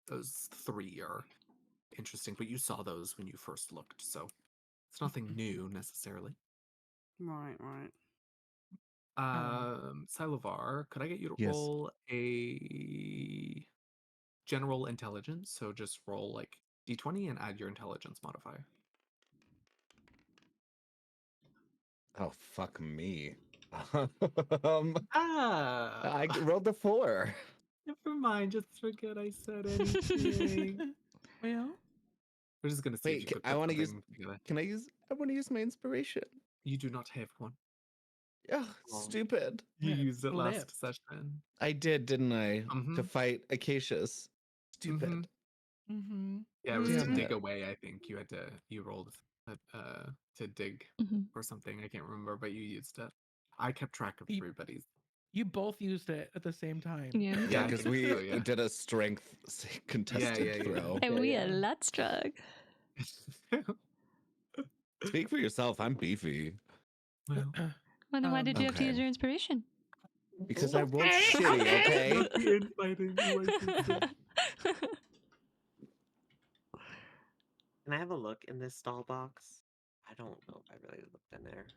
Those three are interesting, but you saw those when you first looked, so it's nothing new necessarily. Right, right. Salivar, could I get you to Yes. roll a general intelligence? So just roll like D20 and add your intelligence modifier. Oh, fuck me. I Ah, rolled a 4. never mind. Just forget I said anything. Well, We're just gonna see if Wait, you could I put want to use. something together. I want to use my inspiration. You do not have one. Yeah, Oh. stupid. You Yeah, used it last flipped. session. I did, didn't I? To Mhm. fight Acacius. Stupid. Mhm. mm-hmm. Yeah, it was Damn to dig it. away. I think you rolled to dig Mhm. or something. I can't remember, but you used it. I kept track of You- everybody's. You both used it at the same time. Yeah. Yeah, Yeah, I because think we so, yeah. did a strength contested yeah. throw. And we are Yeah. lot strong. Speak for yourself. I'm beefy. Well, Wonder why did you have to Okay. use your inspiration? Because I rolled Okay. shitty, okay? not the infighting, my sister. Can I have a look in this doll box? I don't know if I really looked in there.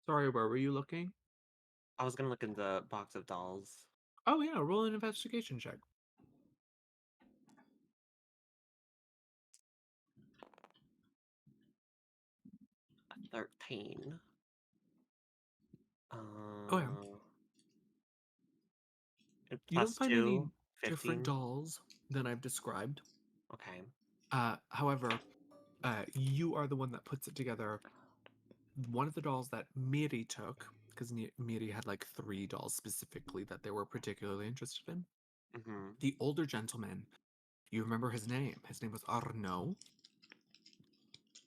Sorry, where were you looking? I was gonna look in the box of dolls. Oh yeah, roll an investigation check. A 13. Oh yeah. And You don't plus find 2, any 15. different dolls than I've described. Okay. However, you are the one that puts it together. One of the dolls that Miri took, because Miri had like 3 dolls specifically that they were particularly interested in. Mm-hmm. The older gentleman, you remember his name. His name was Arnaud.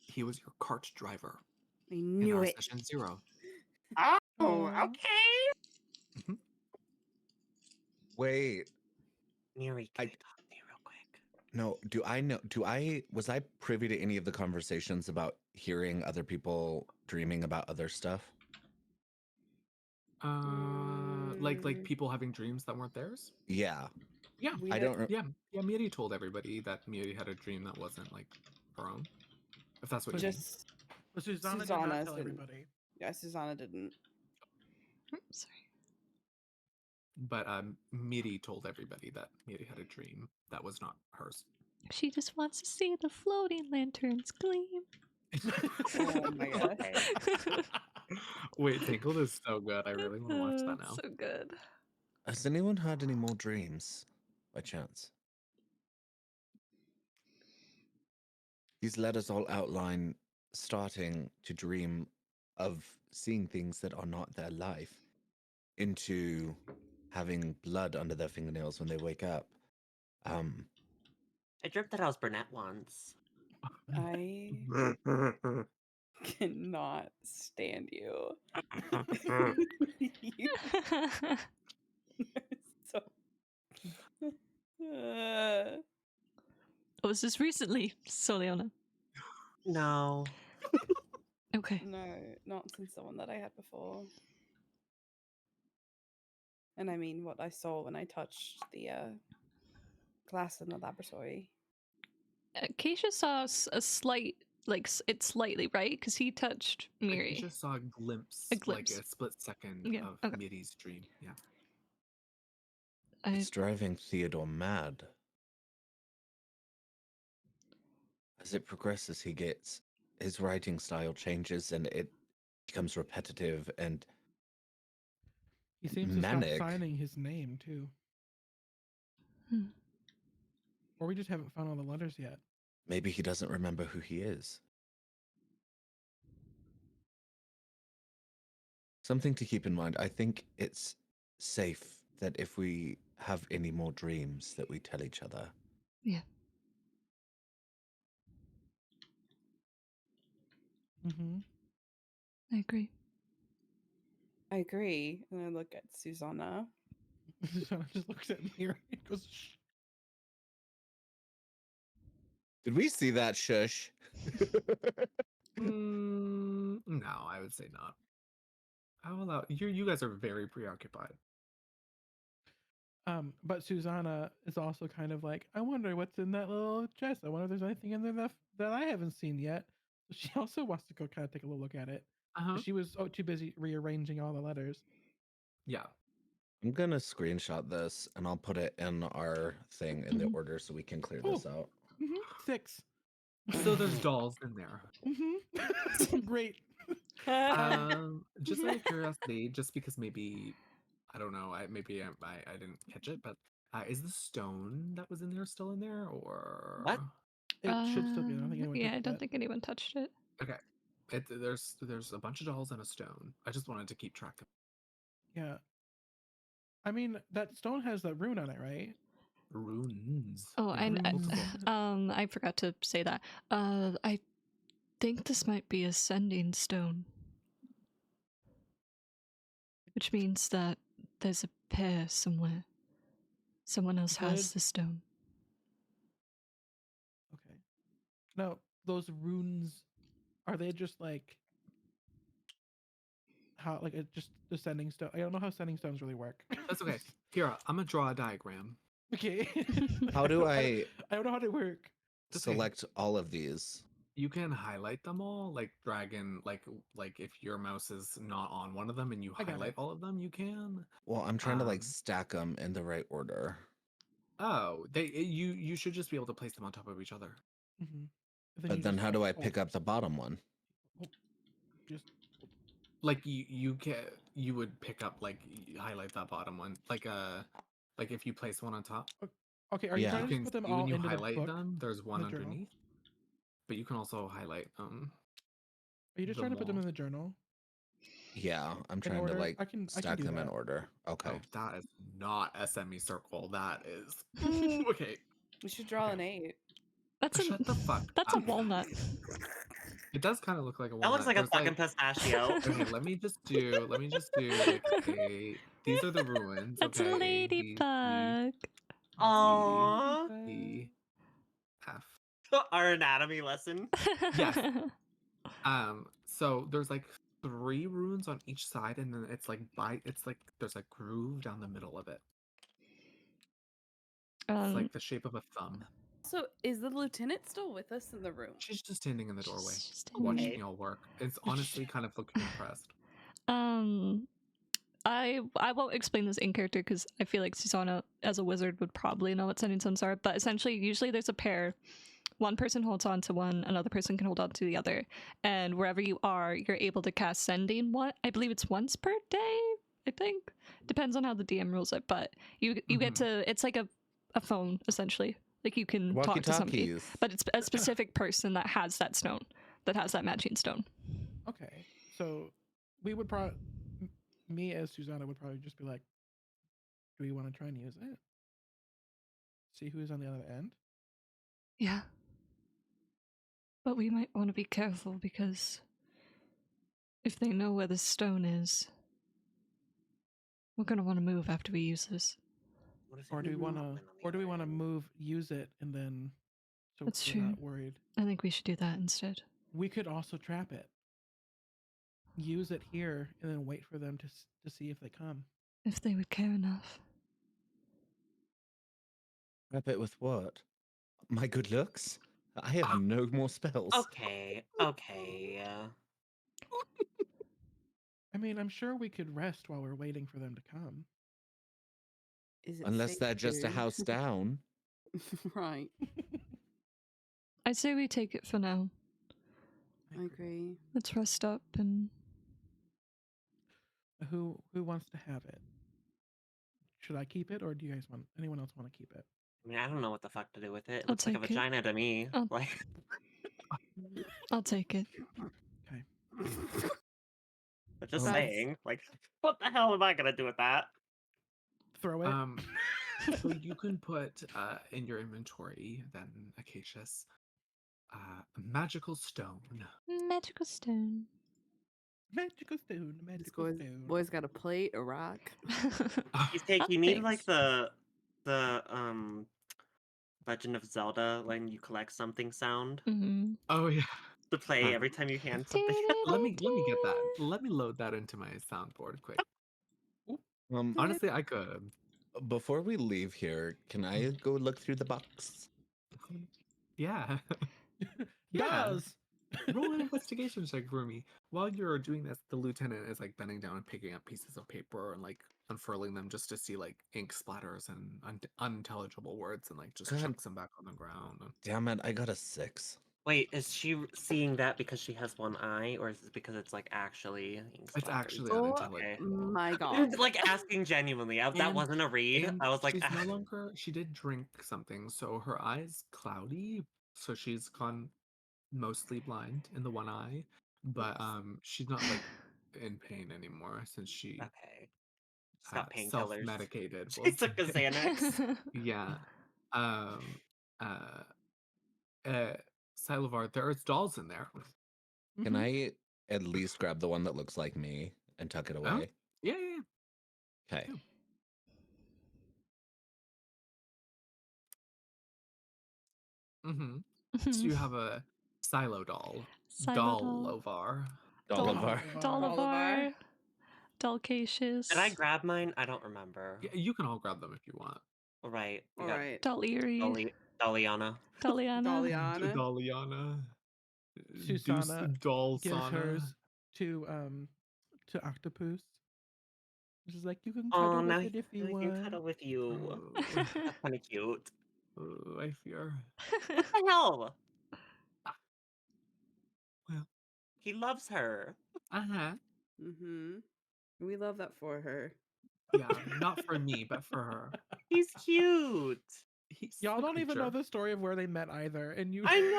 He was your cart driver I in knew our it. session 0. Oh, Aw. okay. Mhm. Wait. Miri, can I I- talk to you real quick? No, was I privy to any of the conversations about hearing other people dreaming about other stuff? Like people having dreams that weren't theirs? Yeah. Yeah. We I did- don't re- Yeah, Miri told everybody that Miri had a dream that wasn't like her own. If that's what you mean. just But Susanna did Susanna not tell didn't. everybody. Yeah, Susanna didn't. Sorry. But Miri told everybody that Miri had a dream that was not hers. She just wants to see the floating lanterns gleam. Oh my gosh. Okay. Wait, Tangled is so good. I really want to watch that now. So good. Has anyone had any more dreams by chance? These letters all outline starting to dream of seeing things that are not their life, into having blood under their fingernails when they wake up. I dreamt that I was brunette once. I cannot stand you. You are so. Was this recently, Soliana? No. Okay. No, not since the one that I had before. And I mean what I saw when I touched the glass in the laboratory. Keisha saw a slight, like, it slightly, right? Because he touched I Miri. just saw a glimpse, A glimpse. like a split second Yeah, of okay. Miri's dream. Yeah. It's driving Theodore mad. As it progresses, his writing style changes and it becomes repetitive and He seems to manic. stop signing his name too. Hmm. Or we just haven't found all the letters yet. Maybe he doesn't remember who he is. Something to keep in mind. I think it's safe that if we have any more dreams that we tell each other. Yeah. Mm-hmm. I agree. I agree. And I look at Susanna. Susanna just looks at me and goes, shh. Did we see that, shush? No, I would say not. How allow you guys are very preoccupied. But Susanna is also kind of like, I wonder what's in that little chest. I wonder if there's anything in there that I haven't seen yet. So she also wants to go kind of take a little look at it. Uh-huh. But she was too busy rearranging all the letters. Yeah. I'm gonna screenshot this and I'll put it in our thing in the Mhm. order so we can clear this out. 6. So there's dolls in there. Great. Just out of curiosity, just because maybe I don't know, I didn't catch it, but is the stone that was in there still in there, or What? It should still be. I don't think anyone Yeah, I touched don't that. think anyone touched it. Okay, there's a bunch of dolls and a stone. I just wanted to keep track of Yeah. I mean, that stone has that rune on it, right? runes. Oh, Yeah, and multiple. I forgot to say that. I think this might be a sending stone, which means that there's a pair somewhere. Someone else has Could- the stone. Okay. Now, those runes, are they just like how like it just the sending stone? I don't know how sending stones really work. That's okay. Kira, I'm gonna draw a diagram. Okay. How do I I don't know how they work. That's okay. select all of these? You can highlight them all, like drag in, like if your mouse is not on one of them and you I got highlight it. all of them, you can. Well, I'm trying to like Um, stack them in the right order. Oh, you should just be able to place them on top of each other. Mm-hmm. But then how do I pick up the bottom one? Just Like you would pick up highlight that bottom one, like if you place one on top, okay. Are you Yeah. trying you to can just put them see when all you into the highlight book? them. There's one the journal? underneath, but you can also highlight Are you just the trying to put them wall. in the journal? Yeah, I'm In trying to order? like I can stack do them in that. order. Okay. Oh, that is not a semicircle. That is Ooh, okay. We should draw Okay. an 8. That's a Shut the fuck that's a up. walnut. It does kind of look like a That walnut. looks like a There's fucking pistachio. okay, let me just do like a these are the ruins. That's a Okay, B, C, ladybug. Aww. D, F. Our anatomy lesson. Yes. So there's like 3 runes on each side, and then it's like there's a groove down the middle of it. It's like the shape of a thumb. So, is the lieutenant still with us in the room? She's just standing in the doorway, she's just watching Okay. y'all work. It's honestly kind of looking impressed. I won't explain this in character because I feel like Susanna, as a wizard, would probably know what sending stones are. But essentially, usually there's a pair. One person holds on to one, another person can hold on to the other, and wherever you are, you're able to cast sending. What I believe it's once per day. I think depends on how the DM rules it, but you get to. It's like a phone essentially. Like you can talk to somebody, Walkie-talkies. but it's a specific person that has that stone, that has that matching stone. Okay. So we would probably, me as Susanna would probably just be like, do we want to try and use it? See who's on the other end? Yeah. But we might want to be careful because if they know where the stone is, we're going to want to move after we use this. What if Or do we it's want open to, on the or do we other want to end? move, use it, and then so That's we're true. not worried? I think we should do that instead. We could also trap it. Use it here and then wait for them to see if they come. If they would care enough. Wrap it with what? My good looks? I have no more spells. Okay. Okay. I mean, I'm sure we could rest while we're waiting for them to come. Is it Unless safe they're just a to? house down. Right. I say we take it for now. I agree. Let's rest up and Who wants to have it? Should I keep it, or do you guys want anyone else want to keep it? I mean, I don't know what the fuck to do with it. It I'll looks like a take it. vagina to me. I'll- Like, I'll take it. Okay. but just Oh. saying. Like, what the hell am I gonna do with that? Throw it. So you can put in your inventory then, Acacius, magical stone. Magical stone. Magical stone. This Magical stone. boy's got a plate, a rock. Cheesecake, you need like Thanks. the Legend of Zelda when you collect something sound Mhm. Oh yeah. to play every time you hand something. Let me get that. Let me load that into my soundboard quick. Honestly, I could. Before we leave here, can I go look through the box? Yeah. Yeah. Does Roll an investigation check for me. While you're doing this, the lieutenant is like bending down and picking up pieces of paper and like unfurling them just to see like ink splatters and unintelligible words and like just God. chucks them back on the ground. And Damn it, I got a 6. Wait, is she seeing that because she has one eye, or is it because it's like actually ink it's splatters? actually Oh unintelligible. my god. It's like asking genuinely. That And- wasn't a read. And I was like, she's no longer. She did drink something, so her eye's cloudy. So she's gone mostly blind in the one eye, but she's not like in pain anymore since she okay. She's got painkillers. self-medicated. She took a Xanax. Yeah. Um. Silavar, there's dolls in there. Can Mhm. I at least grab the one that looks like me and tuck it away? Yeah. Okay. Yeah. Mm-hmm. So you have a Silo doll. Silo doll. Dollovar. Dollivar. Dollivar. Dolcacious. Did I grab mine? I don't remember. Yeah, you can all grab them if you want. Right. We All got right. Dollery. Doliana. Dolliana. Daliana. Dolliana. Susana Deuce gives Dollsana. hers to Octopus. She's like, you can Oh, cuddle now with it if you I want. can cuddle with you. Oh, That's kind of cute. I fear. What the hell? Well, He loves her. uh-huh. Mm-hmm. We love that for her. Yeah, not for me, but for her. He's cute. He's Y'all the don't even know creature. the story of where they met either, and you. I It's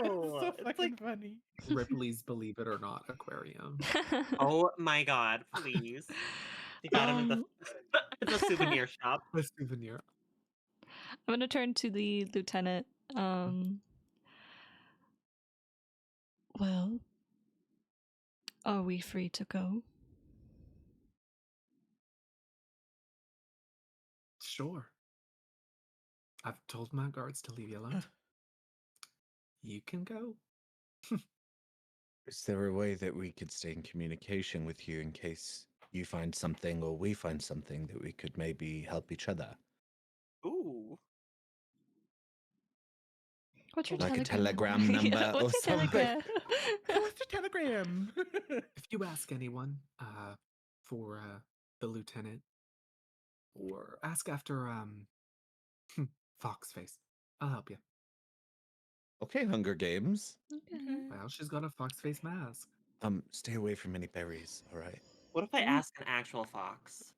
know. so It's fucking like, funny. Ripley's Believe It or Not aquarium. oh my god, please. You got him at the souvenir shop. A souvenir. I'm gonna turn to the lieutenant. Well, are we free to go? Sure. I've told my guards to leave you alone. You can go. Is there a way that we could stay in communication with you in case you find something or we find something that we could maybe help each other? Ooh. What's your Like a telegram? telegram Yeah, number or what's your something? telegram? What's your telegram? If you ask anyone for the lieutenant, or ask after Foxface, I'll help you. Okay, Hunger Games. Okay. Well, she's got a Foxface mask. Stay away from any berries, all right? What if I ask an actual fox?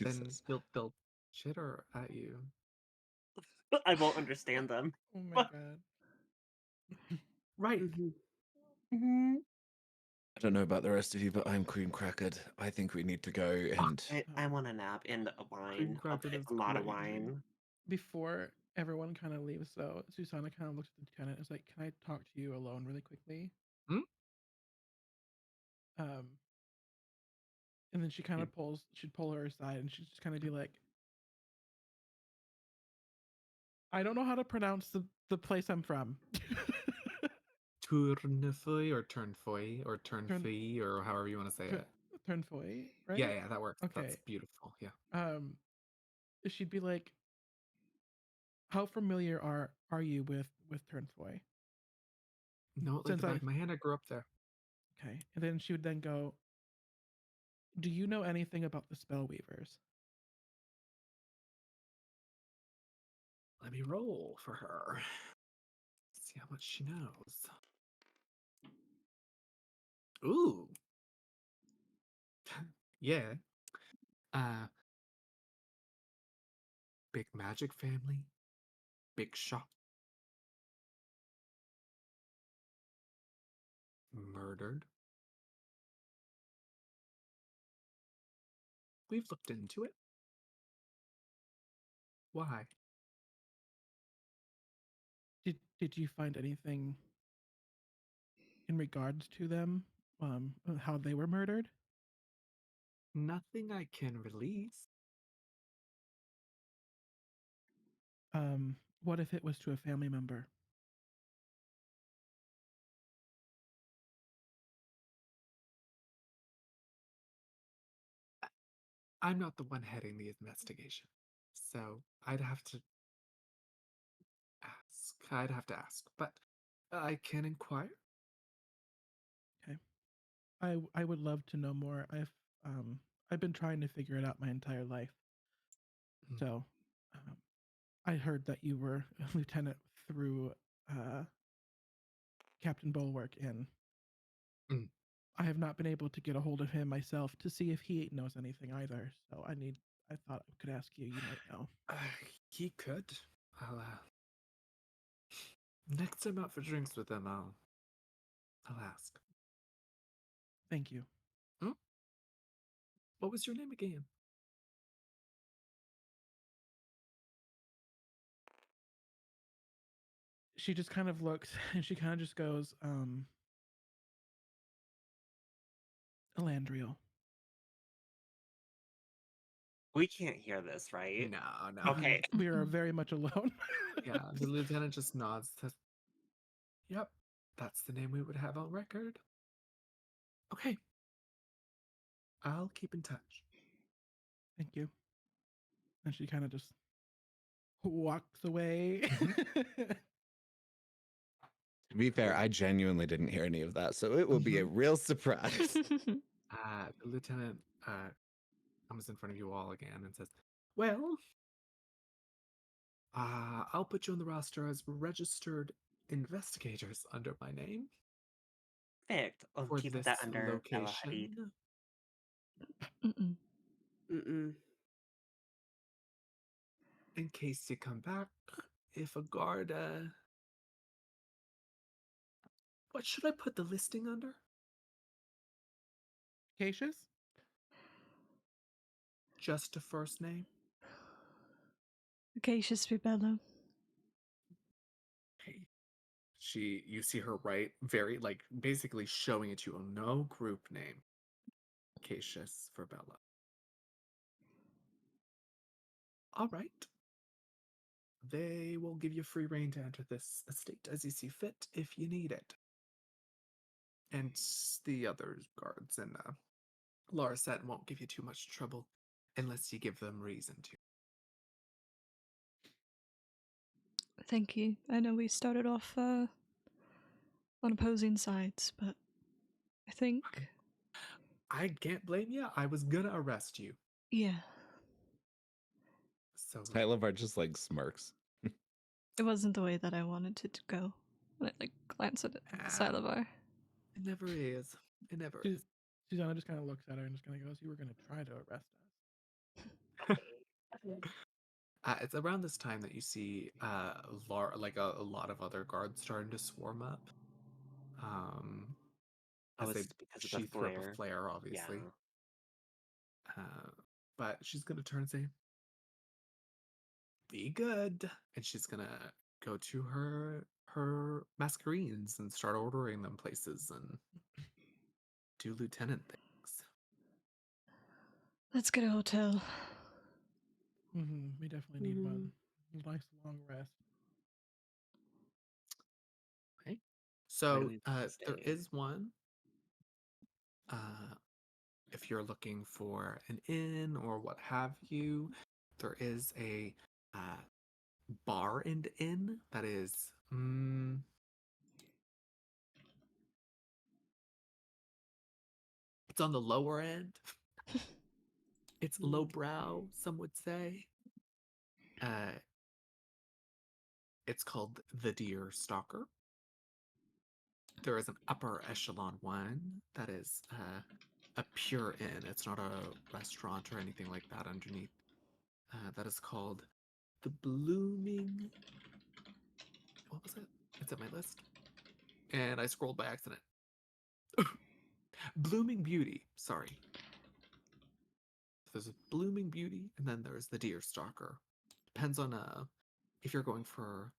Then Jesus. they'll chitter at you. I won't understand them. Oh my god. Right. Mm-hmm. I don't know about the rest of you, but I'm cream crackered. I think we need to go and I want a nap and a wine. I'll crackered take is a lot of great. wine. Before everyone kind of leaves, though, Susanna kind of looks at the lieutenant and is like, "Can I talk to you alone really quickly?" Hmm? And then she kind of she'd pull her aside and she'd just kind of be like, "I don't know how to pronounce the place I'm from." Tournefoy or Turnfoy or Turnfee or however you want to say it. Turnfoy, right? Yeah, that works. Okay. That's beautiful. Yeah. She'd be like, "How familiar are you with Turnfoy?" No, like Since the back I- of my hand, I grew up there. Okay. And then she would then go, "Do you know anything about the Spellweavers?" Let me roll for her. See how much she knows. Ooh. Yeah. Big magic family. Big shop. Murdered. We've looked into it. Why? Did you find anything in regards to them, how they were murdered? Nothing I can release. What if it was to a family member? I'm not the one heading the investigation, so I'd have to ask. But I can inquire. I would love to know more. I've been trying to figure it out my entire life. Mm. So, I heard that you were a lieutenant through Captain Bulwark, and Mm. I have not been able to get a hold of him myself to see if he knows anything either. So I thought I could ask you. You might know. He could. I'll next time out for drinks with him, I'll ask. Thank you. What was your name again? She just kind of looks and she kind of just goes, Elandriel. We can't hear this, right? No. Okay. We are very much alone. Yeah, the lieutenant just nods. Says, "Yep, that's the name we would have on record." Okay, I'll keep in touch. Thank you. And she kind of just walks away. To be fair, I genuinely didn't hear any of that, so it will be a real surprise. The lieutenant comes in front of you all again and says, "Well, I'll put you on the roster as registered investigators under my name Perfect. I'll for keep this that under Bella location. Hadid. Mm-mm. Mm-mm. In case you come back, if a guard, what should I put the listing under? Cautious? Just a first name? Acacia Spibello. Okay. You see her write very, like, basically showing it to you. No group name. Cassius for Bella. All right. They will give you free reign to enter this estate as you see fit if you need it. And the other guards and Larset won't give you too much trouble unless you give them reason to. Thank you. I know we started off on opposing sides, but I think, I can't blame you. I was gonna arrest you. yeah, So Tylevar just like smirks. it wasn't the way that I wanted it to go. And I like glance at Salivar. it never is. It never She- is. Susanna just kind of looks at her and just kind of goes, "You were going to try to arrest us." It's around this time that you see a lot of other guards starting to swarm up. As they It's because of the she threw up a flare. flare, obviously. Yeah. But she's gonna turn and say, "Be good," and she's gonna go to her masquerades and start ordering them places and do lieutenant things. Let's get a hotel. We definitely need one. A nice long rest. Okay, so we there stay? is one. If you're looking for an inn or what have you, there is a bar and inn that is it's on the lower end. It's lowbrow, some would say. It's called the Deer Stalker. There is an upper echelon one that is a pure inn. It's not a restaurant or anything like that underneath. That is called the Blooming. What was it? It's at my list. And I scrolled by accident. Blooming Beauty. Sorry. There's a Blooming Beauty, and then there's the Deer Stalker. Depends on if you're going for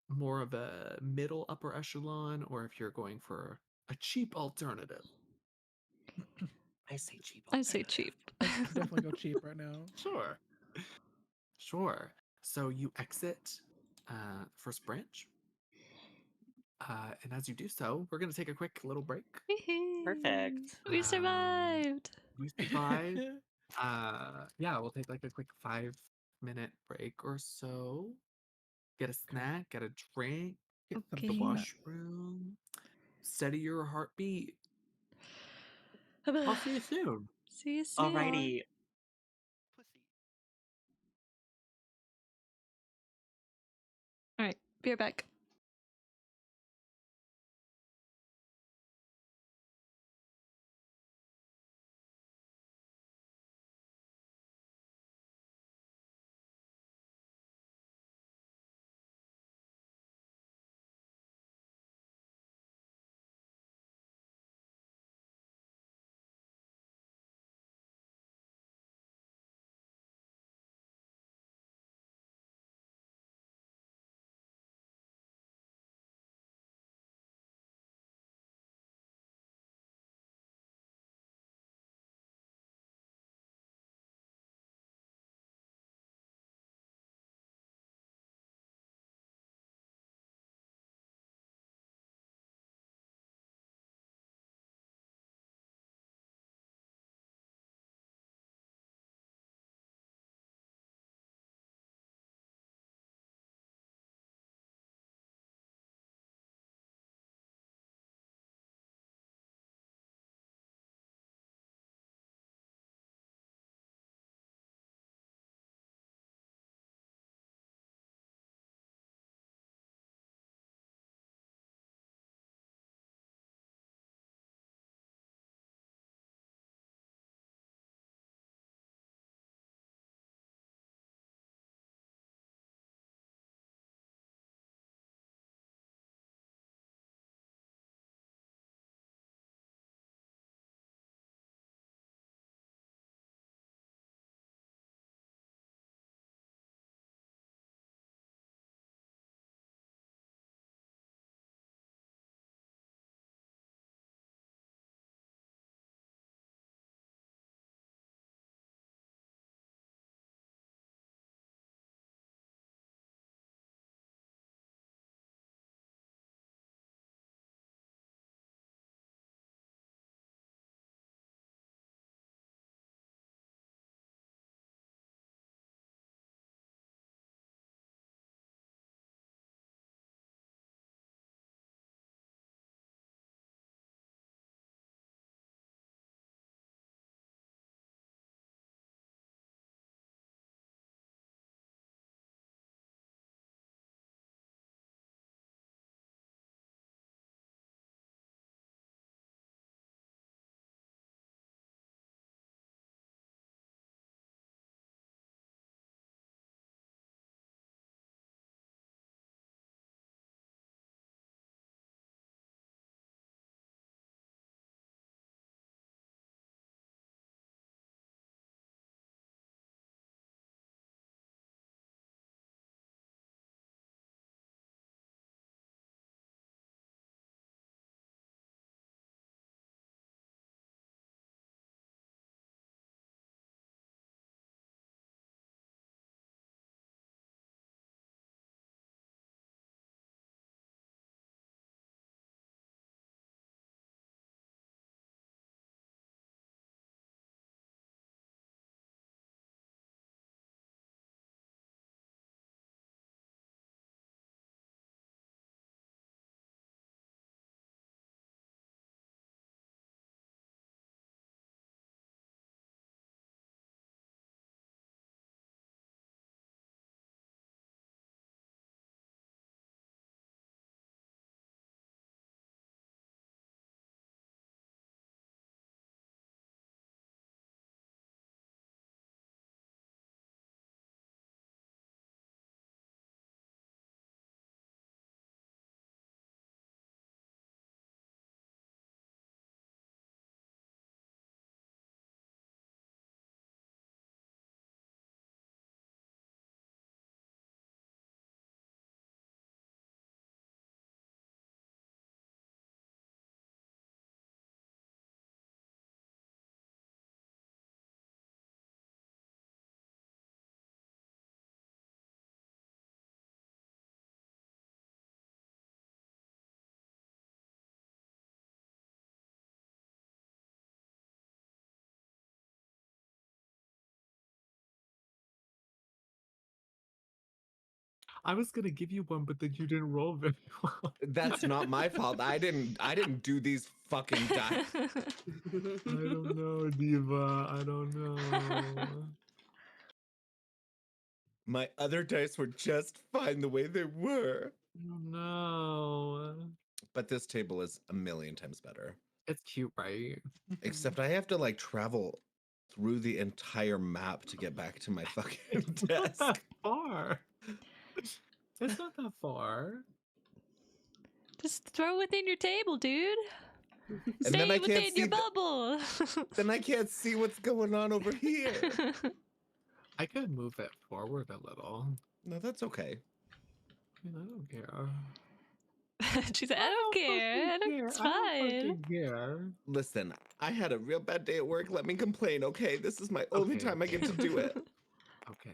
more of a middle upper echelon or if you're going for a cheap alternative. I say cheap. I say cheap. Let's definitely go cheap right now. Sure. So you exit first branch. And as you do so, we're going to take a quick little break. Perfect. We survived. We survived. Yeah, we'll take like a quick 5-minute break or so. Get a snack, get a drink, Get some Okay. The peanut. washroom. Steady your heartbeat. I'll see you soon. See you soon. Alrighty. Pussy. All right, be right back. I was gonna give you one, but then you didn't roll very well. That's not my fault. I didn't do these fucking dice. I don't know, Diva. I don't know. My other dice were just fine the way they were. I don't know. But this table is a million times better. It's cute, right? Except I have to like travel through the entire map to get back to my fucking It's not desk. that far. It's not that far. Just throw within your table, dude. And Stay then I can't within see your bubble. Then I can't see what's going on over here. I could move it forward a little. No, that's okay. I mean, I don't care. She said, I don't care. It's I don't fine. fucking care. Listen, I had a real bad day at work. Let me complain, okay? This is my only Okay, time I get to do it. Okay.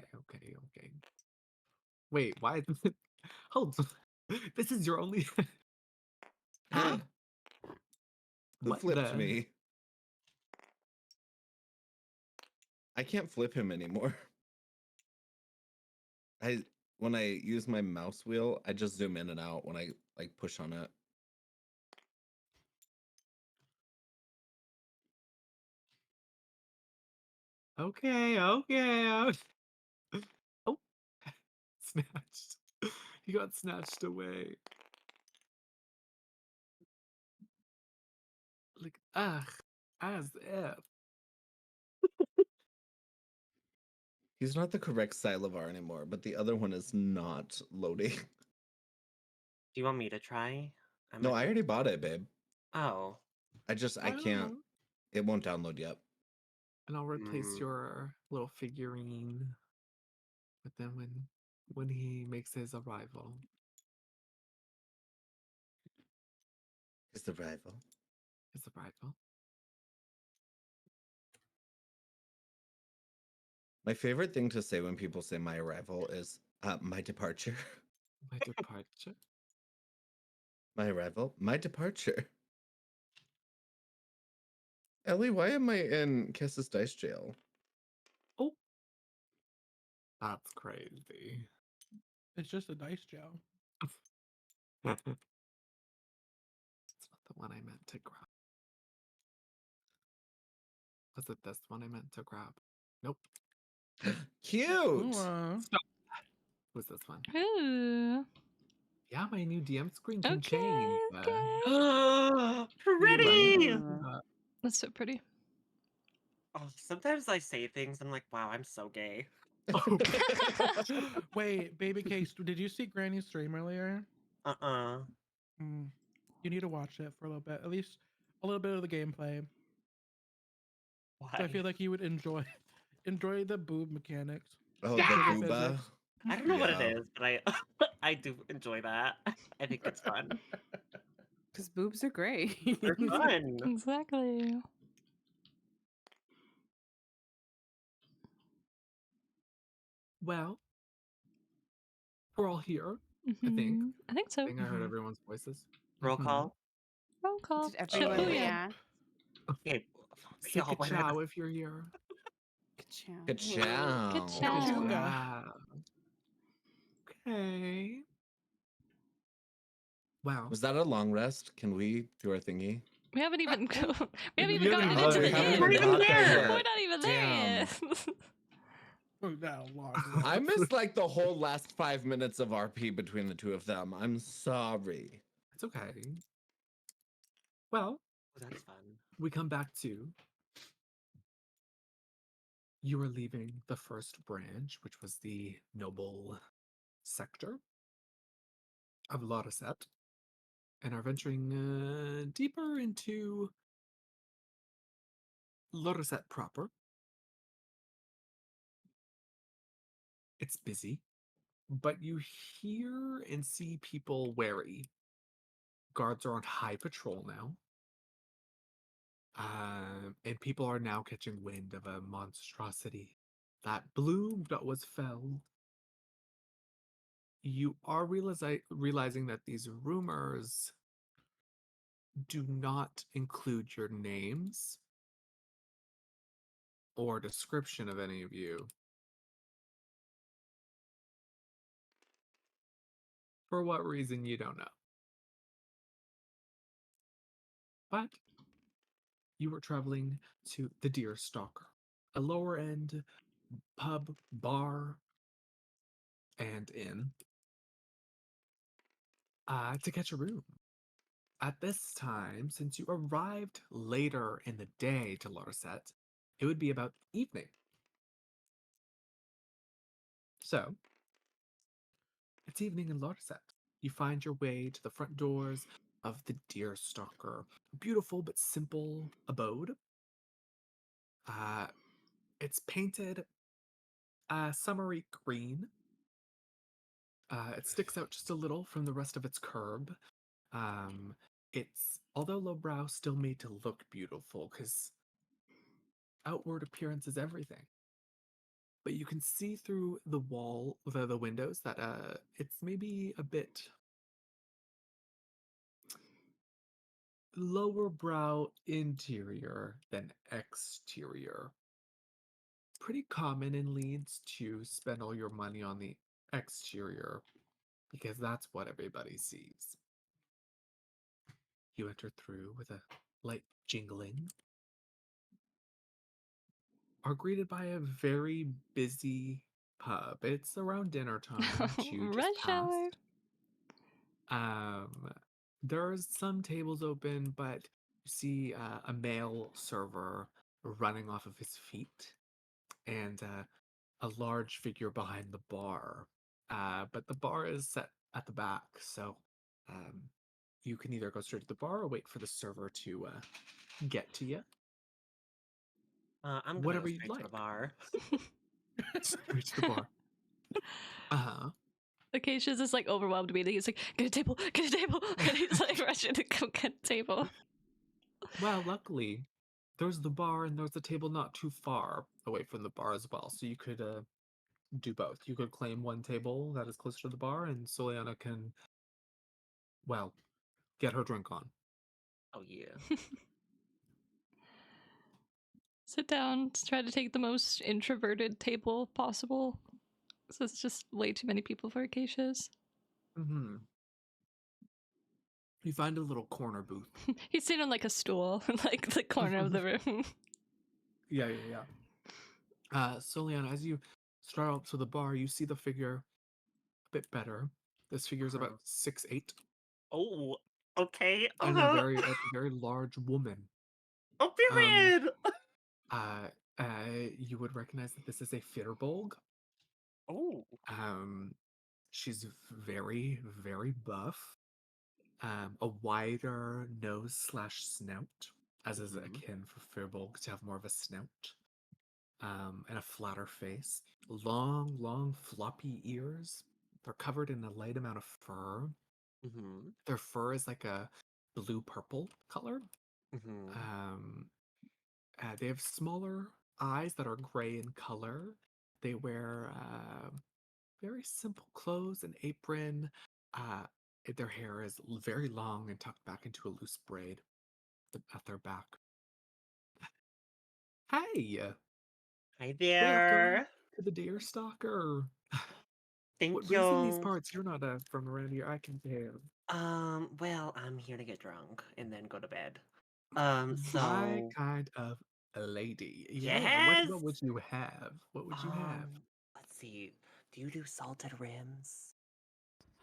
Wait, why? Hold. This is your only. Who What flipped the? me? I can't flip him anymore. When I use my mouse wheel, I just zoom in and out when I like push on it. Okay. Oh, snatched. He got snatched away. Like, as if. He's not the correct Sylavar anymore, but the other one is not loading. Do you want me to try? No, I already bought it, babe. Oh. I can't. Oh. It won't download yet. And I'll replace your little figurine with them when he makes his arrival. It's the rival. His arrival. My favorite thing to say when people say my arrival is my departure. My departure. My arrival. My departure. Ellie, why am I in Kessa's dice jail? Oh. That's crazy. It's just a dice jail. It's not the one I meant to grab. Was it this one I meant to grab? Nope. Cute. Ooh, Stop. Was this one? Ooh. Yeah, my new DM screen can Okay, change. okay. Pretty! That's so pretty. Oh, sometimes I say things, I'm like, wow, I'm so gay. Wait, baby cakes. Did you see Granny's stream earlier? You need to watch it for a little bit, at least a little bit of the gameplay. Why? So I feel like you would enjoy the boob mechanics. Oh, Yeah. the Physics. booba. I don't know what it Yeah. is, but I do enjoy that. I think it's fun. Because boobs are great. They're fun. Exactly. Well, we're all here, I think. Mhm. I think so. I think I heard everyone's voices. Roll call. Roll call. Did everyone Shibuya. react? Okay. Say y'all went ka-chow if you're here. Ka-chow. Ka-chow. Ka-chow. Ka-chunga. Wow. Okay. Wow. Was that a long rest? Can we do our thingy? We haven't even we haven't We even haven't gotten even into got the there end. yet. We're even there. We're not even there. Oh, now, long I rest. missed like the whole last 5 minutes of RP between the two of them. I'm sorry. It's okay. Well, Oh, that's fun. we come back to you are leaving the first branch, which was the noble sector of Lotuset, and are venturing deeper into Lotuset proper. It's busy, but you hear and see people wary. Guards are on high patrol now. And people are now catching wind of a monstrosity that bloomed but was felled. You are realizing that these rumors do not include your names or description of any of you. For what reason, you don't know. But you were traveling to the Deer Stalker, a lower end pub, bar, and inn, to catch a room. At this time, since you arrived later in the day to Larset, it would be about evening. So, it's evening in Larset. You find your way to the front doors of the Deer Stalker, a beautiful but simple abode. It's painted summery green. It sticks out just a little from the rest of its curb. It's, although lowbrow, still made to look beautiful because outward appearance is everything. But you can see through the wall, the windows, that it's maybe a bit lower brow interior than exterior. Pretty common in Leeds to spend all your money on the exterior because that's what everybody sees. You enter through with a light jingling, are greeted by a very busy pub. It's around dinner time to just Rush hour. pass. There's some tables open, but you see a male server running off of his feet and a large figure behind the bar. But the bar is set at the back, so you can either go straight to the bar or wait for the server to get to you. I'm gonna Whatever go you'd straight to the like. bar. Straight to the bar. Uh-huh. Acacia's just like overwhelmed immediately. He's like, get a table, get a table. And he's like rushing to go get a table. Well, luckily, there's the bar and there's a table not too far away from the bar as well, so you could do both. You could claim one table that is closer to the bar, and Soliana can, well, get her drink on. Oh yeah. Sit down, try to take the most introverted table possible. So it's just way too many people for Acacia's. Mm-hmm. You find a little corner booth. He's sitting on like a stool, like the corner of the room. Yeah. Soliana, as you start up to the bar, you see the figure a bit better. This figure is about 6'8", Oh, okay. and a very large woman. Oh, Um, period. you would recognize that this is a Firbolg. Oh. She's very, very buff. A wider nose slash snout, as is akin for Firbolg to have more of a snout. And a flatter face. Long, floppy ears. They're covered in a light amount of fur. Mm-hmm. Their fur is like a blue-purple color. Mm-hmm. They have smaller eyes that are gray in color. They wear very simple clothes, an apron. Their hair is very long and tucked back into a loose braid at their back. Hey, Hi welcome there. to the Deer Stalker. Thank What brings in these you. parts? You're not from around here. I can tell. Well, I'm here to get drunk and then go to bed. My So kind of a lady. Yeah. yes. What would you have? What would you have? Let's see. Do you do salted rims?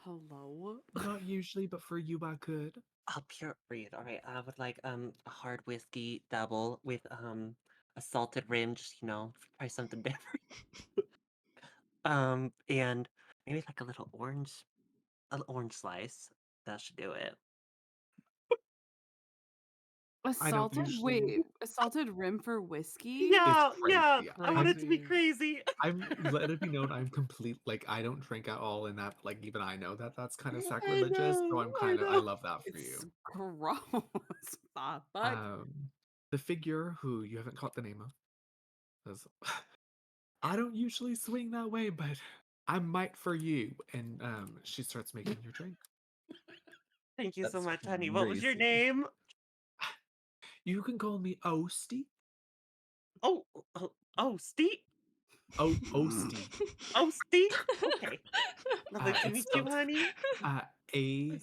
Hello? Not usually, but for you, I could. Oh, pure breed. All right. I would like a hard whiskey double with a salted rim. Just try something different. And maybe like an orange slice. That should do it. I don't usually. A salted rim for whiskey? Yeah, yeah. Crazy. I want it to be Crazy. crazy. I'm let it be known I'm complete. Like I don't drink at all in that. Like even I know that that's kind of I sacrilegious. So know. I'm I I know. love that for It's you. gross. The fuck? The figure who you haven't caught the name of says, I don't usually swing that way, but I might for you. And she starts making your drink. Thank you so That's much, honey. What was your crazy. name? You can call me Osty. Oh, Steve. Oasty. Oh, Steve. Okay. Lovely to It's meet you, spelled honey. Aeustie.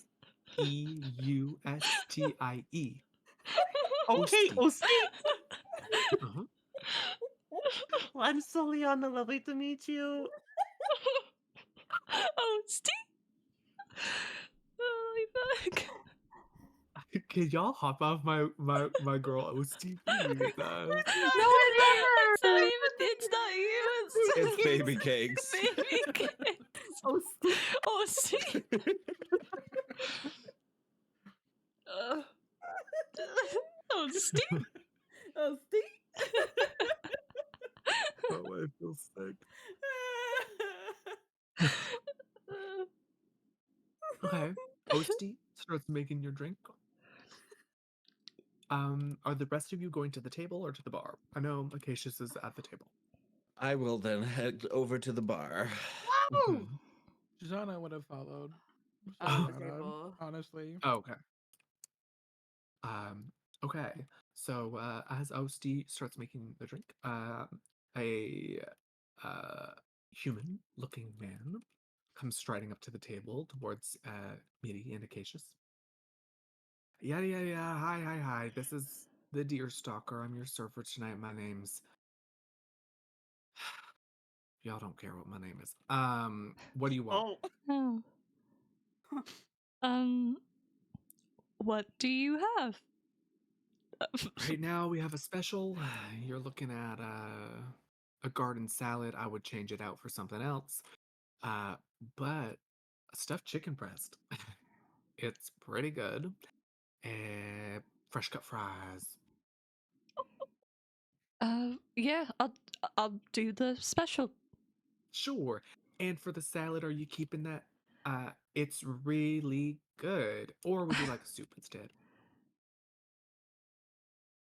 Okay, Oasty. oh, Steve. Uh-huh. Well, I'm Soliana. Lovely to meet you. Oh, Steve. Oh, fuck. Can y'all hop off my girl Oasty, please? No, I never. It's not even. It's not you. It's baby cakes. baby cakes. Oh, Steve. Oh, Steve. Oh, Steve. Oh, Steve. Oh, I feel sick. Okay. Oasty starts making your drink. Are the rest of you going to the table or to the bar? I know Acacius is at the table. I will then head over to the bar. Mhm. Susanna would have followed. Oh, the Susanna, table. honestly. Oh, okay. Okay. So as Oasty starts making the drink, a human-looking man comes striding up to the table towards Miri and Acacius. Yada yada yada. Hi. This is the Deer Stalker. I'm your server tonight. My name's. Y'all don't care what my name is. What do you want? Oh, Oh. Um. What do you have? Right now we have a special. You're looking at a garden salad. I would change it out for something else. But a stuffed chicken breast. It's pretty good. Fresh cut fries. Yeah. I'll do the special. Sure. And for the salad, are you keeping that? It's really good. Or would you like a soup instead?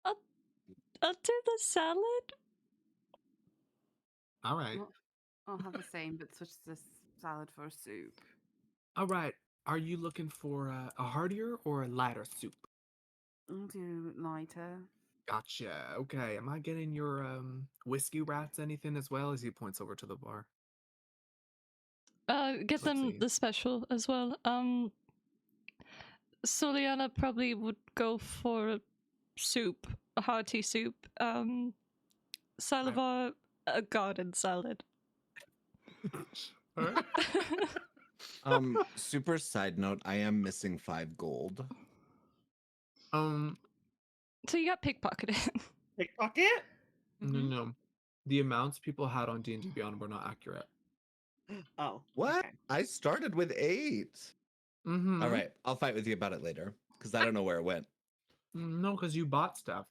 I'll do the salad. All right. I'll have the same, but switch this salad for soup. All right. Are you looking for a heartier or a lighter soup? I'll do lighter. Gotcha. Okay. Am I getting your whiskey rats anything as well? As he points over to the bar. Get Let's them see. the special as well. Soliana probably would go for a soup, a hearty soup. Salivar, a garden salad. All right. Super side note, I am missing 5 gold. So you got pickpocketed. pickpocket? No. The amounts people had on D&D Beyond were not accurate. Oh, What? okay. I started with 8. Mm-hmm. All right, I'll fight with you about it later because I don't know where it went. No, because you bought stuff.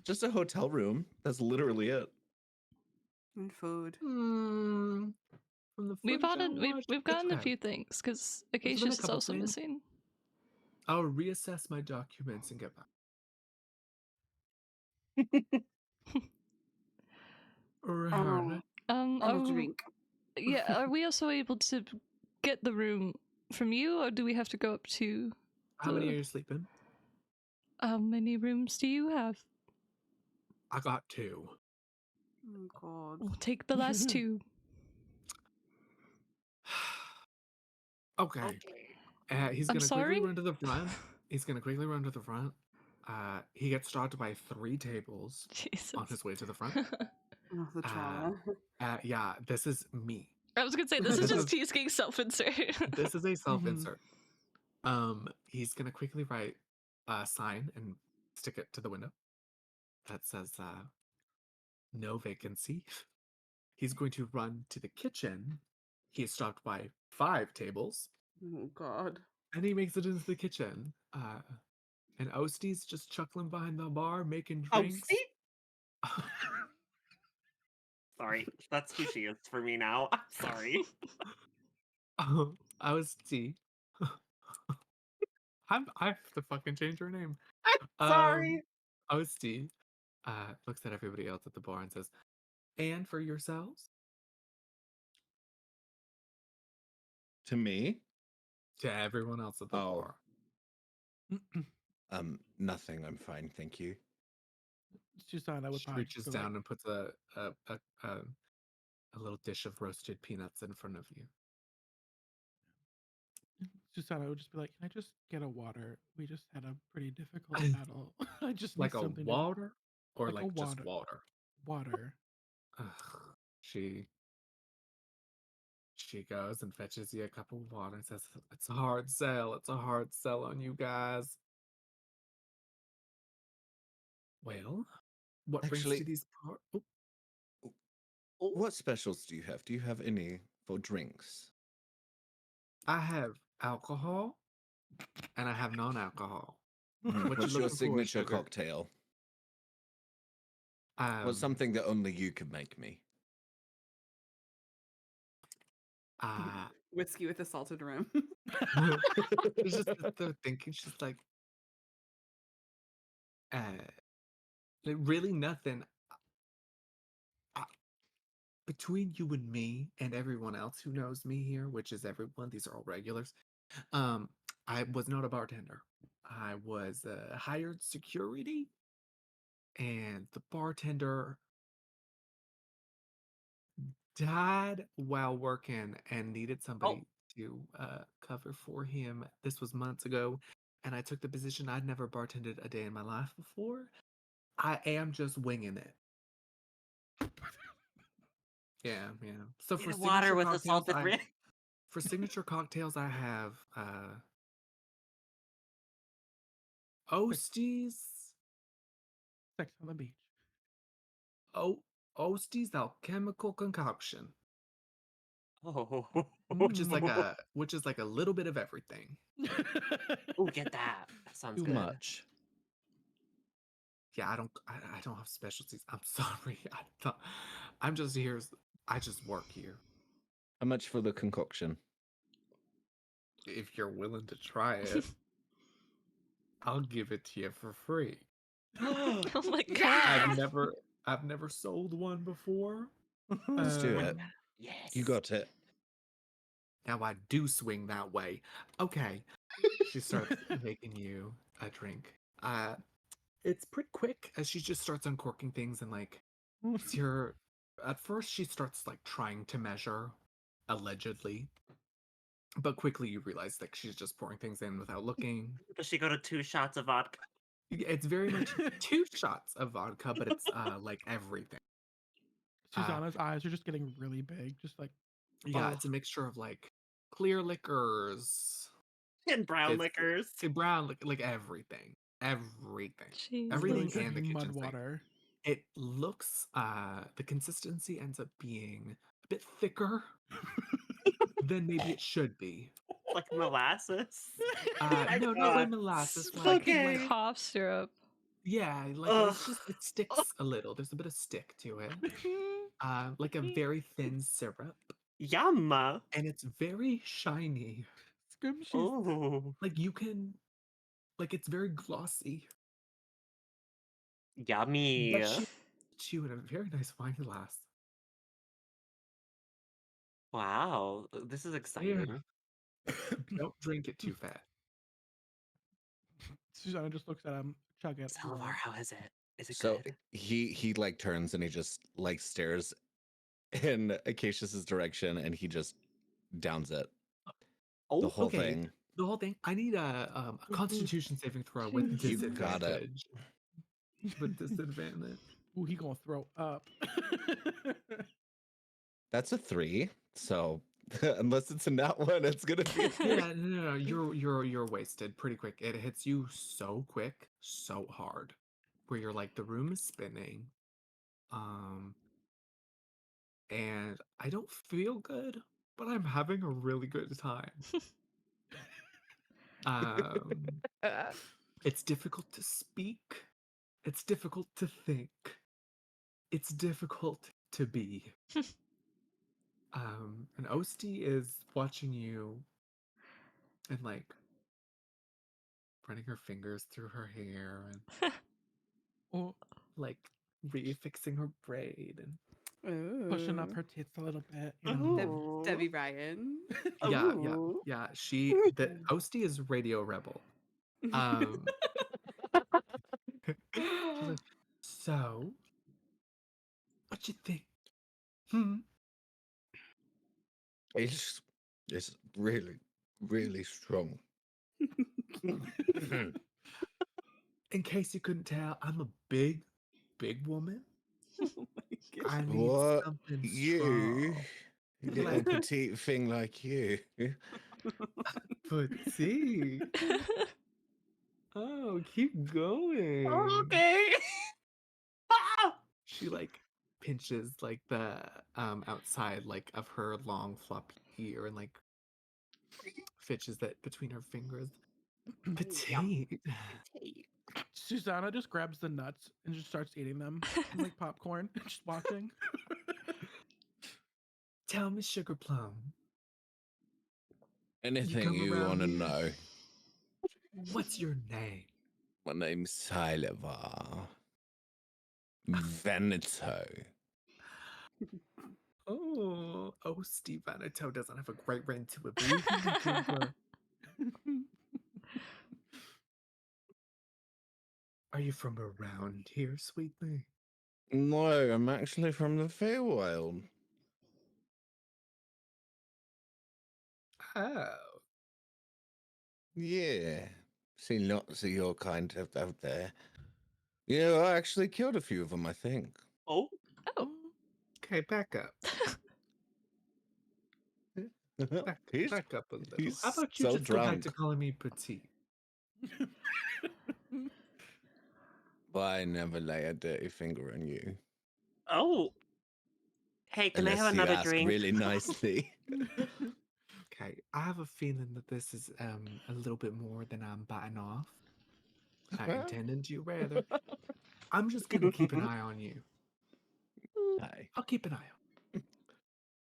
Just a hotel room. That's literally it. And food. From the We've footage I gotten watched, we've it's gotten a okay. few things because been a Acacius is couple also things. missing. I'll reassess my documents and get back. Right. And a drink. Yeah, are we also able to get the room from you, or do we have to go up to? How many the- are you sleeping? How many rooms do you have? I got 2. Oh, God. We'll take the last 2. Okay. He's I'm gonna quickly sorry? run to the front. He gets stopped by 3 tables Jesus. on his way to the front. Oh, the trauma. Yeah, this is me. I was gonna say this is This just is- cheesecake self-insert. This is a self-insert. He's gonna quickly write a sign and stick it to the window that says no vacancy. He's going to run to the kitchen. He is stopped by 5 tables, Oh, God. and he makes it into the kitchen. And Oastie's just chuckling behind the bar, making Oh, drinks. Steve? Sorry, that's who she is for me now. I'm sorry. Oastie. I have to fucking change her name. Sorry. Oastie looks at everybody else at the bar and says, "And for yourselves?" To me? To everyone else at the Oh. bar. Nothing. I'm fine, thank you. Susanna would She probably reaches go like, down and puts a a little dish of roasted peanuts in front of you. Susanna would just be like, "Can I just get a water? We just had a pretty difficult battle. I just need Like a something water or like a like just water. water? Water." Ugh. She goes and fetches you a cup of water and says, "It's a hard sell. It's a hard sell on you guys." Well, what brings Actually- to these par- oh, What specials do you have? Do you have any for drinks? I have alcohol and I have non-alcohol. What What's you your looking for, signature sugar? cocktail? What's Um, something that only you could make me? uh, Whiskey with a salted rim. it's just that they're thinking. She's like, really nothing. Uh, Between you and me and everyone else who knows me here, which is everyone, these are all regulars. Um, I was not a bartender. I was hired security, and the bartender died while working and needed somebody to cover for him. This was months ago, and I took the position. I'd never bartended a day in my life before. I am just winging it. Yeah. So for Need water signature with a cocktails, salted rim. I have Oasties, Sex on the beach. Oasties alchemical concoction, Oh. which is like a little bit of everything. Oh, get that. That sounds Too good. much. Yeah, I don't have specialties. I'm sorry. I'm just here. I just work here. How much for the concoction? If you're willing to try it, I'll give it to you for free. Oh my god. Yes! I've never sold one before. Let's do it. Yes. You got it. Now I do swing that way. Okay. She starts making you a drink. It's pretty quick as she just starts uncorking things and like at first she starts like trying to measure, allegedly. But quickly you realize that she's just pouring things in without looking. Does she go to 2 shots of vodka? It's very much 2 shots of vodka, but it's like everything. Susanna's eyes are just getting really big, just like Yeah, oh. it's a mixture of like clear liquors, And brown It's- liquors. brown, like everything. Everything. Jeez. Everything It's like and the mud kitchen sink. water. It looks the consistency ends up being a bit thicker than maybe it should be. Like molasses. No, not like molasses. It's Like, fucking Okay. cough syrup. yeah, like it's just it sticks a little. There's a bit of stick to it. Like a very thin syrup, Yum. and it's very shiny. Scrimshies. Oh. Like you can, like it's very glossy. Yummy. But she in a very nice wine glass. Wow. This is exciting. Don't drink it too fast. Susanna just looks at him, chug it. Salvar, how is it? Is it So good? he like turns and he just like stares in Acacius's direction and he just downs it. Oh, The whole okay. thing. The whole thing. I need a Constitution saving throw with You got it. disadvantage. With disadvantage. Ooh, he gonna throw up. That's a 3. So unless it's a nat one, it's gonna be a 3. Yeah, no. You're wasted pretty quick. It hits you so quick, so hard, where you're like the room is spinning, and I don't feel good, but I'm having a really good time. Um, it's difficult to speak. It's difficult to think. It's difficult to be. And Osti is watching you and like running her fingers through her hair and Oh, like refixing her braid and pushing up Ooh. her tits a little bit. You know. Ooh. Debbie Ryan. Ooh. yeah. The Osti is Radio Rebel. She's like, so what you think? It's really, really strong. In case you couldn't tell, I'm a big woman. Oh my goodness. I need What? something You? strong. Little Like petite thing like you. petite. Oh, keep going. Okay. Ah! She like pinches like the outside like of her long floppy ear and like fishes it between her fingers. Petite. Petite. Susanna just grabs the nuts and just starts eating them like popcorn, just watching. Tell me, Sugar Plum. Anything come you around want to here? know? What's your name? My name's Salivar. Veneto. Oh, Steve Vanito doesn't have a great ring to it, but we can be good bro. Are you from around here, sweetly? No, I'm actually from the Feywild. Oh, Yeah. Seen lots of your kind out there. Yeah, I actually killed a few of them, I think. Oh, Oh. okay, back up. he's Back up a little. he's How about you so just go back drunk. to calling me petite? But I never lay a dirty finger on you. oh. Hey, can I Unless have you another ask drink? really nicely. Okay, I have a feeling that this is a little bit more than I'm biting off. Intending to, rather. I'm just gonna keep an eye on you. Hi. I'll keep an eye on.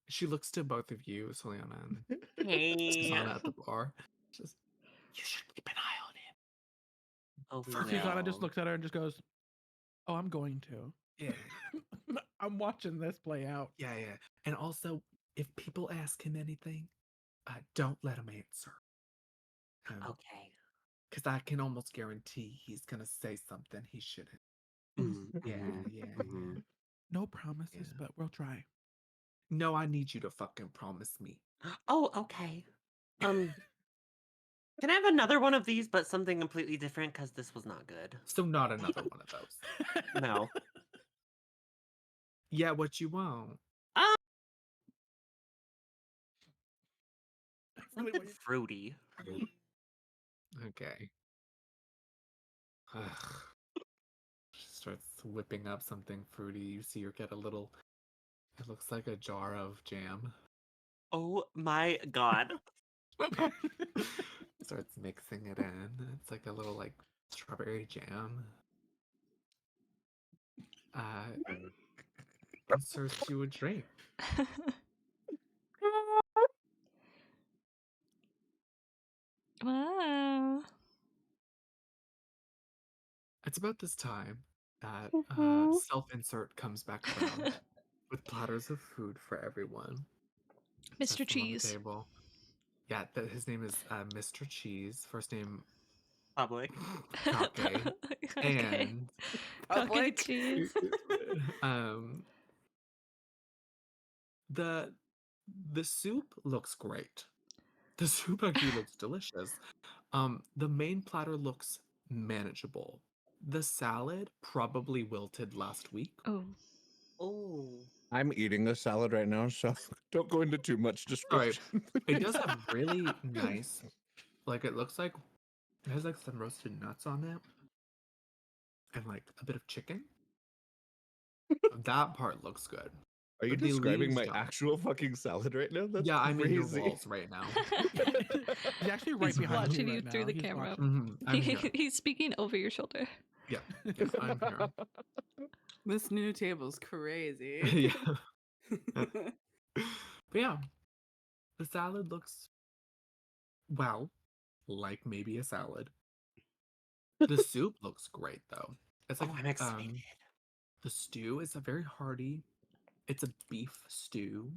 She looks to both of you, Soliana and Hey. Susanna at the bar. Just, you should keep an eye on him. Oh, For Susanna just no. looks at her and just goes, "Oh, I'm going to. Yeah, I'm watching this play out." yeah. And also, if people ask him anything, don't let him answer. Okay. Because I can almost guarantee he's gonna say something he shouldn't. Mhm, Yeah, mhm, yeah. mhm. No promises, Yeah. but we'll try. No, I need you to fucking promise me. Oh, okay. Can I have another one of these, but something completely different? Because this was not good. So not another one of those. No. Yeah, what you want? Really, Something fruity. Okay. She starts whipping up something fruity. You see her get a little. It looks like a jar of jam. Oh my god. Starts mixing it in. It's like a little like strawberry jam. Inserts you a drink. Wow. It's about this time that self-insert comes back around with platters of food for everyone. Sets Mr. them on the Cheese. table. Yeah, his name is Mr. Cheese. First name Public. Kake. Okay. And Cocky Public. cheese. the soup looks great. The soup actually looks delicious. The main platter looks manageable. The salad probably wilted last week. Oh. Oh. I'm eating a salad right now, so don't go into too much description. It does have really nice, like it looks like it has like some roasted nuts on it and like a bit of chicken. That part looks good. Are you But the describing leaves my don't. actual fucking salad right now? That's Yeah, I'm in your crazy. walls right now. He's actually right He's behind watching you you right through now. the He's camera. watching. I'm here. He's speaking over your shoulder. Yeah, I'm here. This new table's crazy. Yeah. But yeah, the salad looks, well, like maybe a salad. The soup looks great though. It's like Oh, I'm excited. the stew is a very hearty. It's a beef stew.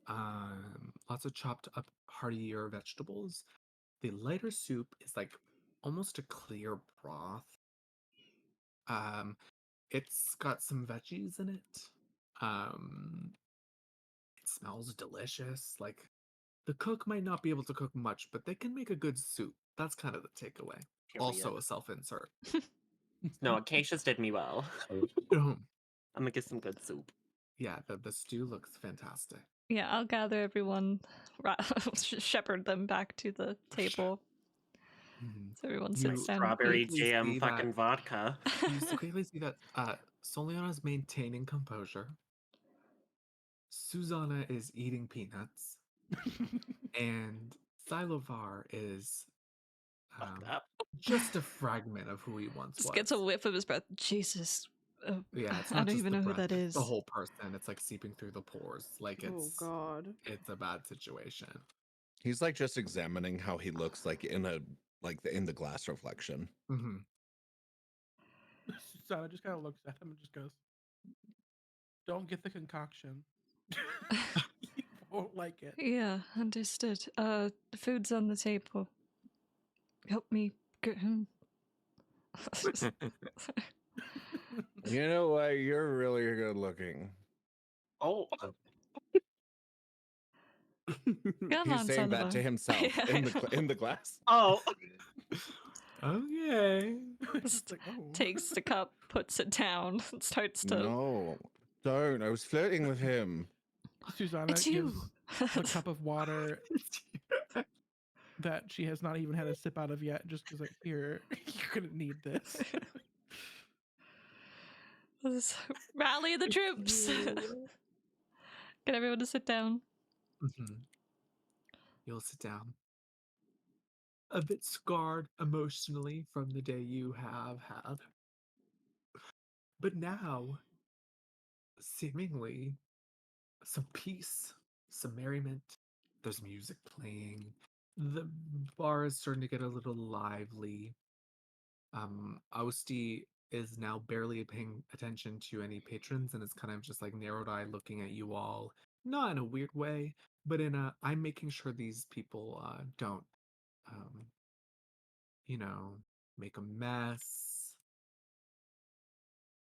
Lots of chopped up heartier vegetables. The lighter soup is like almost a clear broth. It's got some veggies in it. It's smells delicious. Like, the cook might not be able to cook much, but they can make a good soup. That's kind of the takeaway. Also Period. a self-insert. No, Acacia's did me well. Um, I'm gonna get some good soup. yeah, the stew looks fantastic. Yeah, I'll gather everyone, shepherd them back to the table. Mhm. So everyone You sits down. Strawberry quickly jam see fucking that- vodka. You quickly see that Soliana's maintaining composure. Susanna is eating peanuts, and Silovar is Fucked up. just a fragment of who he once Just was. gets a whiff of his breath. Jesus. Yeah, it's I not don't just even the know who breath, that it's the is. whole person. It's like seeping through the pores. Like Oh God. it's a bad situation. He's like just examining how he looks like in the glass reflection. Hmm. Susanna just kind of looks at him and just goes, "Don't get the concoction. You won't like it." Yeah, understood. The food's on the table. Help me get him. You know what? You're really good looking. Oh, Come He's on, saying that to Sullivan. himself Yeah, in I the glass. oh. Okay. It's like, oh. takes the cup, puts it down, and starts to. No, don't. I was flirting with him. Susanna It's gives you. the cup of water that she has not even had a sip out of yet, just goes like, "Here, you're gonna need this." Let's rally the troops. Get everyone to sit down. Mhm. You'll sit down. A bit scarred emotionally from the day you have had. But now, seemingly, some peace, some merriment. There's music playing. The bar is starting to get a little lively. Austi is now barely paying attention to any patrons and is kind of just like narrowed eye looking at you all. Not in a weird way, but in a I'm making sure these people don't um, you know, make a mess,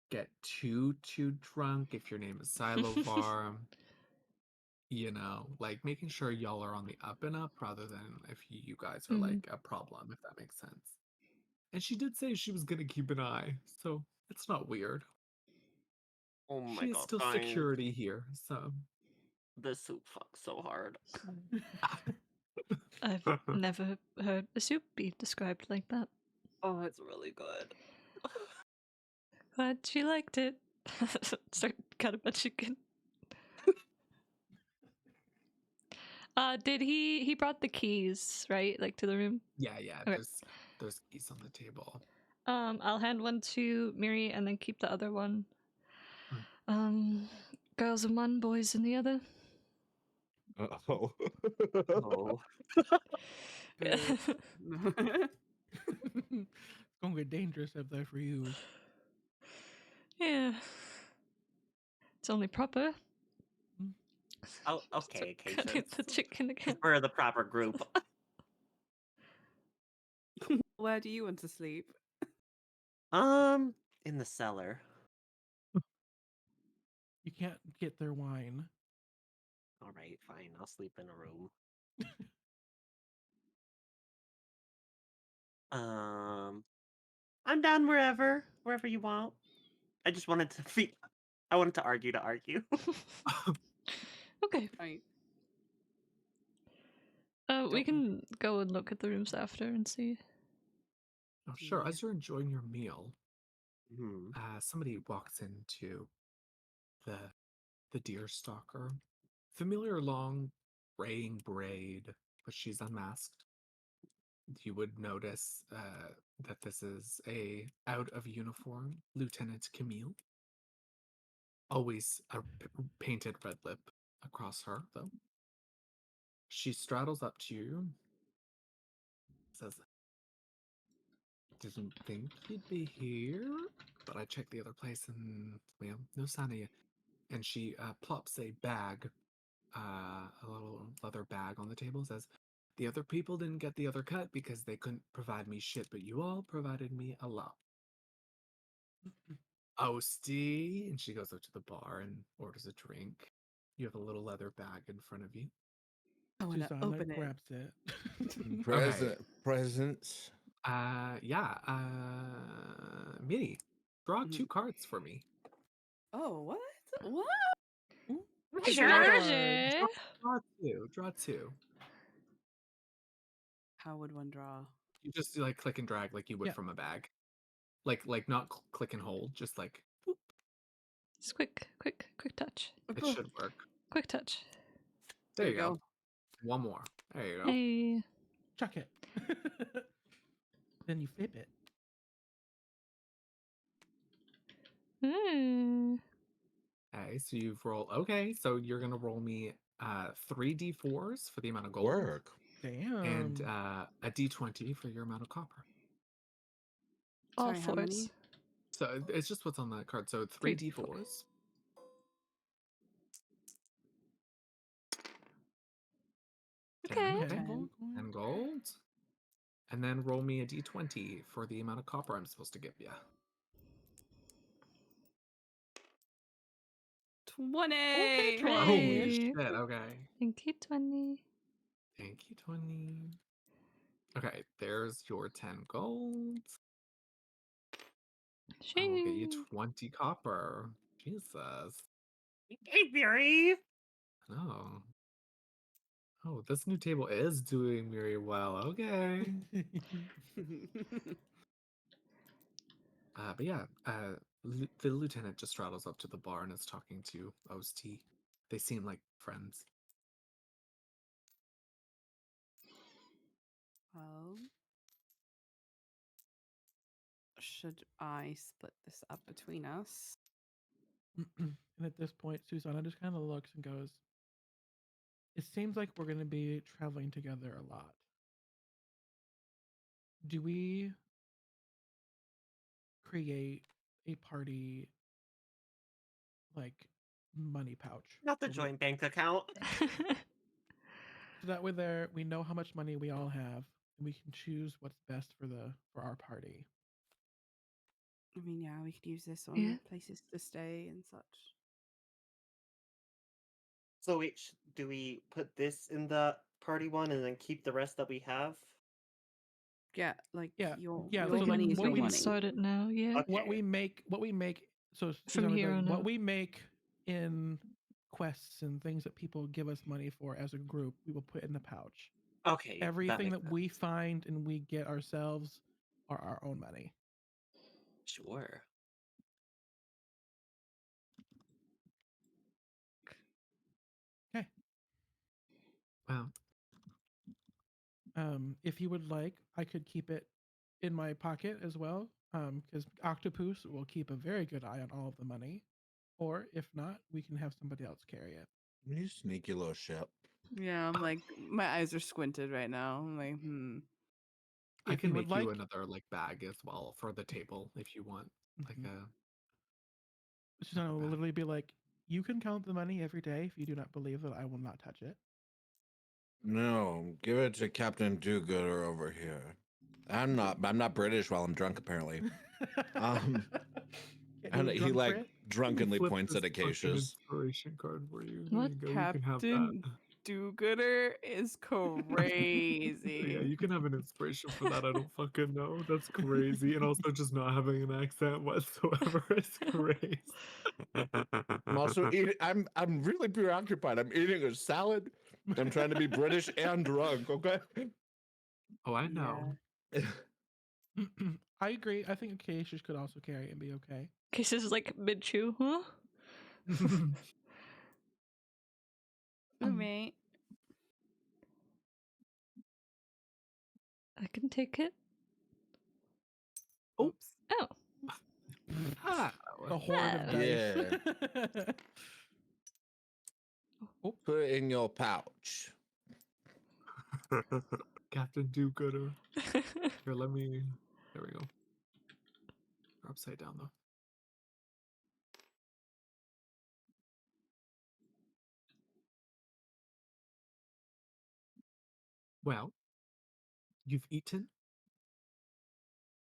get too drunk if your name is Silovar. Like making sure y'all are on the up and up rather than if you guys are Mhm. like a problem, if that makes sense. And she did say she was gonna keep an eye, so it's not weird. Oh my She is god, still fine. security here, so This soup fucks so hard. I've never heard a soup be described like that. Oh, it's really good. Glad she liked it. Start cut a bunch of good. Did he brought the keys, right? Like to the room? yeah, Okay. there's keys on the table. I'll hand one to Miri and then keep the other one. Girls in one, boys in the other. Oh. Oh. Boo. It's gonna get dangerous up there for you. Yeah. It's only proper. Oh, okay, Start cutting Acacia. the chicken again. We're the proper group. Where do you want to sleep? In the cellar. You can't get their wine. All right, fine. I'll sleep in a room. I'm down wherever you want. I just wanted to I wanted to argue. Okay. Right. We Don't- can go and look at the rooms after and see. Oh, sure. Yeah. As you're enjoying your meal, Hmm. somebody walks into the deer stalker. Familiar long braying braid, but she's unmasked. You would notice that this is a out of uniform Lieutenant Camille. Always a painted red lip across her, though. She straddles up to you, says, "Didn't think you'd be here, but I checked the other place and, well, no sign of you." And she plops a bag, a little leather bag on the table, and says, "The other people didn't get the other cut because they couldn't provide me shit, but you all provided me a lot." Ousty, and she goes up to the bar and orders a drink. You have a little leather bag in front of you. I want to Susanna open it. grabs it. Presents. Yeah. Mini, draw 2 cards for me. Oh, what? What? Ooh, Sure. cards. Draw 2. Draw 2. How would one draw? You just like click and drag like you would Yeah. from a bag. Like not click and hold, just like boop. Just quick touch. It should work. Quick touch. There you go. One more. There you go. Hey. Chuck it. Then you flip it. Mm. Okay, so you've rolled. Okay, so you're gonna roll me 3d4s for the amount of gold, Work. Damn. and a d20 for your amount of copper. All Sorry, how many? fours. So it's just what's on that card. So 3d4s. Okay. 10 gold coins. and gold. And then roll me a d20 for the amount of copper I'm supposed to give you. 20. Okay, 20. Holy Hey. shit, okay. Thank you, 20. Thank you, 20. Okay, there's your 10 gold. I will get you Shing. 20 copper. Jesus. Hey, Fury! Oh. Oh, this new table is doing very well. Okay. But yeah, the lieutenant just straddles up to the bar and is talking to Ost. They seem like friends. Well, should I split this up between us? And at this point, Susanna just kind of looks and goes, "It seems like we're going to be traveling together a lot. Do we create a party like money pouch? Not the where we- joint bank account. So that way there we know how much money we all have and we can choose what's best for our party. I mean, yeah, we could use this on Yeah. places to stay and such. So wait, do we put this in the party one and then keep the rest that we have? Yeah, like Yeah, your yeah, your so, like, money is what your we can money. start it now, yeah. Okay. What we make so From Susanna would be here like, on what out. we make in quests and things that people give us money for as a group, we will put in the pouch. Okay. Everything makes that we sense. find and we get ourselves are our own money. Sure. Okay. Wow. If you would like, I could keep it in my pocket as well. Because Octopus will keep a very good eye on all of the money. Or if not, we can have somebody else carry it. You sneaky little shit. Yeah, I'm like, my eyes are squinted right now. I'm like, I If can you would make you like- another like bag as well for the table if you want. Like Mhm. a Susanna will bag. literally be like, you can count the money every day if you do not believe that I will not touch it. No, give it to Captain Do-Gooder over here. I'm not British while I'm drunk, apparently. Can't And do he drunk like Brit? drunkenly Flip points this at fucking Acacia's. inspiration card for you. What? There you go. You can have that. Captain Do-Gooder is crazy. Yeah, you can have an inspiration for that. I don't fucking know. That's crazy. And also just not having an accent whatsoever is crazy. I'm also eating. I'm really preoccupied. I'm eating a salad. I'm trying to be British and drunk. Okay. Oh, I know. I agree. I think Acacias could also carry it and be okay. Cases like mid chew, huh? Roommate. I can take it. Oh. Oops. Oh. Ah, A horde of dice. Oh, Put it in your pouch. Captain Do-Gooder. Here, let me. There we go. They're upside down though. Well, you've eaten.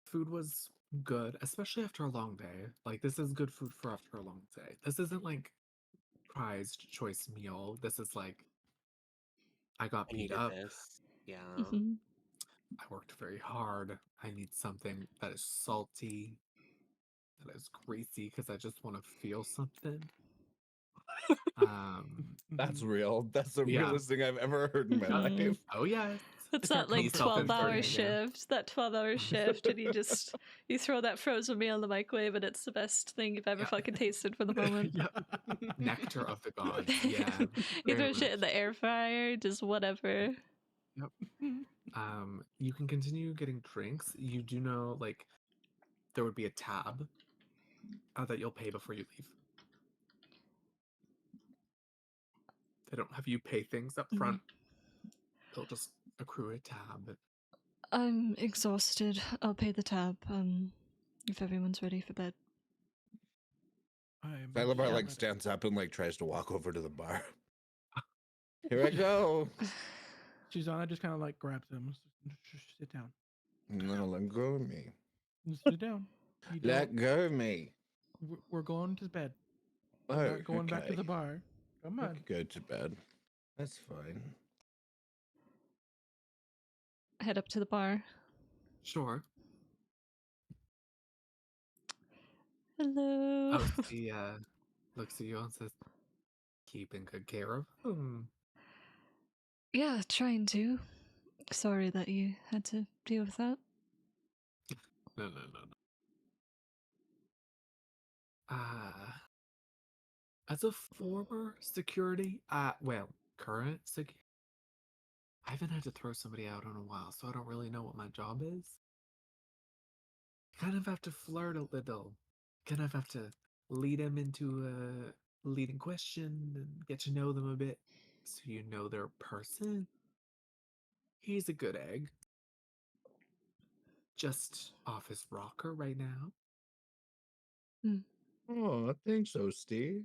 Food was good, especially after a long day. Like, this is good food for after a long day. This isn't like prized choice meal. This is like, I got I beat needed up. this. Yeah. Mhm. I worked very hard. I need something that is salty, that is greasy, because I just want to feel something. That's real. That's the Yeah. realest thing I've ever heard in my Mhm. life. Oh yes. It's It's our that like comfort 12-hour food. shift, that 12-hour shift, and you throw that frozen meal in the microwave, and it's the best thing you've ever Yeah. fucking tasted for the moment. Yeah. Nectar of the gods. Yeah. You very throw shit in much. the air fryer, just whatever. You can continue getting drinks. You do know, like, there would be a tab that you'll pay before you leave. They don't have you pay things up front. They'll just accrue a tab. I'm exhausted. I'll pay the tab, if everyone's ready for bed. I'm Salabar so like ready. stands up and like tries to walk over to the bar. Here I go. Susanna just kind of like grabs him. Just sit down. No, let go of me. Just sit down. You Let don't. go of me. We're going to bed. Oh, We're not going back to okay. the bar. Come I on. could go to bed. That's fine. Head up to the bar. Sure. Hello. Oh, she looks at you and says, keeping good care of him. Yeah, trying to. Sorry that you had to deal with that. No. As a former security, current security, I haven't had to throw somebody out in a while, so I don't really know what my job is. Kind of have to flirt a little. Kind of have to lead them into a leading question and get to know them a bit, so you know their person. He's a good egg. Just off his rocker right now. Oh, I think so, Steve.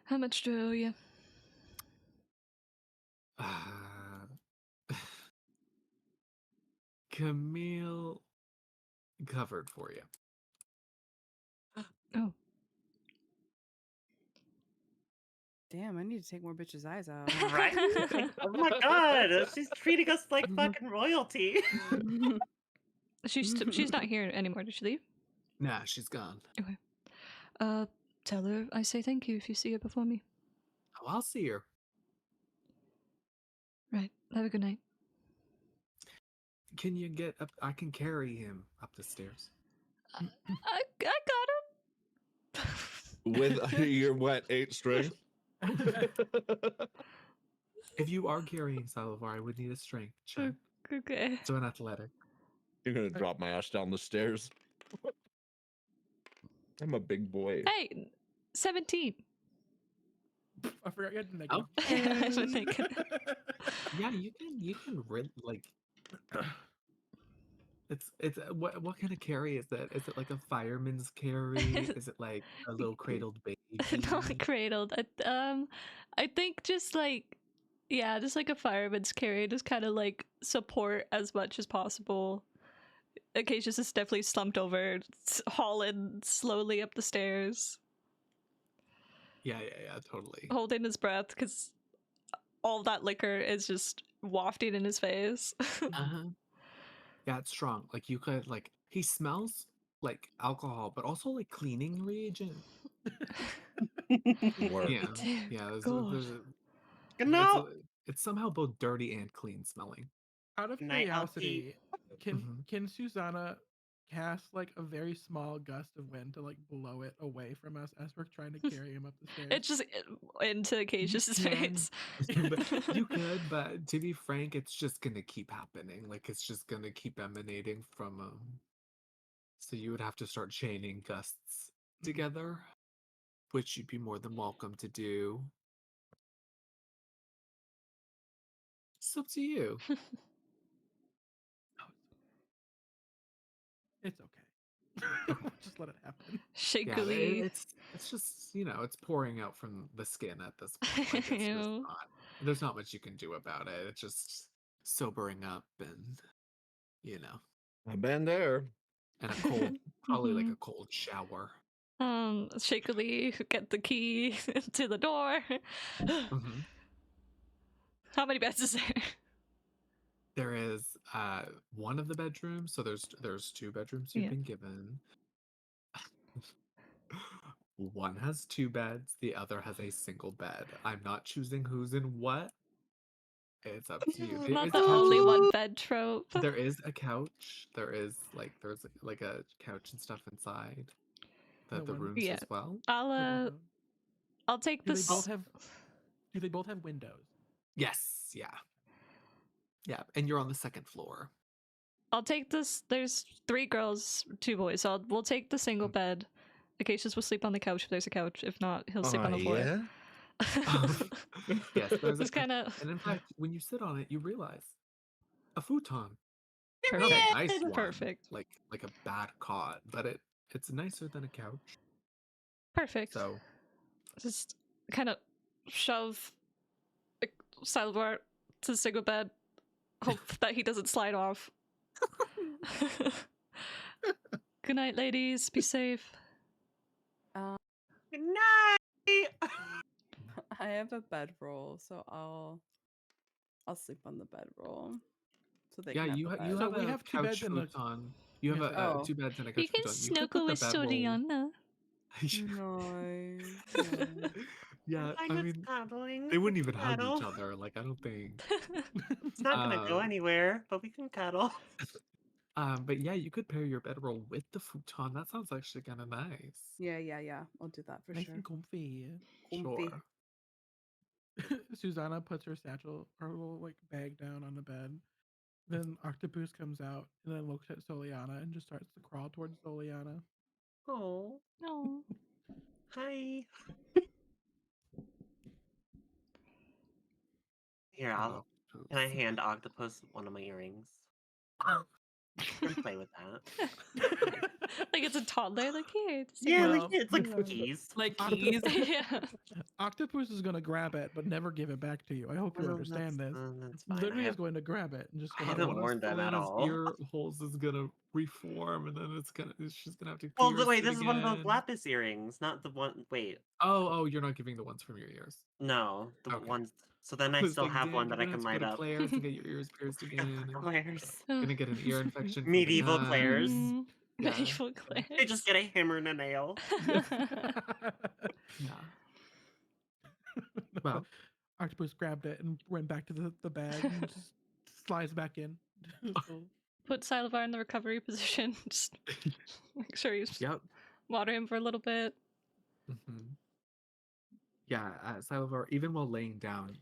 How much do I owe you? Camille covered for you. Oh. Damn, I need to take more bitches' eyes out. Right? Like, oh my god, she's treating us like fucking royalty. She's not here anymore. Did she leave? Nah, she's gone. Okay. Tell her I say thank you if you see her before me. Oh, I'll see her. Right. Have a good night. Can you get up? I can carry him up the stairs. I got him. With your what, 8 strength? If you are carrying Salavar, I would need a strength check. Okay. So an athletic. You're gonna drop my ass down the stairs. I'm a big boy. Hey, 17. I forgot you had the Oh. negative. Yeah, you can really like. It's what kind of carry is that? Is it like a fireman's carry? Is it like a little cradled baby? Not cradled. I think just like, yeah, just like a fireman's carry, just kind of like support as much as possible. Acacia's is definitely slumped over, hauling slowly up the stairs, Yeah, totally. holding his breath because all that liquor is just wafting in his face. Uh-huh. Yeah, it's strong. Like you could like he smells like alcohol, but also like cleaning reagent. Work. Yeah, Dear yeah. God. No. It's somehow both dirty and clean smelling. Out of Night, I'll curiosity, Mhm. can Susanna cast like a very small gust of wind to like blow it away from us as we're trying to carry him up the stairs? It's just into Acacia's face. You could, but to be frank, it's just gonna keep happening. Like it's just gonna keep emanating from so you would have to start chaining gusts together, which you'd be more than welcome to do. It's up to you. It's okay. Just let it happen. Yeah, Shakily. it's just it's pouring out from the skin at this point. Like it's just Ew. there's not much you can do about it. It's just sobering up and I've been there. and a cold, probably like Mhm. a cold shower. Shakily get the key to the door. Mhm. How many beds is there? There is one of the bedrooms, so there's 2 bedrooms you've Yeah. been given. One has 2 beds, the other has a single bed. I'm not choosing who's in what. It's up to you. There Not is the only couches. one bed trope. There is a couch. There's like a couch and stuff inside No the one- rooms Yeah. as well. I'll take Do this. they both have? Do they both have windows? Yes, yeah. Yeah, and you're on the 2nd floor. I'll take this. There's 3 girls, 2 boys. So we'll take the single bed. Acacius will sleep on the couch if there's a couch. If not, he'll sleep on the floor. Yeah? Yes, there's a It's kind of and in fact, when you sit on it, you realize a futon. Not perfect. a nice one, Perfect. like a bad cot, but it's nicer than a couch. Perfect. So Just kind of shove Salvar to the single bed. Hope that he doesn't slide off. Good night, ladies. Be safe. Good night. I have a bedroll, so I'll sleep on the bedroll. So they yeah, can have you the ha- you bed. So have we a have 2 couch beds and a- futon. You have Yes, a Oh. 2 beds and a You couch can futon. You could snuggle put the with bedroll. Soriana. No. Yeah, I I miss mean, cuddling. they wouldn't We even can hug each cuddle. other. Like, I don't think. It's not gonna go Um, anywhere, but we can cuddle. But yeah, you could pair your bedroll with the futon. That sounds actually kind of nice. Yeah. I'll do that for Nice sure. and comfy. Comfy. Sure. Susanna puts her satchel, her little like bag down on the bed. Then Octopus comes out and then looks at Soliana and just starts to crawl towards Soliana. Oh, No. hi. Here, Oh, can I oops. hand Octopus one of my earrings? And play with that. Like it's a toddler. Like here. Yeah, Well, like it's like yeah. cookies. Like Octopus- keys. Yeah. Octopus is gonna grab it, but never give it back to you. I hope you Well, understand this. That's fine. Literally is going to grab it and just I gonna haven't One of worn them at Selena's all. ear holes is gonna reform, and then she's gonna have to. Well, pierce wait, it this is one of those again. lapis earrings, not the one. Wait, Oh, you're not giving the ones from your ears. no, the Okay. ones. So then I was still like, have one "Dang, that I you're can gonna have light to go up. to Claire's and get your ears pierced again. and Claire's. gonna get an ear infection. from the Medieval gun. Claire's. Mhm. Yeah. Medieval Claire's. They just get a hammer and a nail. Yeah. Well, Octopus grabbed it and went back to the bag and just slides back in. So, Put Salivar in the recovery position. Just make sure you yep. water him for a little bit. hmm Yeah, Salivar, even while laying down,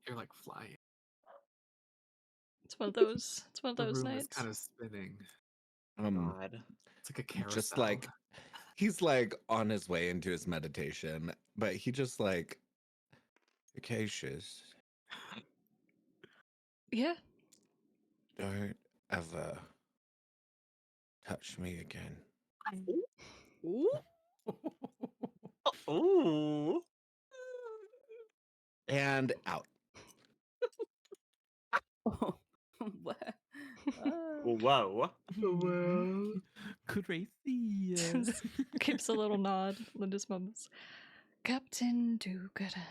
you're like flying. It's one of those. It's one of The those room is nights. kind of spinning. God. It's like a carousel. Just like he's like on his way into his meditation, but he just like Acacius, Yeah. don't ever touch me again. Ooh. Ooh. And out. What? Whoa. Well. Crazy. Gives a little nod. Linda's mum's. Captain Do-Gooder.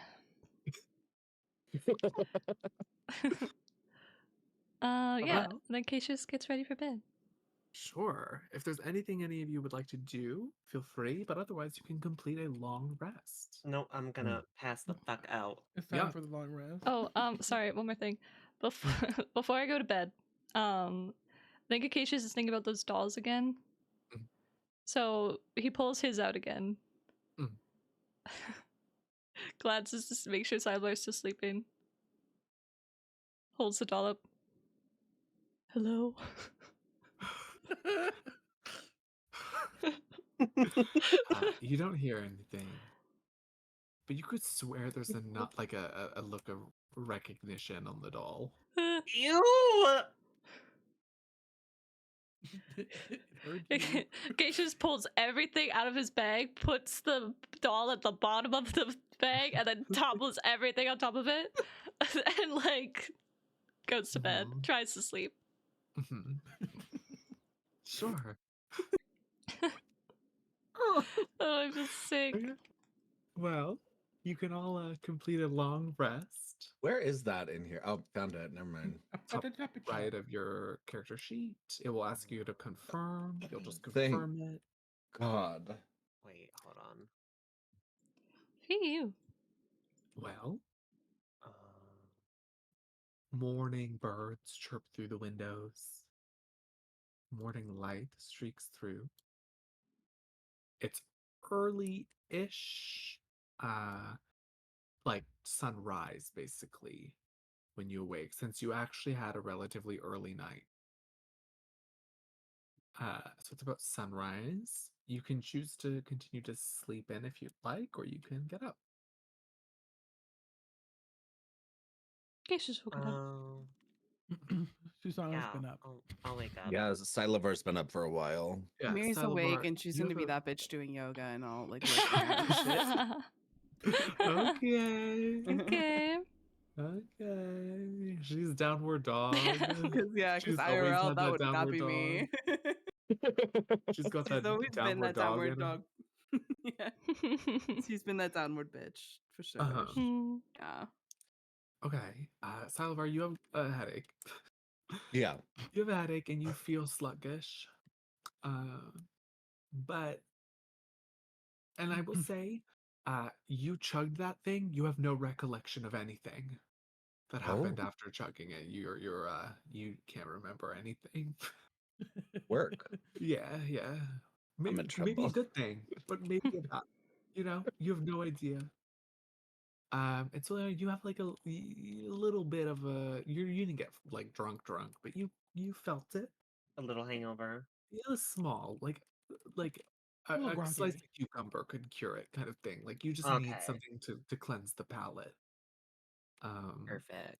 Yeah. And then Cassius gets ready for bed. Sure. If there's anything any of you would like to do, feel free, but otherwise you can complete a long rest. No, I'm gonna pass the fuck out. It's time Yeah. for the long rest. Oh, sorry, one more thing. Before I go to bed, I think Acacius is thinking about those dolls again. Mhm. So he pulls his out again. Mhm. Glances just to make sure Sidelar's still sleeping. Holds the doll up. Hello. You don't hear anything, but you could swear there's not like a look of recognition on the doll. Ew! It heard you. Acacius pulls everything out of his bag, puts the doll at the bottom of the bag, and then topples everything on top of it, and like goes to bed, Mhm. tries to sleep. Mhm. Sure. Oh, I'm just sick. Okay. Well, you can all complete a long rest. Where is that in here? Oh, found it. Never mind. Up Top at the top of right of your character sheet. It will ask you to confirm. You'll just Thank confirm it. God. Wait, hold on. Phew. Well, Um, morning birds chirp through the windows. Morning light streaks through. It's early-ish, like sunrise, basically, when you awake, since you actually had a relatively early night. So it's about sunrise. You can choose to continue to sleep in if you'd like, or you can get up. Keisha's woken up. Susanna's yeah, been up. I'll wake up. Yeah, Siliver's been up for a while. Yeah, Mary's awake Salivar, and she's you gonna be have that bitch doing yoga and all like working out and shit. Okay. Okay. Okay. She's downward dog. Because She's always IRL had that would not downward be dog. me. She's got She's that always been downward that downward dog. dog. Yeah, she's been that downward bitch for sure. Uh-huh. Hmm. Yeah. Okay. Salivar, you have a headache. Yeah. You have a headache and you feel sluggish. But and I will say, you chugged that thing, you have no recollection of anything that happened Oh. after chugging it. You can't remember anything. Work. Yeah. I'm in Maybe a trouble. good thing, but maybe a bad. You have no idea. And so you have like a little bit of a you didn't get like drunk, but you felt it. A little hangover. It was small, like A little a groggy. slice of cucumber could cure it, kind of thing. Like you just Okay. need something to cleanse the palate. Perfect.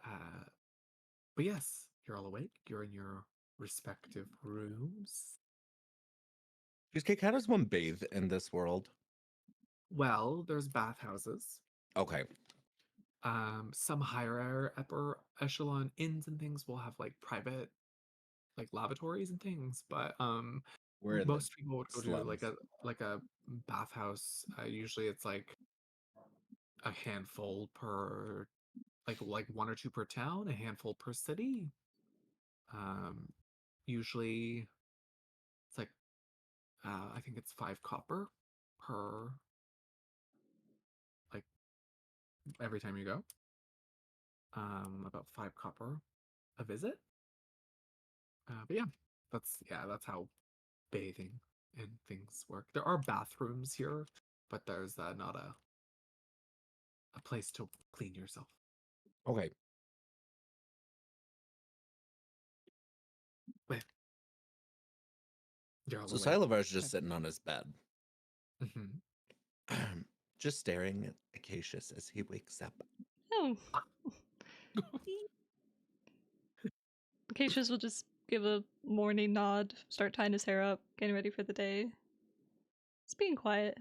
Uh, but yes, you're all awake. You're in your respective rooms. Cheesecake, how does one bathe in this world? Well, there's bathhouses. Okay. Some higher upper echelon inns and things will have like private like lavatories and things, but We're in most people would go to slums. like a bathhouse. Usually it's like a handful per like one or two per town, a handful per city. Um, Usually it's like I think it's 5 copper per like every time you go. About 5 copper a visit. But that's how bathing and things work. There are bathrooms here, but there's not a place to clean yourself. Okay. But you're all So awake. Siliver's just sitting on his bed, Mhm. just staring at Acacius as he wakes up. Oh. Keisha's will just give a morning nod, start tying his hair up, getting ready for the day. It's being quiet.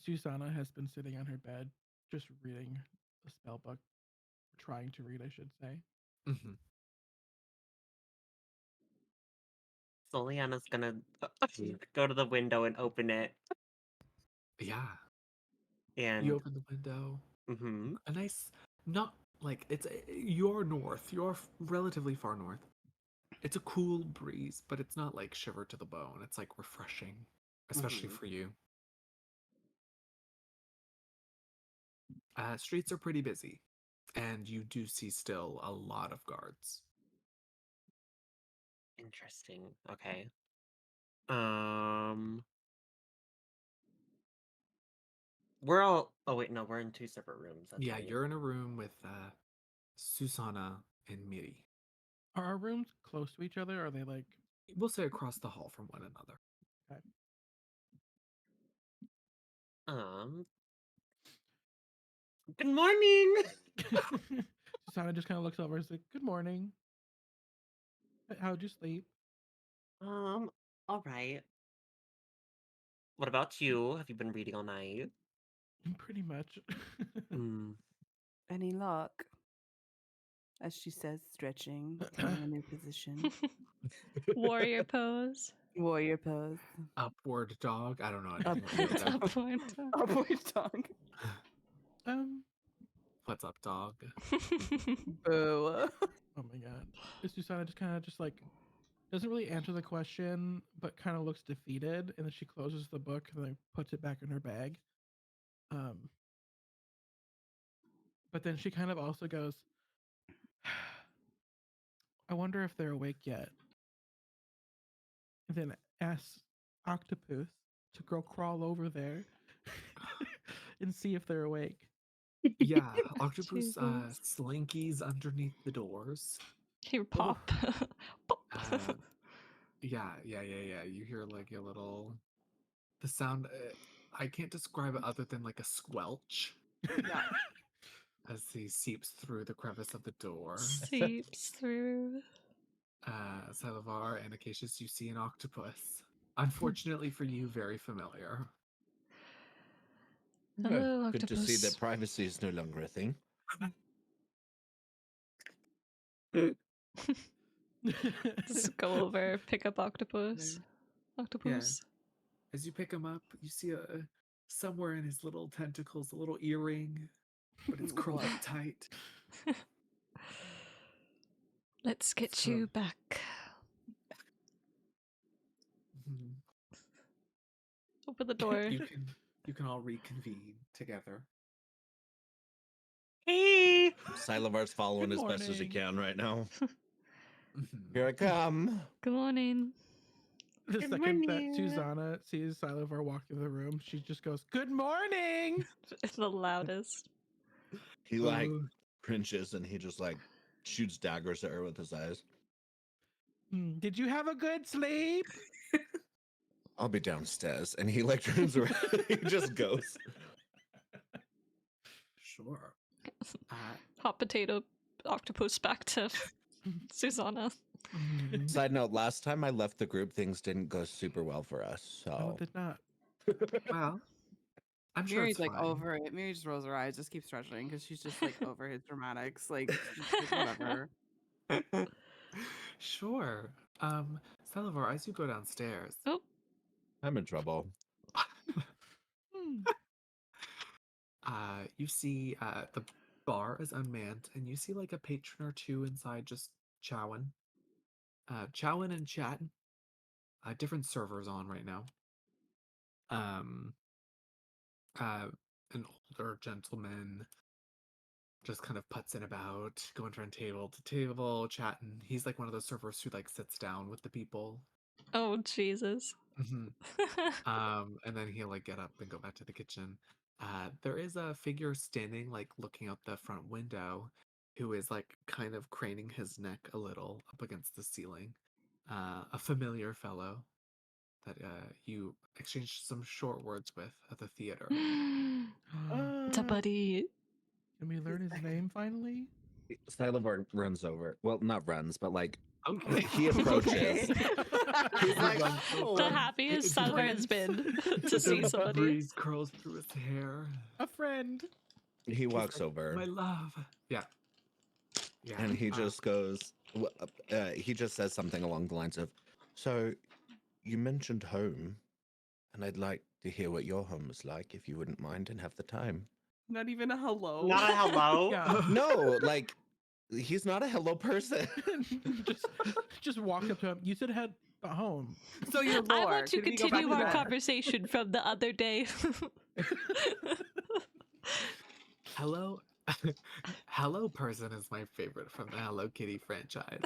Susanna has been sitting on her bed, just reading the spell book, trying to read, I should say. Mhm. So Leanna's gonna go to the window and open it. Yeah. And You open the window. mm-hmm. A nice, not like you're north. You're relatively far north. It's a cool breeze, but it's not like shiver to the bone. It's like refreshing, especially Mhm. for you. Streets are pretty busy, and you do see still a lot of guards. Interesting. Okay. Um we're all oh wait, no, we're in 2 separate rooms. That's Yeah, right. you're in a room with Susanna and Miri. Are our rooms close to each other? Or are they like We'll say across the hall from one another. Good morning. Susanna just kind of looks over and is like, "Good morning. How'd you sleep?" All right. What about you? Have you been reading all night? Pretty much. Mm. Any luck? As she says, stretching, taking a new position. Warrior pose. Warrior pose. Upward dog. I don't know. Upward Anything dog. Upward dog. Upward dog. What's up, dog? Boo. Oh my god. Susanna just kind of just like doesn't really answer the question, but kind of looks defeated, and then she closes the book and then puts it back in her bag. But then she kind of also goes, I wonder if they're awake yet. And then asks Octopus to go crawl over there and see if they're awake. Yeah, octopus Jesus. slinkies underneath the doors. Here, pop. Pop. Yeah. You hear like a little. The sound. I can't describe it other than like a squelch Yeah. as he seeps through the crevice of the door. Seeps through. Salivar and Acacius, you see an octopus. Unfortunately for you, very familiar. Hello, Good to see octopus. that privacy is no longer a thing. Just go over, pick up octopus. Octopus. As you pick him up, you see somewhere in his little tentacles a little earring, but it's curled up tight. Let's get So- you back. Mhm. Open the door. You can all reconvene together. Hey! Salivar's following Good as best as he morning. can right now. Mhm. Here I come. Good morning. The Good second that morning. Susanna sees Salivar walk through the room, she just goes, "Good morning." It's the loudest. He like Oh. cringes and he just like shoots daggers at her with his eyes. Did you have a good sleep? I'll be downstairs. And he like turns around. He just goes. Sure. Hot potato octopus back to Susanna. Side note, last time I left the group, things didn't go super well for us. No, So it did not. Well, I'm sure Miri's it's like fine. over it. Miri just rolls her eyes, just keeps stretching because she's just like over his dramatics. Like, she's just like, whatever. Sure. Salivar, as you go downstairs, Oh, I'm in trouble. you see the bar is unmanned, and you see like a patron or two inside just chowing. Chowing and chatting. Different servers on right now. An older gentleman just kind of putzing about, going from table to table, chatting. He's like one of those servers who like sits down with the people. oh, Jesus. And then he'll like get up and go back to the kitchen. There is a figure standing like looking out the front window who is like kind of craning his neck a little up against the ceiling. A familiar fellow that you exchanged some short words with at the theater. It's a buddy. Can we learn his name finally? Salivar runs over. Well, not runs, but like Okay. he approaches. He's like, like, "Oh." The happiest It's Salivar has Prince. been to see The somebody. breeze curls through his hair. A friend. He He's walks like, over my love. Yeah. and he just goes, he just says something along the lines of, so you mentioned home, and I'd like to hear what your home was like, if you wouldn't mind and have the time. Not even a hello. Not a hello. Yeah. No, like, he's not a hello person. just walk up to him. You said had a home. So your lore. I want to Can we go back continue to our that? conversation from the other day. Hello. Hello person is my favorite from the Hello Kitty franchise.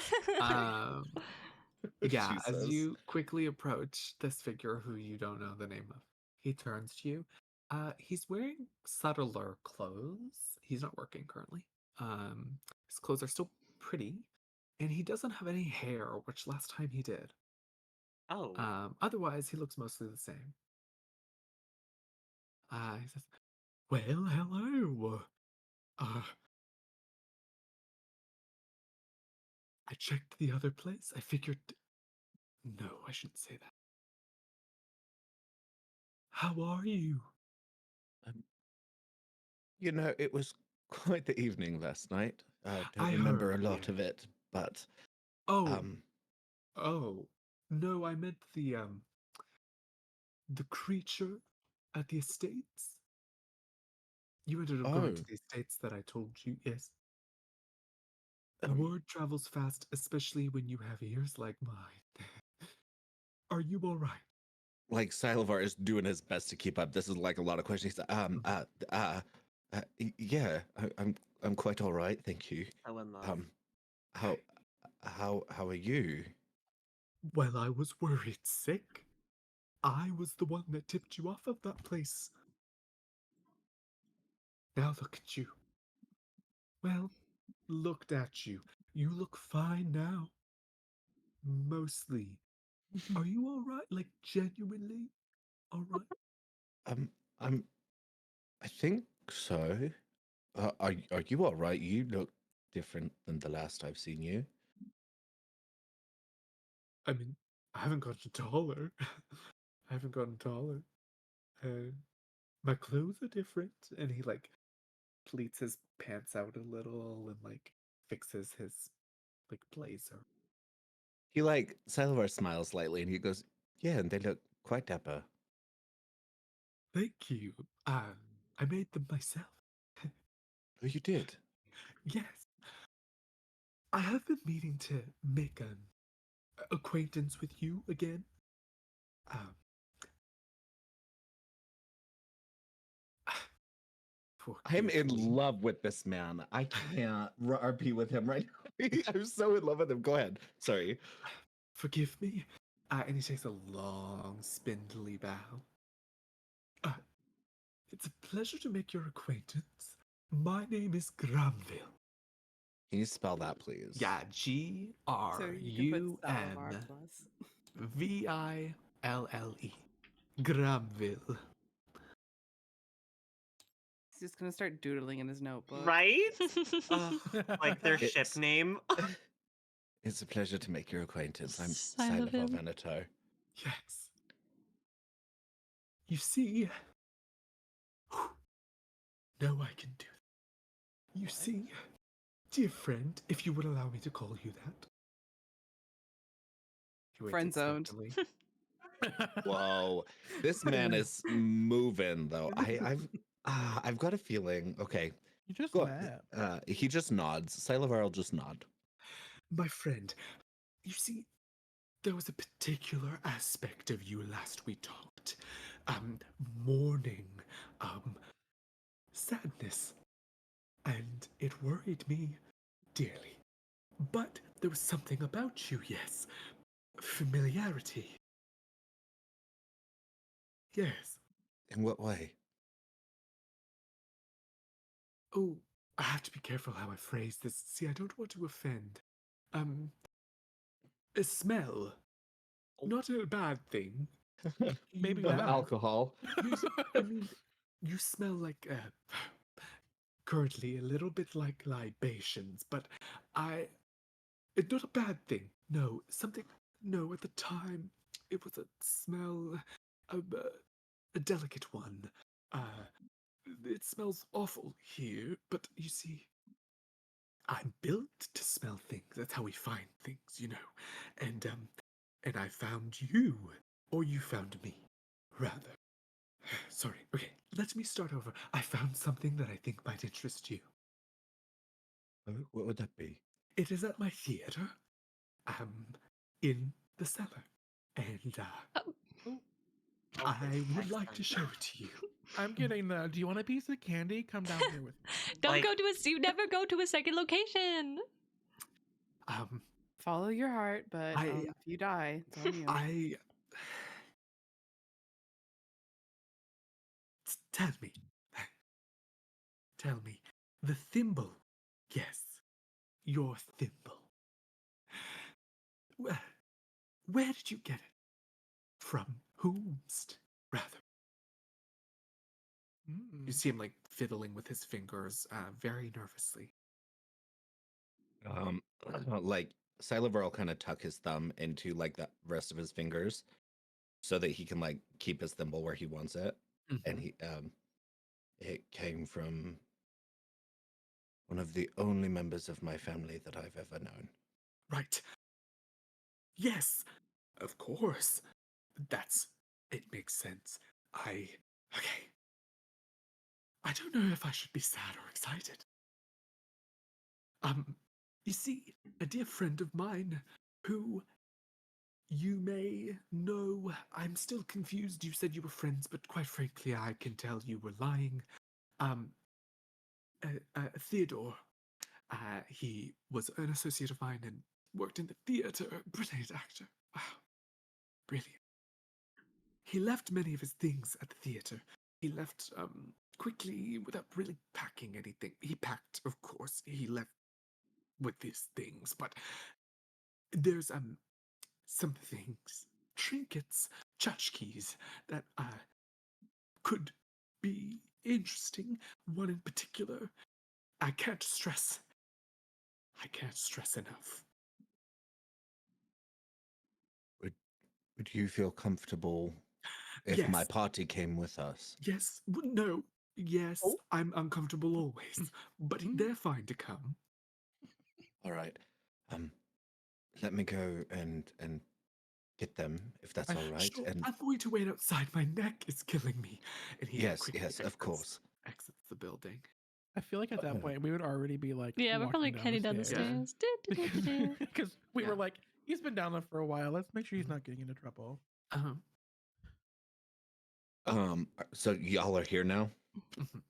Yeah, as Jesus. you quickly approach this figure who you don't know the name of, he turns to you. He's wearing subtler clothes. He's not working currently. His clothes are still pretty, and he doesn't have any hair, which last time he did. Oh. Otherwise, he looks mostly the same. He says, "Well, hello. I checked the other place. I figured. No, I shouldn't say that. How are you?" You know, it was quite the evening last night. don't I remember heard, a lot yeah. of it, but Oh, oh. No, I meant the creature at the estates. You ended up going oh, to the estates that I told you, yes. um, Word travels fast, especially when you have ears like mine. Are you all right? like Salivar is doing his best to keep up. This is like a lot of questions. Yeah, I'm quite all right, thank you. So in love. How how are you? Well, I was worried sick. I was the one that tipped you off of that place. Now look at you. Well, looked at you. You look fine now. Mostly. Are you all right? Like, genuinely all right? Um, I'm. I think so. Are you all right? You look different than the last I've seen you. I mean, I haven't gotten taller. I haven't gotten taller. Uh, my clothes are different. And he, like, pleats his pants out a little and, like, fixes his, like, blazer. He like Salivar smiles slightly and he goes, "Yeah, and they look quite dapper." Thank you. I made them myself. Oh, you did. Yes. I have been meaning to make an acquaintance with you again. Um, I'm in forgive me. love with this man. I can't RP with him right now. I'm so in love with him. Go ahead. Sorry. Forgive me. And he takes a long, spindly bow. Uh, it's a pleasure to make your acquaintance. My name is Granville. Can you spell that, please? Yeah, G R So you can U put Salivar N plus. Ville. Granville. He's just gonna start doodling in his notebook. Right? Ugh, like their ship It's- name. It's a pleasure to make your acquaintance. I'm Silent Silival him. Veneto. Yes. You see, no, I can do that. You see, dear friend, if you would allow me to call you that. He waits Friend zoned. expectantly. Whoa, this man is moving though. I've got a feeling. Okay, You just go. met. He just nods. Silivar will just nod. My friend, you see, there was a particular aspect of you last we talked. Mourning, sadness. And it worried me dearly. But there was something about you, yes. Familiarity. Yes. In what way? Oh, I have to be careful how I phrase this. See, I don't want to offend. A smell. Not a bad thing. Maybe You- Of now. alcohol. I mean, you smell like, currently a little bit like libations, but it's not a bad thing. No, something, no, at the time, it was a smell, a, a delicate one. It smells awful here, but you see, I'm built to smell things. That's how we find things, you know. And I found you, or you found me, rather. Sorry. Okay, let me start over. I found something that I think might interest you. What would that be? It is at my theater, in the cellar, and Oh, I would like to excellent. show it to you. I'm getting the. Do you want a piece of candy? Come down here with me. Don't Like- go to you never go to a second location. Follow your heart, but I- if you die, it's on you. Tell me. Tell me. The thimble. Yes, your thimble. Where did you get it? From whomst, rather. You see him like fiddling with his fingers, very nervously. Like Silivar will kind of tuck his thumb into like the rest of his fingers, so that he can like keep his thimble where he wants it. And Mhm. it came from One of the only members of my family that I've ever known. Right. Yes, of course. It makes sense. Okay. I don't know if I should be sad or excited. You see, a dear friend of mine who you may know, I'm still confused. You said you were friends, but quite frankly, I can tell you were lying. Theodore, he was an associate of mine and worked in the theater. Brilliant actor. Wow, brilliant. He left many of his things at the theater. He left quickly without really packing anything. He packed, of course. He left with his things, but there's some things, trinkets, tchotchkes that could be interesting. One in particular, I can't stress enough. Would you feel comfortable if my Yes. party came with us? Yes, no, yes, Oh. I'm uncomfortable always, but they're fine to come. All right. Let me go and get them, if that's all right. Sure, And I'm going to wait outside. My neck is killing me. And he yes, quickly of course. exits the building. I feel like at that point we would already be like, Yeah, we're probably walking heading down the Yeah. stairs. Du-du-du-du-du. because we Yeah. were like, he's been down there for a while. Let's make sure he's not getting into trouble. So y'all are here now? Mhm.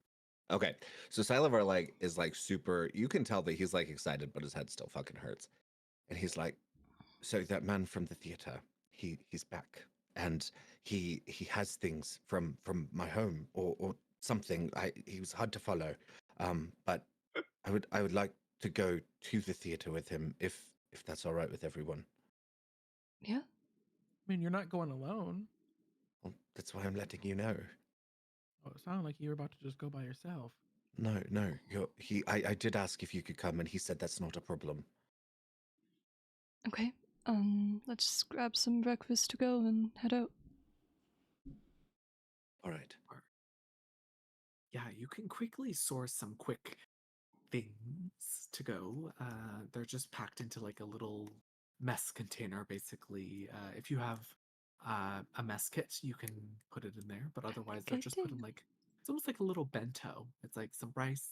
Okay. So Salivar is super, you can tell that he's excited, but his head still fucking hurts. And he's like, so that man from the theater, he's back. And he has things from my home or something. He was hard to follow. But I would like to go to the theater with him if that's all right with everyone. Yeah. I mean, you're not going alone. Well, that's why I'm letting you know. Oh, it sounded like you were about to just go by yourself. No, I did ask if you could come, and he said that's not a problem. Okay. Let's grab some breakfast to go and head out. All right. Yeah, you can quickly source some quick things to go. They're just packed into like a little mess container, basically. If you have a mess kit, you can put it in there, but otherwise they're just put in like, it's almost like a little bento. It's like some rice.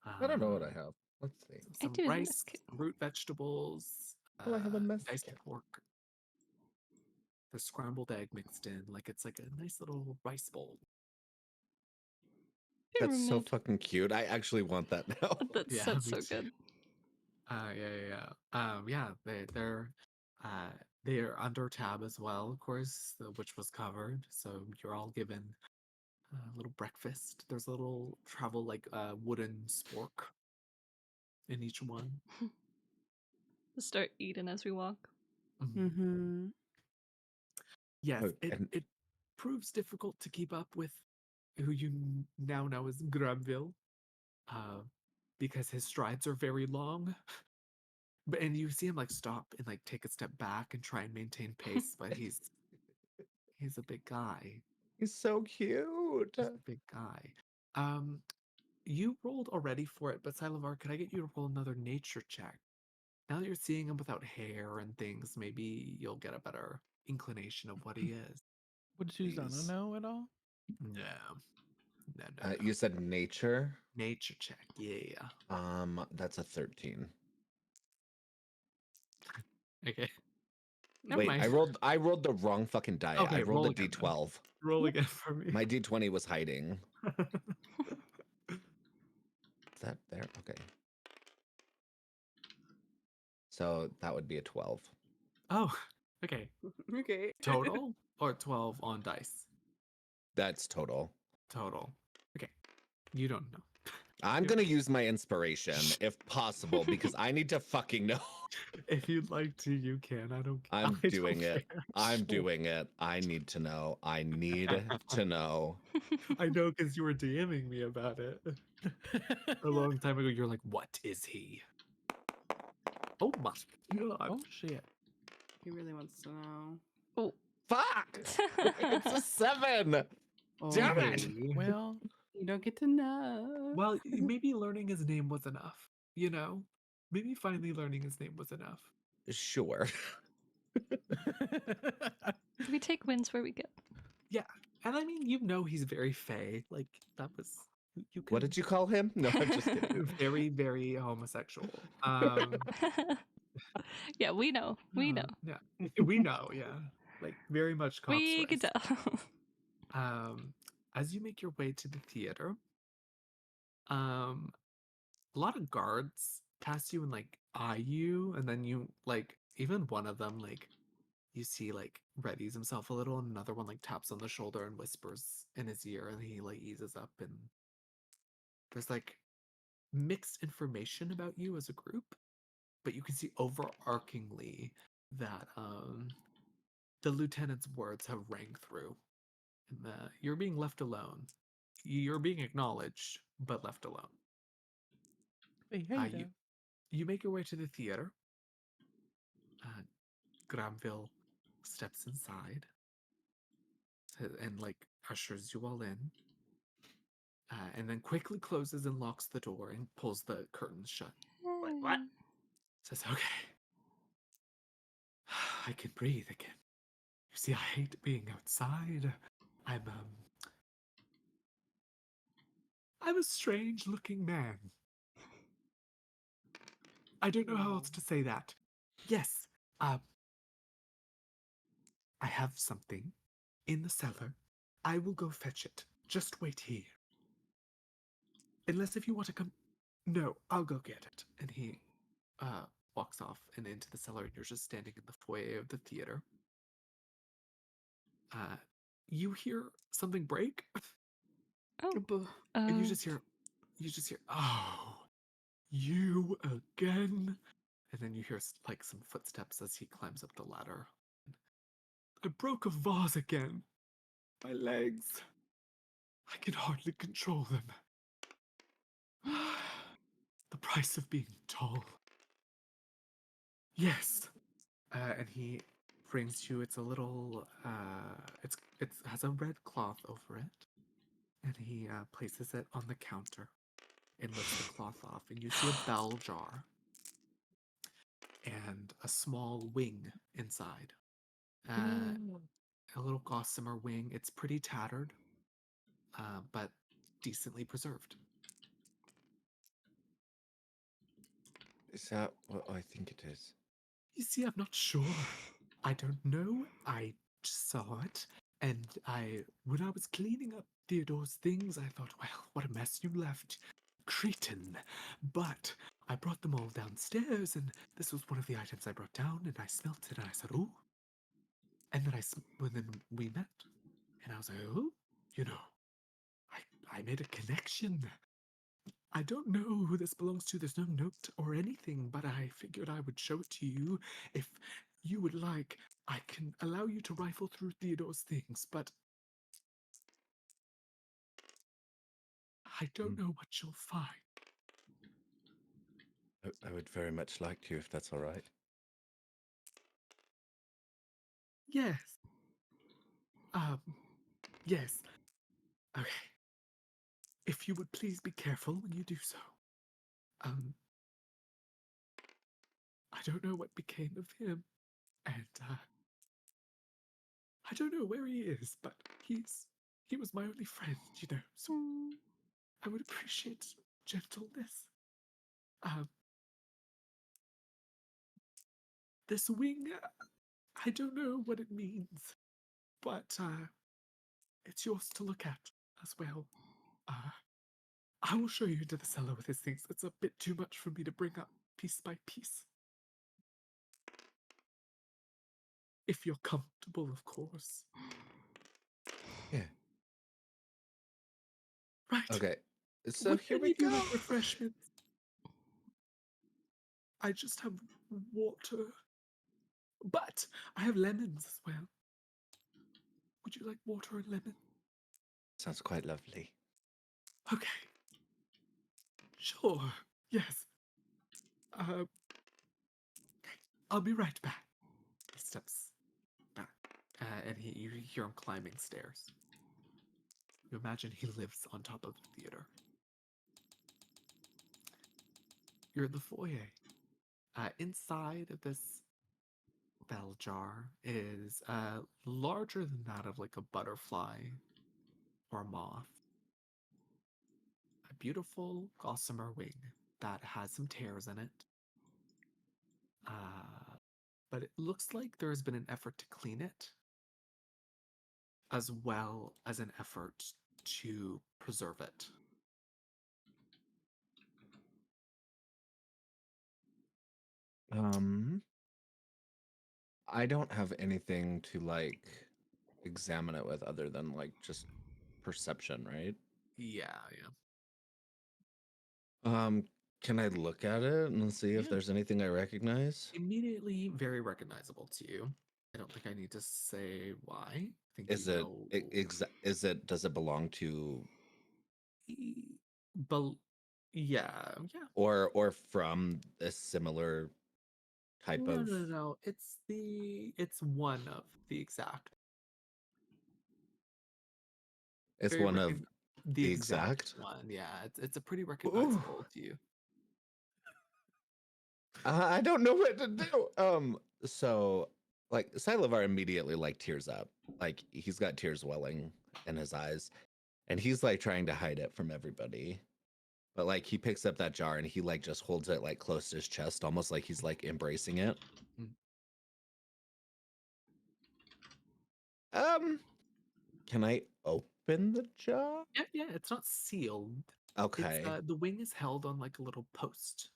I don't know what I have. Let's see. I Some do have a mess rice, kit. root vegetables, Oh, I have a mess diced kit. pork. The scrambled egg mixed in, like it's like a nice little rice bowl. Hey, That's so roommate. fucking cute. I actually want that now. That's Yeah, that's me so too. good. Yeah. They're under tab as well, of course, which was covered. So you're all given a little breakfast. There's a little travel like wooden spork in each one. Let's start eating as we walk. Mm-hmm. Yes, Oh, and- it proves difficult to keep up with who you now know as Grubville, because his strides are very long. And you see him like stop and like take a step back and try and maintain pace, but he's a big guy. He's so cute. He's a big guy. You rolled already for it, but Silavar, could I get you to roll another nature check? Now that you're seeing him without hair and things, maybe you'll get a better inclination of what he is. Would Susanna Please. know at all? No. You said nature. Nature check, yeah. That's a 13. Okay. Never Wait, mind. I rolled the wrong fucking die. Okay, I rolled roll a again then. d12. Roll again for me. My d20 was hiding. Is that there? Okay. So that would be a 12. Oh, okay. Okay. Total or 12 on dice? That's total. Total. Okay. You don't know. I'm gonna use my inspiration if possible because I need to fucking know. If you'd like to, you can. I don't I'm I don't doing it. care. I'm doing it. I need to know. I need to know. I know because you were DMing me about it a long time ago. You're like, what is he? Oh my god. Oh shit! He really wants to know. Oh. Fuck! It's a 7. Oh, Damn it! Okay. Well, You don't get to know. Well, maybe learning his name was enough, you know? Maybe finally learning his name was enough. Sure. We take wins where we get. Yeah. And I mean, you know he's very fey. Like, that was... You What can... did you call him? No, I'm just kidding. Very, very homosexual. Yeah, we know. We know. Yeah. We know, yeah. Like, very much cops We can rice. tell. As you make your way to the theater, a lot of guards pass you and like eye you, and then you like even one of them like you see like readies himself a little, and another one like taps on the shoulder and whispers in his ear, and he like eases up, and there's like mixed information about you as a group, but you can see overarchingly that the lieutenant's words have rang through, and you're being left alone. You're being acknowledged, but left alone. Hey, You make your way to the theater. Granville steps inside and like ushers you all in, and then quickly closes and locks the door and pulls the curtains shut. Wait, what? Says, "Okay, I can breathe again. You see, I hate being outside. I'm a strange-looking man. I don't know how else to say that. Yes, I have something in the cellar. I will go fetch it. Just wait here. Unless if you want to come... No, I'll go get it." And he walks off and into the cellar, and you're just standing in the foyer of the theater. You hear something break, Oh. and you just hear, "Oh, you again." And then you hear like some footsteps as he climbs up the ladder. "I broke a vase again. My legs. I can hardly control them. The price of being tall." "Yes." And he brings you, it's a little, it has a red cloth over it. And he places it on the counter and lifts the cloth off. And you see a bell jar and a small wing inside. A little gossamer wing. It's pretty tattered, but decently preserved. Is that what I think it is? You see, I'm not sure. I don't know. I just saw it, and when I was cleaning up Theodore's things, I thought, well, what a mess you left, Cretan. But I brought them all downstairs, and this was one of the items I brought down, and I smelt it, and I said, ooh. And then then we met, and I was like, oh, you know, I made a connection. I don't know who this belongs to. There's no note or anything, but I figured I would show it to you. If you would like, I can allow you to rifle through Theodore's things, but I don't know what you'll find. I would very much like to, if that's all right. Yes. Yes. Okay. If you would please be careful when you do so. I don't know what became of him, and I don't know where he is, but he was my only friend, you know, so I would appreciate some gentleness. This wing, I don't know what it means, but it's yours to look at as well. I will show you into the cellar with his things. It's a bit too much for me to bring up piece by piece. If you're comfortable, of course. Yeah. Right. Okay. So Would here any we of you go. like refreshments? I just have water. But I have lemons as well. Would you like water and lemon? Sounds quite lovely. Okay. Sure. Yes. I'll be right back. He steps back, and you hear him climbing stairs. You imagine he lives on top of the theater. You're in the foyer. Inside of this bell jar is larger than that of like a butterfly or a moth. A beautiful gossamer wing that has some tears in it. But it looks like there has been an effort to clean it, as well as an effort to preserve it. I don't have anything to like examine it with other than like just perception, right? Yeah. Can I look at it and see if Yeah. there's anything I recognize? Immediately very recognizable to you. I don't think I need to say why. I think Is you it know. is it does it belong to But yeah. or from a similar type No, of no. It's one of the exact. it's Very one of the the exact exact? one. Yeah, it's a pretty Ooh. recognizable to you. I don't know what to do. So like Silavar immediately like tears up. Like he's got tears welling in his eyes. And he's like trying to hide it from everybody. But like he picks up that jar and he like just holds it like close to his chest, almost like he's like embracing it. Mm. Can I open the jar? Yeah, it's not sealed. Okay. It's the wing is held on like a little post.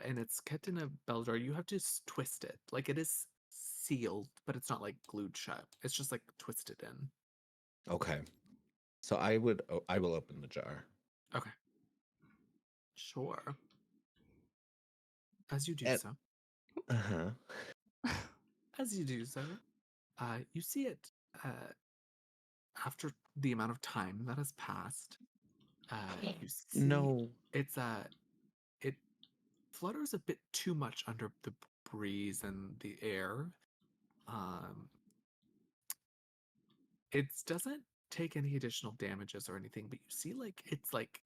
And it's kept in a bell jar. You have to twist it. Like it is sealed, but it's not like glued shut. It's just like twisted in. Okay. So I will open the jar. Okay. Sure. As you do And- so. Uh-huh. As you do so, you see it after the amount of time that has passed. You see No. it's it flutters a bit too much under the breeze and the air. It doesn't take any additional damages or anything, but you see like it's like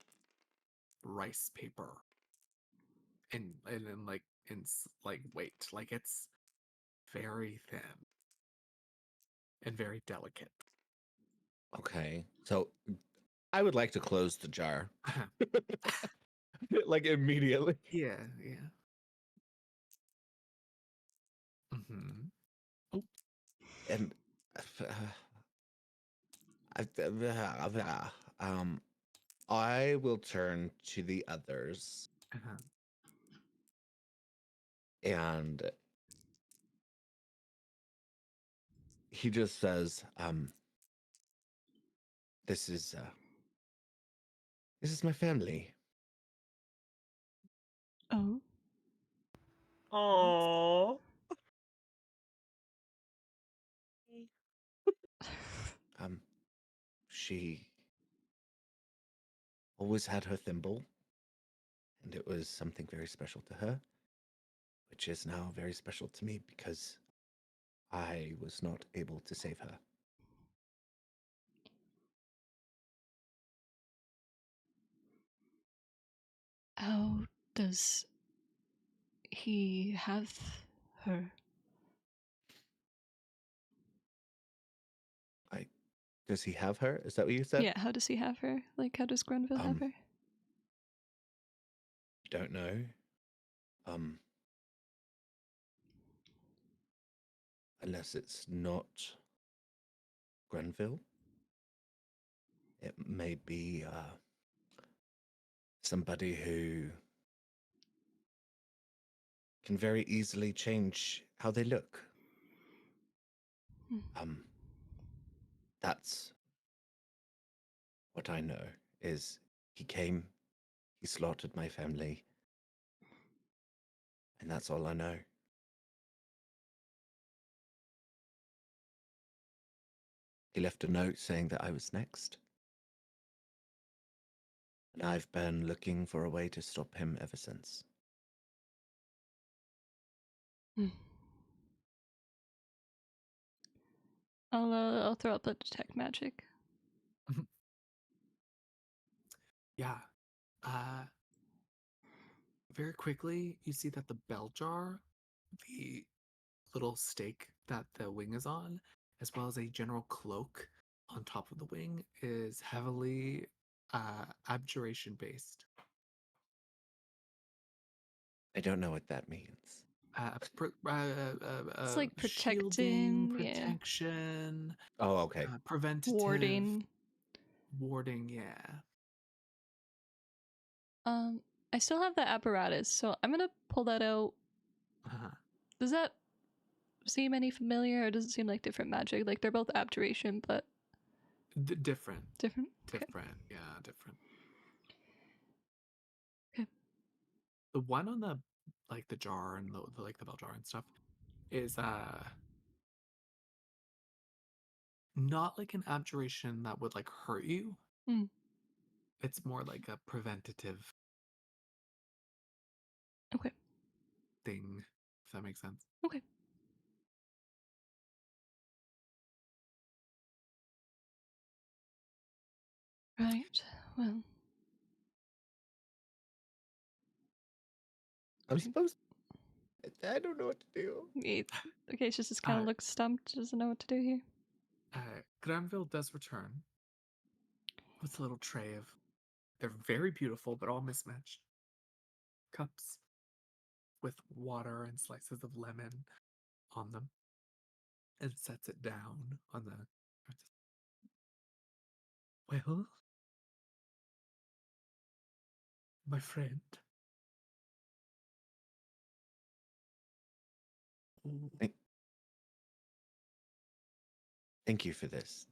rice paper and then like like weight. Like it's very thin and very delicate. Okay. So I would like to close the jar. Like immediately. Yeah. Mm-hmm. And I will turn to the others Uh-huh. and he just says, this is my family. Oh. Oh. She always had her thimble, and it was something very special to her, which is now very special to me because I was not able to save her. How does he have her? Does he have her? Is that what you said? Yeah, how does he have her? Like, how does Grenville have her? Don't know. Unless it's not Grenville. It may be somebody who can very easily change how they look. Hmm. That's what I know is he came, he slaughtered my family, and that's all I know. He left a note saying that I was next. And I've been looking for a way to stop him ever since. Hmm. I'll throw up a detect magic. Yeah. Very quickly, you see that the bell jar, the little stake that the wing is on, as well as a general cloak on top of the wing, is heavily abjuration based. I don't know what that means. It's like Shielding, protecting, yeah. protection, Oh, okay. preventative, Warding. warding. Yeah. I still have the apparatus, so I'm gonna pull that out. Uh-huh. Does that seem any familiar, or does it seem like different magic? Like they're both abjuration, but Different. different. Okay. Different. Yeah, different. Okay. The one on the like the jar and the like the bell jar and stuff is not like an abjuration that would like hurt you. Mm. It's more like a preventative Okay. thing, if that makes sense. Okay. Right. Well, I'm supposed. I don't know what to do. okay, she just kind of looks stumped, doesn't know what to do here. Granville does return with a little tray of. They're very beautiful, but all mismatched cups with water and slices of lemon on them, and sets it down on the. Well, my friend. Thank you for this.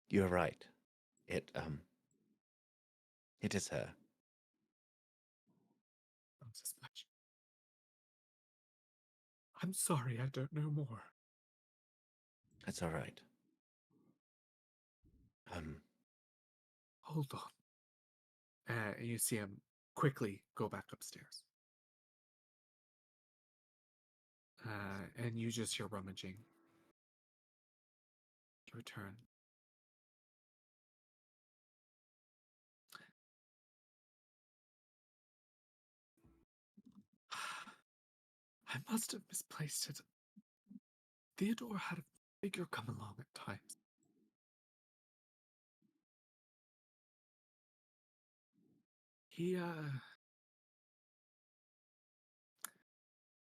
You're right. It is her. I'm sorry, I don't know more. That's all right. Hold on. You see him quickly go back upstairs. And you just hear rummaging. You return. I must have misplaced it. Theodore had a figure come along at times. He,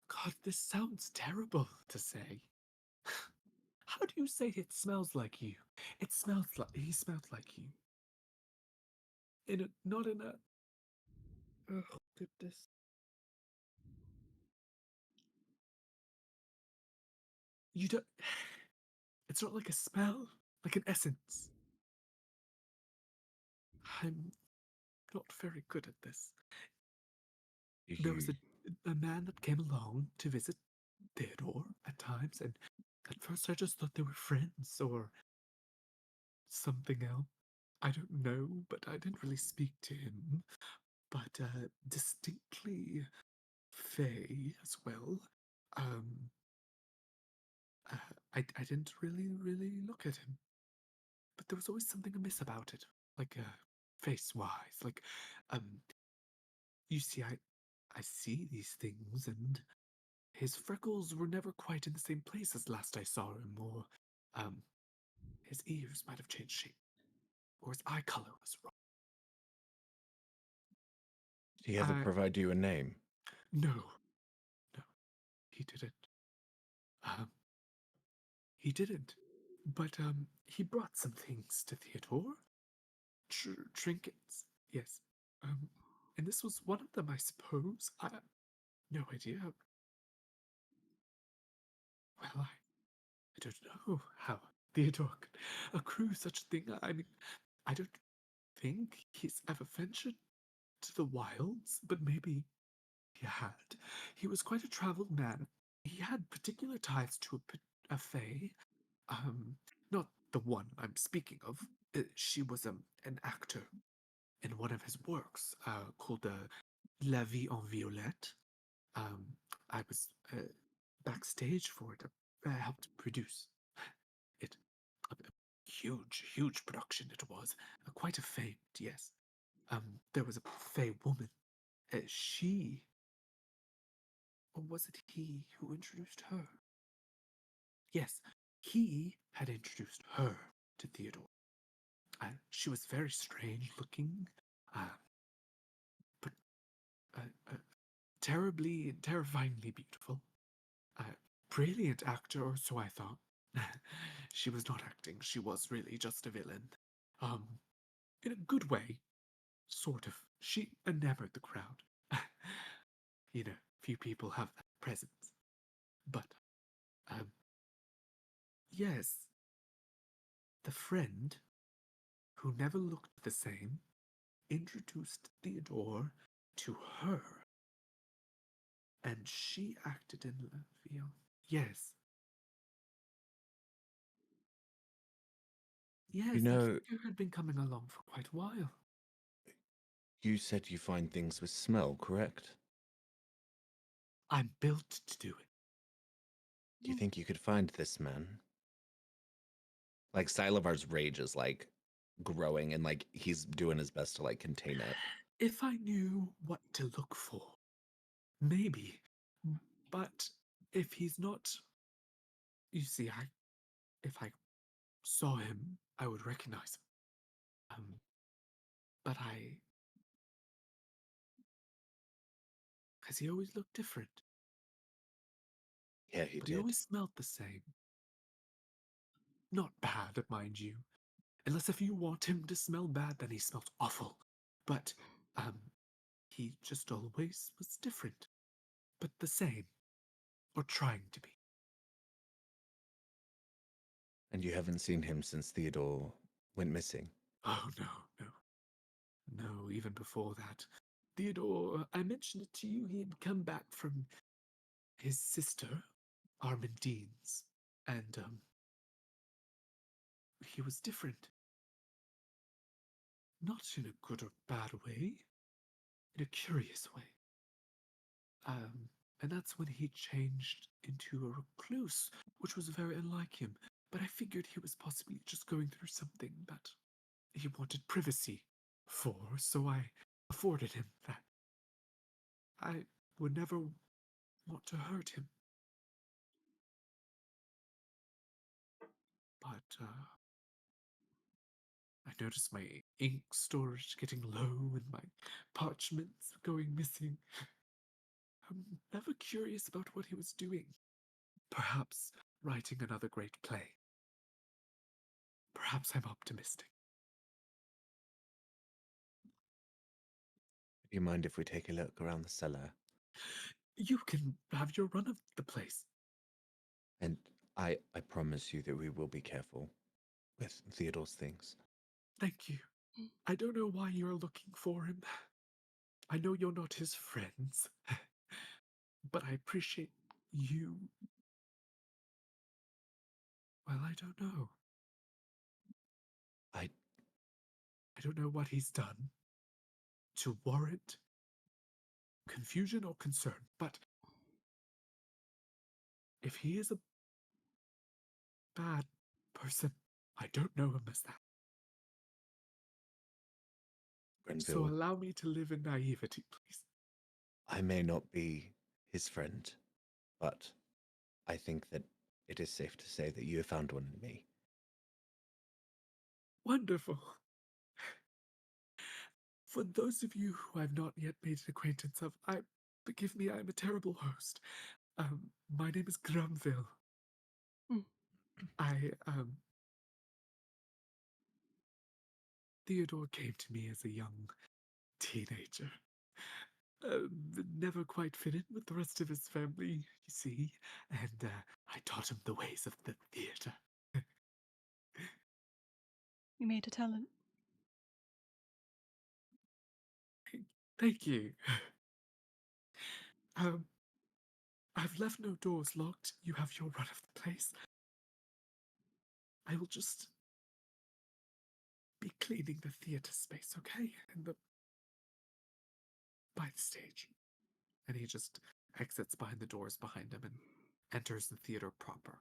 God, this sounds terrible to say. How do you say it smells like you? It smells like, he smelled like you. Not in a, oh, goodness. You don't, it's not like a smell, like an essence. I'm not very good at this. There was a man that came along to visit Theodore at times, and at first I just thought they were friends or something else. I don't know, but I didn't really speak to him. But distinctly Fey as well. I didn't really look at him. But there was always something amiss about it, like face-wise. Like, you see, I see these things, and his freckles were never quite in the same place as last I saw him, or his ears might have changed shape, or his eye color was wrong. Did he ever provide you a name? No, he didn't. He didn't. But he brought some things to Theodore. Trinkets, yes. And this was one of them, I suppose. I have no idea. Well, I don't know how Theodore could accrue such a thing. I mean, I don't think he's ever ventured to the wilds, but maybe he had. He was quite a traveled man. He had particular ties to a fae. Not the one I'm speaking of. She was an actor in one of his works called La Vie en Violette. I was backstage for it, helped produce it. A huge, huge production it was. Quite a famed, yes. There was a Fey woman. She, or was it he who introduced her? Yes, he had introduced her to Theodore. She was very strange looking, but terribly, terrifyingly beautiful. Brilliant actor, or so I thought. She was not acting, she was really just a villain. In a good way, sort of. She enamored the crowd. Few people have that presence. But, yes, the friend who never looked the same introduced Theodore to her. And she acted in love. Yes. Yes, You the know, character had been coming along for quite a while. you said you find things with smell, correct? I'm built to do it. Do you think you could find this man? Like, Stylovar's rage is, like, growing, and, like, he's doing his best to, like, contain it. If I knew what to look for, maybe. But if he's not, you see, if I saw him, I would recognize him. But because he always looked different. Yeah, he But did. he always smelled the same. Not bad, mind you. Unless if you want him to smell bad, then he smells awful. But, he just always was different. But the same. Or trying to be. And you haven't seen him since Theodore went missing? Oh, no, no. No, even before that. Theodore, I mentioned it to you, he had come back from his sister, Armandine's, and, he was different. Not in a good or bad way, in a curious way. And that's when he changed into a recluse, which was very unlike him. But I figured he was possibly just going through something that he wanted privacy for, so I afforded him that. I would never want to hurt him. But, I noticed my ink storage getting low and my parchments going missing. I'm ever curious about what he was doing. Perhaps writing another great play. Perhaps I'm optimistic. Do you mind if we take a look around the cellar? You can have your run of the place. And I promise you that we will be careful with Theodore's things. Thank you. I don't know why you're looking for him. I know you're not his friends. But I appreciate you. Well, I don't know. I I don't know what he's done to warrant confusion or concern, but if he is a bad person, I don't know him as that. So Grenville, allow me to live in naivety, please. I may not be his friend, but I think that it is safe to say that you have found one in me. Wonderful. For those of you who I've not yet made an acquaintance of, forgive me, I'm a terrible host. My name is Grumville. Mm. Theodore came to me as a young teenager. Never quite fit in with the rest of his family, you see, and I taught him the ways of the theater. You made a talent. Thank you. I've left no doors locked. You have your run of the place. I will just be cleaning the theater space, okay? And by the stage. And he just exits behind the doors behind him and enters the theater proper.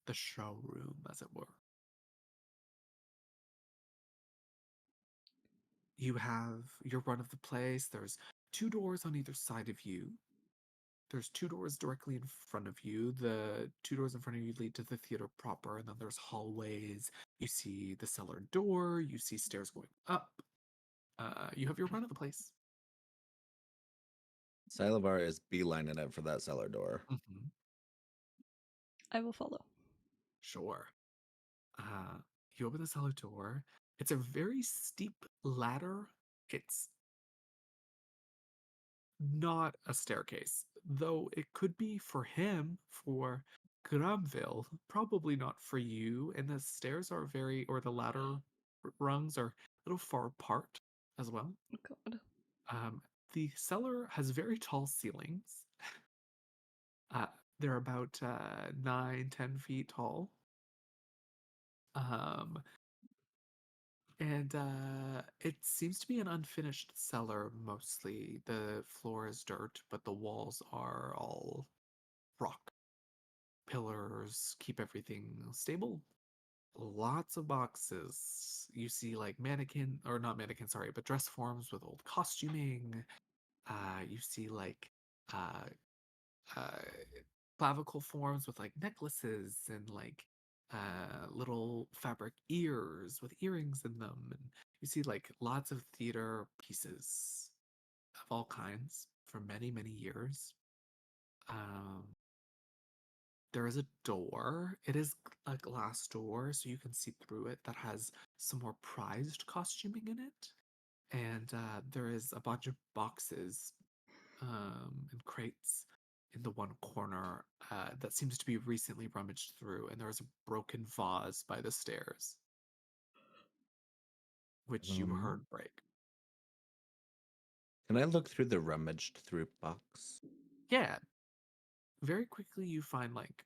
The showroom, as it were. You have your run of the place. There's 2 doors on either side of you. There's 2 doors directly in front of you. The 2 doors in front of you lead to the theater proper, and then there's hallways. You see the cellar door. You see stairs going up. You have your run of the place. Silavar is beelining it for that cellar door. Mm-hmm. I will follow. Sure. You open the cellar door. It's a very steep ladder. It's not a staircase, though it could be for him, for Gramville, probably not for you. And the stairs are or the ladder rungs are a little far apart as well. Oh, God. The cellar has very tall ceilings. They're about 9-10 feet tall. And it seems to be an unfinished cellar mostly. The floor is dirt, but the walls are all rock. Pillars keep everything stable. Lots of boxes. You see like but dress forms with old costuming. You see like uh, uh, clavicle forms with like necklaces and like little fabric ears with earrings in them. And you see like lots of theater pieces of all kinds for many, many years. There is a door. It is a glass door, so you can see through it, that has some more prized costuming in it. And there is a bunch of boxes and crates in the one corner that seems to be recently rummaged through. And there is a broken vase by the stairs, which you heard break. Can I look through the rummaged through box? Yeah. Very quickly, you find like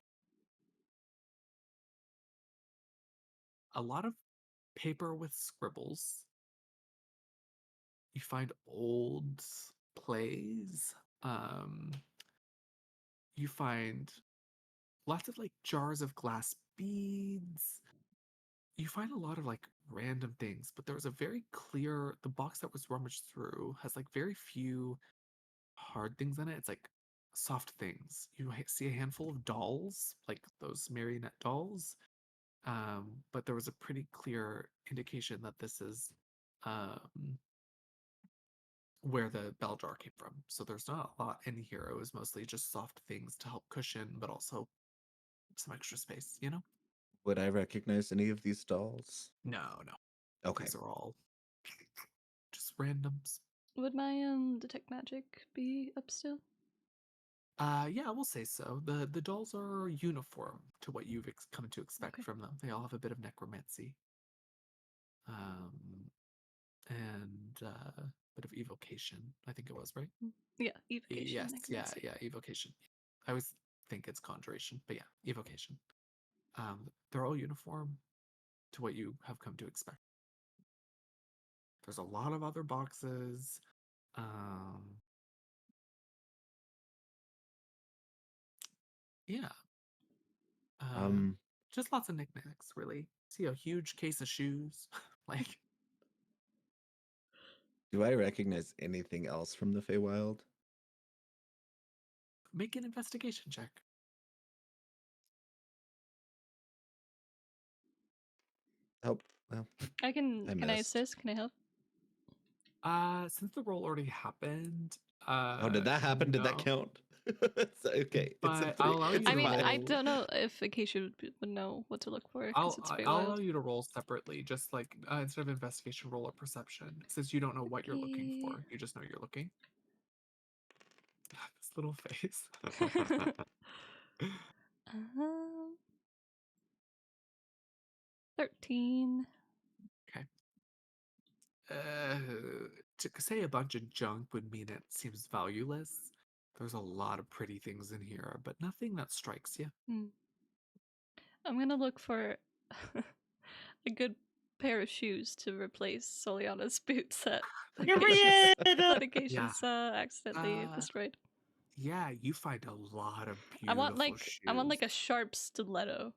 a lot of paper with scribbles. You find old plays. You find lots of like jars of glass beads. You find a lot of like random things, but there was a very clear, the box that was rummaged through has like very few hard things in it. It's like soft things. You see a handful of dolls, like those marionette dolls. But there was a pretty clear indication that this is where the bell jar came from. So there's not a lot in here. It was mostly just soft things to help cushion, but also some extra space, you know? Would I recognize any of these dolls? No. Okay. These are all just randoms. Would my detect magic be up still? Yeah, I will say so. The dolls are uniform to what you've come to expect Okay. from them. They all have a bit of necromancy. And a bit of evocation, I think it was, right? Yeah, evocation. Yes, necromancy. yeah, evocation. I always think it's conjuration, but yeah, evocation. They're all uniform to what you have come to expect. There's a lot of other boxes. Yeah. Just lots of knickknacks, really. See a huge case of shoes. Like, do I recognize anything else from the Feywild? make an investigation check. Oh, well. Can I missed. assist? Can I help? Since the roll already happened. Oh, did that happen? Did that no. count? It's okay. It's a But 3. I'll allow you It's to I mean, I roll. don't know if Acacia would know what to look for because it's I'll allow Feywild. you to roll separately, just like instead of investigation, roll a perception, since you don't know what you're looking for. You just know you're looking. This little face. 13. Okay. To say a bunch of junk would mean it seems valueless. There's a lot of pretty things in here, but nothing that strikes you. I'm gonna look for a good pair of shoes to replace Soliana's boots that Period! Acacia's accidentally destroyed. Yeah, you find a lot of I want beautiful shoes. a sharp stiletto.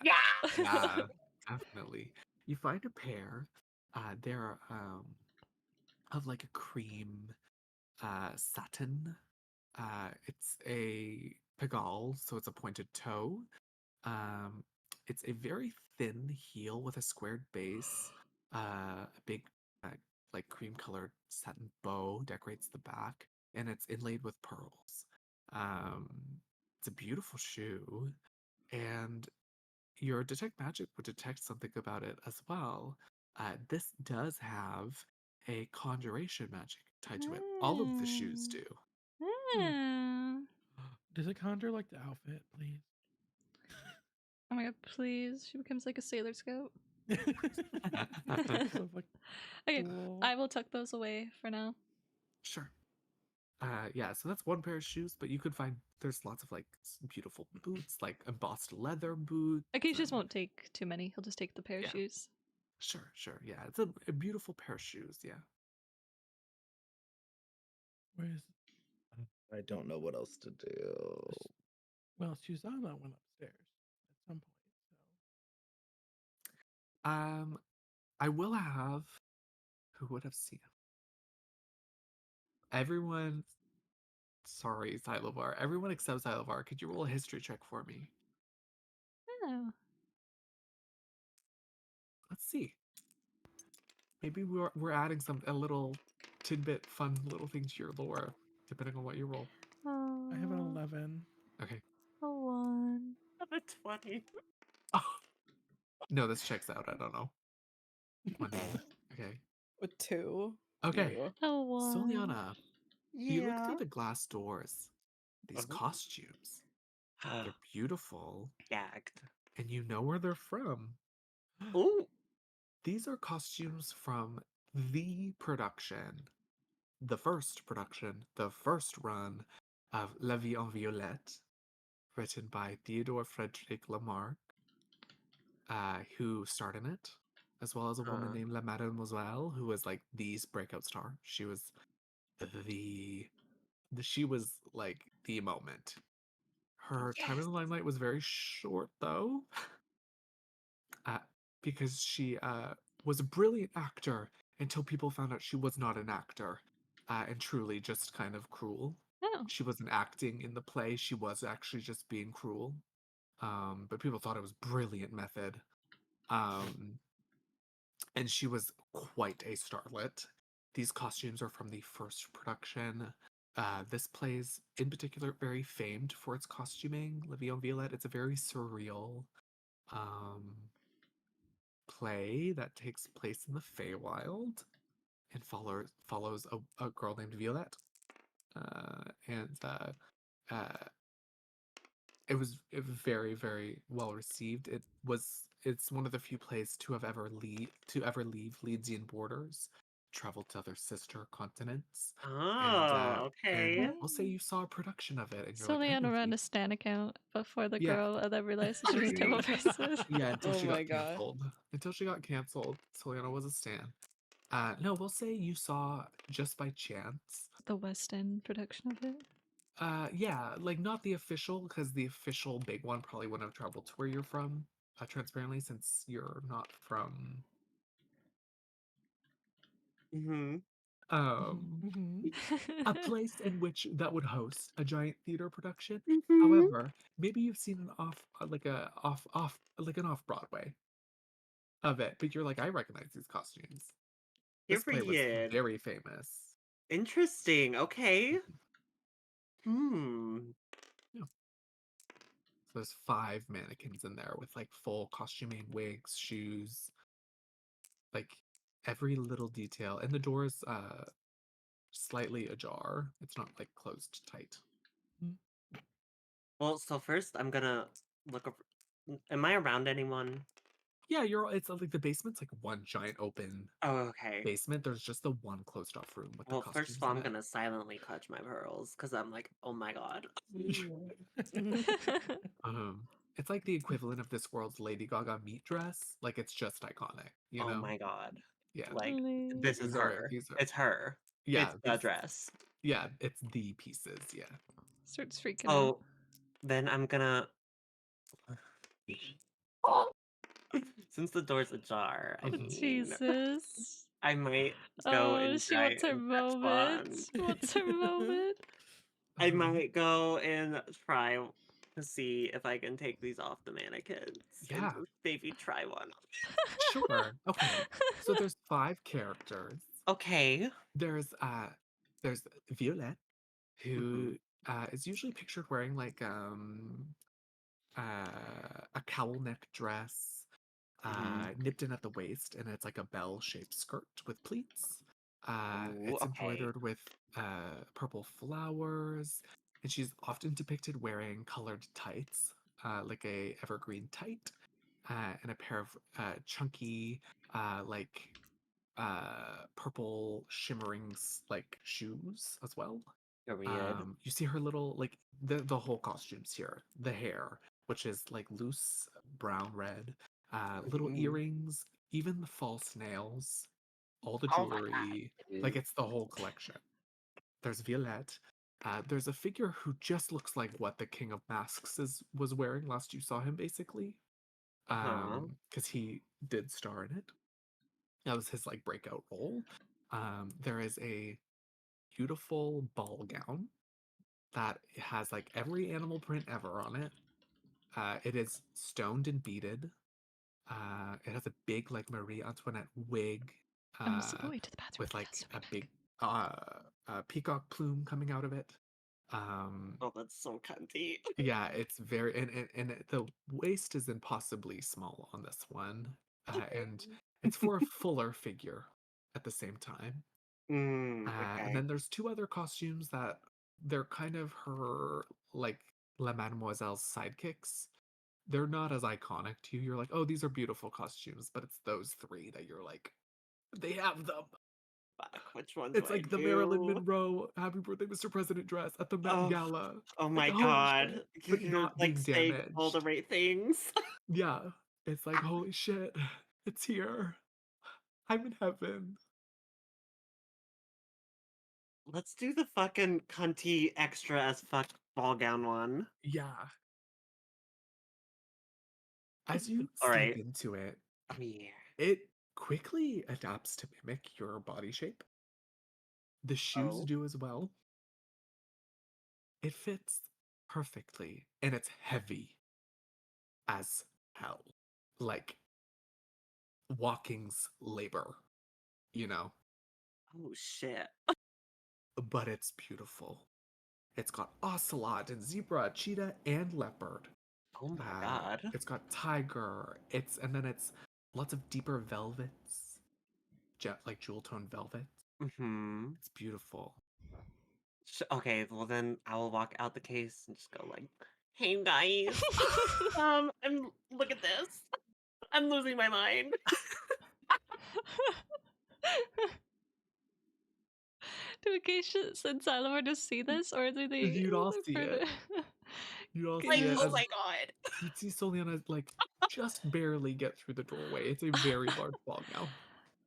Yeah. Yeah, definitely. You find a pair. They're of like a cream satin. It's a Pigalle, so it's a pointed toe. Um, it's a very thin heel with a squared base. A big, uh, like cream colored satin bow decorates the back, and it's inlaid with pearls. Um, it's a beautiful shoe, and your detect magic would detect something about it as well. This does have a conjuration magic tied to it. All of the shoes do. Hmm. Does it conjure like the outfit, please? Oh my god, please. She becomes like a Sailor Scout. Of, like, Okay, cool. I will tuck those away for now. Sure. Yeah, so that's one pair of shoes, but you could find there's lots of like beautiful boots, like embossed leather boots. Okay, just and- won't take too many. He'll just take the pair of Yeah. shoes. Sure, sure. Yeah, it's a beautiful pair of shoes. Yeah. Where's I don't know what else to do. well, Susanna went upstairs at some point. So I will have. Who would have seen everyone? Sorry, Xylovar. Everyone except Xylovar. Could you roll a history check for me? Oh. Let's see. Maybe we're adding a little tidbit, fun little thing to your lore, depending on what you roll. Oh. I have an 11. Okay. A 1. I'm a 20. Oh, no, this checks out. I don't know. 20. Okay. With 2. Okay. Ew. A 1. Soliana, you look Yeah. through the glass doors. These Uh-huh. costumes. They're beautiful, Gagged. and you know where they're from. Ooh. These are costumes from the production, the first production, the first run of La Vie en Violette, written by Theodore Frederick Lamarck, who starred in it, as well as a woman named La Mademoiselle, who was like the breakout star. She was she was like the moment. Her time in the limelight was very short though, uh, because she was a brilliant actor until people found out she was not an actor, and truly just kind of cruel. Oh. She wasn't acting in the play; she was actually just being cruel. But people thought it was brilliant method. And she was quite a starlet. These costumes are from the first production. This play is, in particular, very famed for its costuming. La Vie en Violette. It's a very surreal play that takes place in the Feywild and follows a girl named Violette. And it was very very well received. It's one of the few plays to leave Leidsian borders, travel to other sister continents, Oh, and okay. we'll say you saw a production of it and you're like, I Soliana know ran Vic. a Stan account before the Yeah. girl and then realized that she was a terrible person. Yeah, until Oh she my got God. canceled. Until she got canceled, Soliana was a stan. No, we'll say you saw just by chance. The West End production of it. Yeah, like not the official, because the official big one probably wouldn't have traveled to where you're from, transparently, since you're not from Mm-hmm. um a place in which that would host a giant theater production. Mm-hmm. However, maybe you've seen an off Broadway of it, but you're like, I recognize these costumes. This play was Period. very famous. Interesting. Okay. Hmm. Yeah. So there's 5 mannequins in there with like full costuming, wigs, shoes, like every little detail. And the door's slightly ajar. It's not like closed tight. Well, so first I'm gonna look over. Am I around anyone? Yeah, it's like the basement's like one giant open Oh, okay. basement. There's just the one closed off room with Well, the first costumes of all, I'm in it. gonna silently clutch my pearls because I'm like, oh my god. It's like the equivalent of this world's Lady Gaga meat dress. Like it's just iconic, you Oh know? my god. Yeah. Like, Please. this is her. These are It's her. yeah, It's the dress. Yeah, it's the pieces. Yeah. Starts freaking out. Oh, then I'm gonna. Since the door's ajar, I Mhm. mean, Jesus. I might go Oh, and she try wants her and catch moment. one. She wants her moment. I might go and try to see if I can take these off the mannequins and Yeah. just maybe try one. Sure. Okay. So there's 5 characters. Okay. There's Violette, who Mhm. is usually pictured wearing like a cowl neck dress, Mhm. nipped in at the waist, and it's like a bell-shaped skirt with pleats. Ooh, It's okay. embroidered with purple flowers, and she's often depicted wearing colored tights, like a evergreen tight, and a pair of chunky, like purple shimmering like shoes as well. Period. You see her little like the whole costumes here. The hair, which is like loose brown red, little Mhm. earrings, even the false nails, all the Oh my jewelry. Like god. it's the whole collection. There's Violette. There's a figure who just looks like what the King of Masks was wearing last you saw him, basically. Uh-huh. Because he did star in it. That was his like breakout role. There is a beautiful ball gown that has like every animal print ever on it. It is stoned and beaded. It has a big like Marie Antoinette wig I'm also going to the bathroom with to like piss. a big peacock plume coming out of it. Oh, that's so cunty. Yeah, it's very and the waist is impossibly small on this one, and it's for a fuller figure at the same time. And Okay. then there's 2 other costumes that they're kind of her like La Mademoiselle's sidekicks. They're not as iconic to you. You're like, oh, these are beautiful costumes, but it's those 3 that you're like, they have them. Fuck, which one do It's I like the Marilyn do? Monroe Happy Birthday, Mr. President dress at the Met Oh, Gala. oh Like, my holy god. shit. But You're not like being saying all the damaged. right things. Yeah. It's like, holy shit. It's here. I'm in heaven. Let's do the fucking cunty extra as fuck ball gown one. Yeah. As you All step right. into it, Yeah. it quickly adapts to mimic your body shape. The shoes Oh. do as well. It fits perfectly, and it's heavy as hell. Like walking's labor, you know? Oh shit. But it's beautiful. It's got ocelot and zebra, cheetah, and leopard. Oh my god. It's got tiger. And then it's lots of deeper velvets, like jewel tone velvet. Mm-hmm. It's beautiful. Okay, well then I will walk out the case and just go like, "Hey guys, look at this. I'm losing my mind." Do Acacia and Salamar just see this, or do they? You'd all see further- it. You'd all Can Like, see you it. oh As my god. you'd see Soliana like just barely get through the doorway. It's a very large ball gown.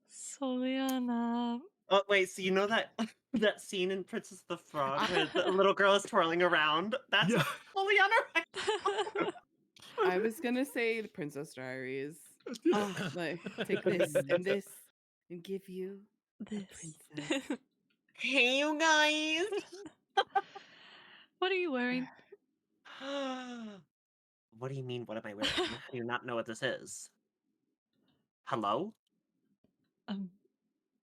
Soliana. Oh wait, so you know that that scene in Princess the Frog where the little girl is twirling around? That's Yeah. Liliana, right? I was gonna say the Princess Diaries. Yeah. Oh, like take this and this and give you a This. princess. Hey, you guys. What are you wearing? What do you mean? What am I wearing? How do you not know what this is? Hello?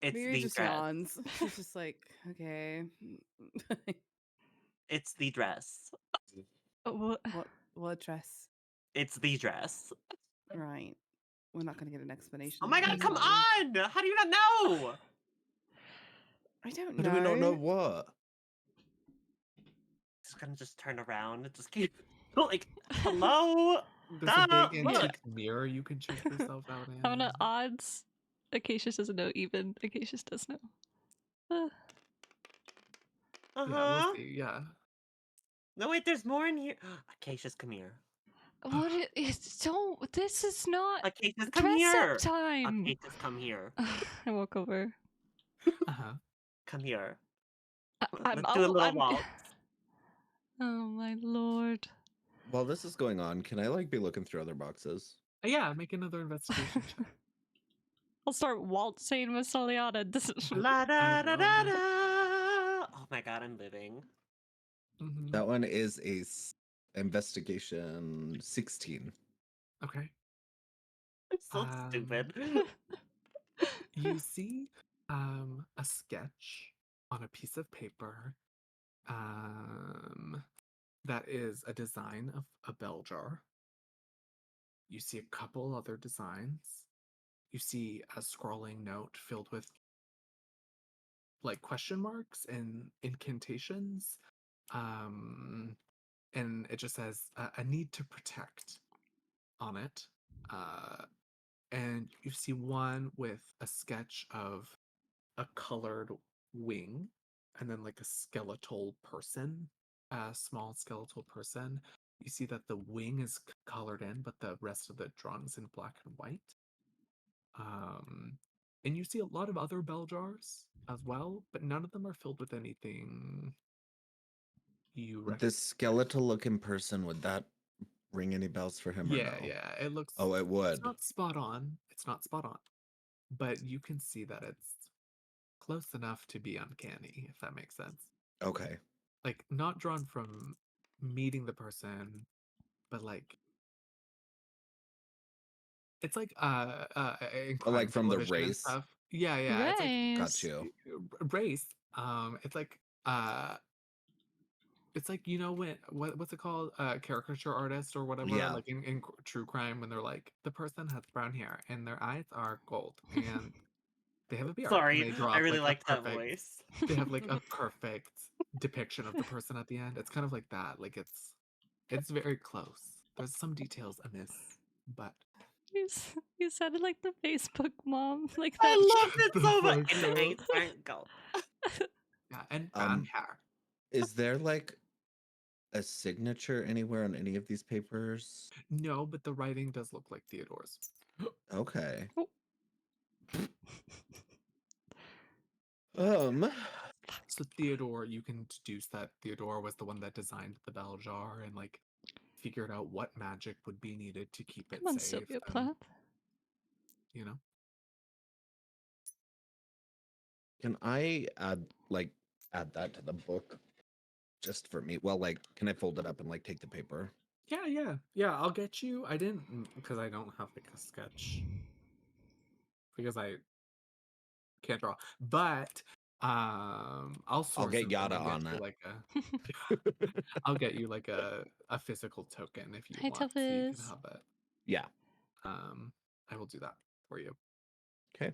It's Miri the just dress. yawns. She's just like, okay. It's the dress. What? What dress? It's the dress. Right. We're not gonna get an explanation. Oh my of god, this, come are we? on! How do you not know? I don't How know. do we not know what? Just gonna just turn around and just keep like, hello? There's a Duh, big look. antique mirror you can check yourself out in. I'm gonna odds. Acacia doesn't know even. Acacia does know. Uh-huh. Yeah, we'll see. Yeah. No, wait, there's more in here. Acacia's, come here. What is don't this is not Acacia's, come dress here. up time. Acacia's, come here. I walk over. Uh-huh. Come here. Let's do a little waltz. Oh my lord. While this is going on, can I like be looking through other boxes? Yeah, make another investigation check. I'll start waltzing with Soliana. This is La da da da will. da. Oh my god, I'm living. Mhm. That one is a investigation 16. Okay. I'm so stupid. You see a sketch on a piece of paper that is a design of a bell jar. You see a couple other designs. You see a scrolling note filled with like question marks and incantations. And it just says a need to protect on it. And you see one with a sketch of a colored wing and then like a skeletal person, a small skeletal person. You see that the wing is colored in, but the rest of the drawing is in black and white. And you see a lot of other bell jars as well, but none of them are filled with anything you recognize. This skeletal looking person, would that ring any bells for him or no? Yeah, it looks. Oh, it would. It's not spot on. It's not spot on, but you can see that it's close enough to be uncanny, if that makes sense. Okay. Like not drawn from meeting the person, but like it's like in Oh, like crime from the television and race? stuff. Yeah. It's like Got you. race. It's like it's like you know what's it called? Caricature artist or whatever. Yeah. Like in true crime when they're like the person has brown hair and their eyes are gold and they have a beard. And Sorry, they draw I up, really like liked a that perfect. voice. They have like a perfect depiction of the person at the end. It's kind of like that. Like it's very close. There's some details amiss, but You sounded like the Facebook mom, like that. I loved it The so much. fuck, And the yo? face aren't gold. Yeah, and brown hair. Is there like a signature anywhere on any of these papers? No, but the writing does look like Theodore's. Okay. Oh. So Theodore, you can deduce that Theodore was the one that designed the bell jar and like figured out what magic would be needed to keep it Come on, safe. Sylvia And, Plath. you know, Can I add that to the book just for me? Well, like, can I fold it up and like take the paper? yeah. I'll get you. I didn't because I don't have like a sketch because I can't draw. But I'll source get something Yada and get on you that. like a I'll get you like a physical token if you Hi, want, so you can Tuffus. have it. Yeah. I will do that for you. Okay.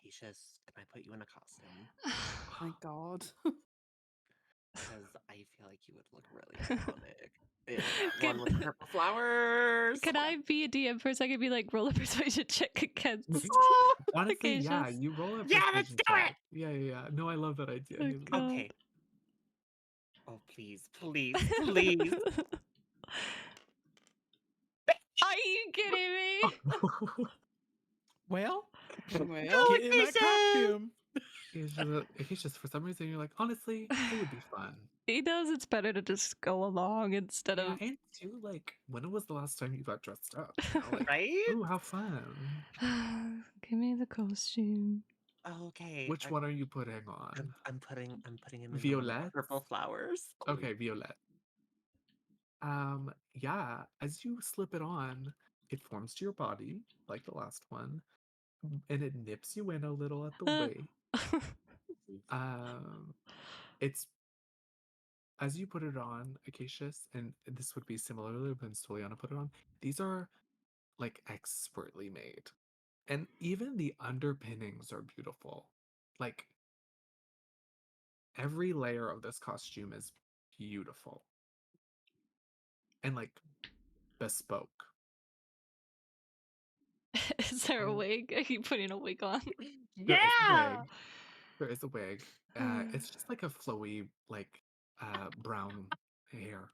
Patience, can I put you in a costume? Oh my god. Because I feel like you would look really iconic. In that Can- one with the purple flowers. Can I be a DM for a second? Be like, roll a persuasion check against. Honestly, yeah, Acacia's. you roll a Yeah, let's persuasion do check. it! Yeah. No, I love that idea. Oh, Haley. God. Okay. Oh, please. Please. Are you kidding me? Well, Well, get in that costume. It's just for some reason you're like, honestly, it would be fun. He knows it's better to just go along instead Yeah, of. and too, like, when was the last time you got dressed up? You know, like, Right? ooh, how fun. Give me the costume. Okay. Which one are you putting on? I'm putting him in the one with Violet? purple flowers. Okay, Violet. Yeah, as you slip it on, it forms to your body, like the last one, and it nips you in a little at the waist. It's as you put it on, Acacius, and this would be similarly when Soliana put it on, these are like expertly made. And even the underpinnings are beautiful. Like every layer of this costume is beautiful. And like bespoke. Is there a wig? Are you putting a wig on? There is a Yeah! wig. There is a wig. It's just like a flowy, like brown hair.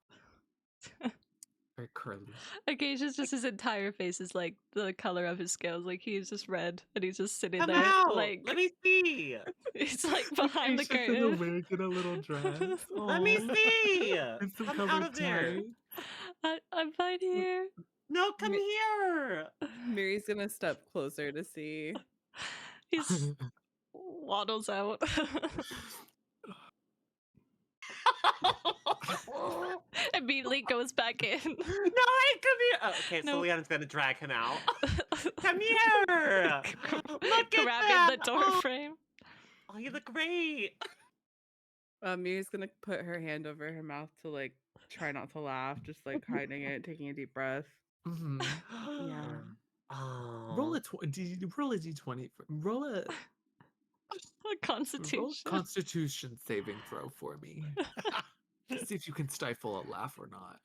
Very curly. Acacia's just his entire face is like the color of his scales. Like he's just red, and he's just sitting Come there, out! like Let me see! he's like behind the Acacia's in a curtain. wig and a little dress. Let me Aw. see! And some Come out colored of there! tie. I'm fine here. No, come Mi- here! Mary's gonna step closer to see. He's waddles out. Immediately goes back in. No, wait, come here! Oh, okay, so No. Leon's gonna drag him out. Come here! Look at Grabbing that! the door Oh, frame. oh, you look great! Mary's gonna put her hand over her mouth to like try not to laugh, just like hiding it, taking a deep breath. Mhm. Yeah. Oh. Roll a roll a d20. Roll a Constitution. Constitution saving throw for me. See if you can stifle a laugh or not.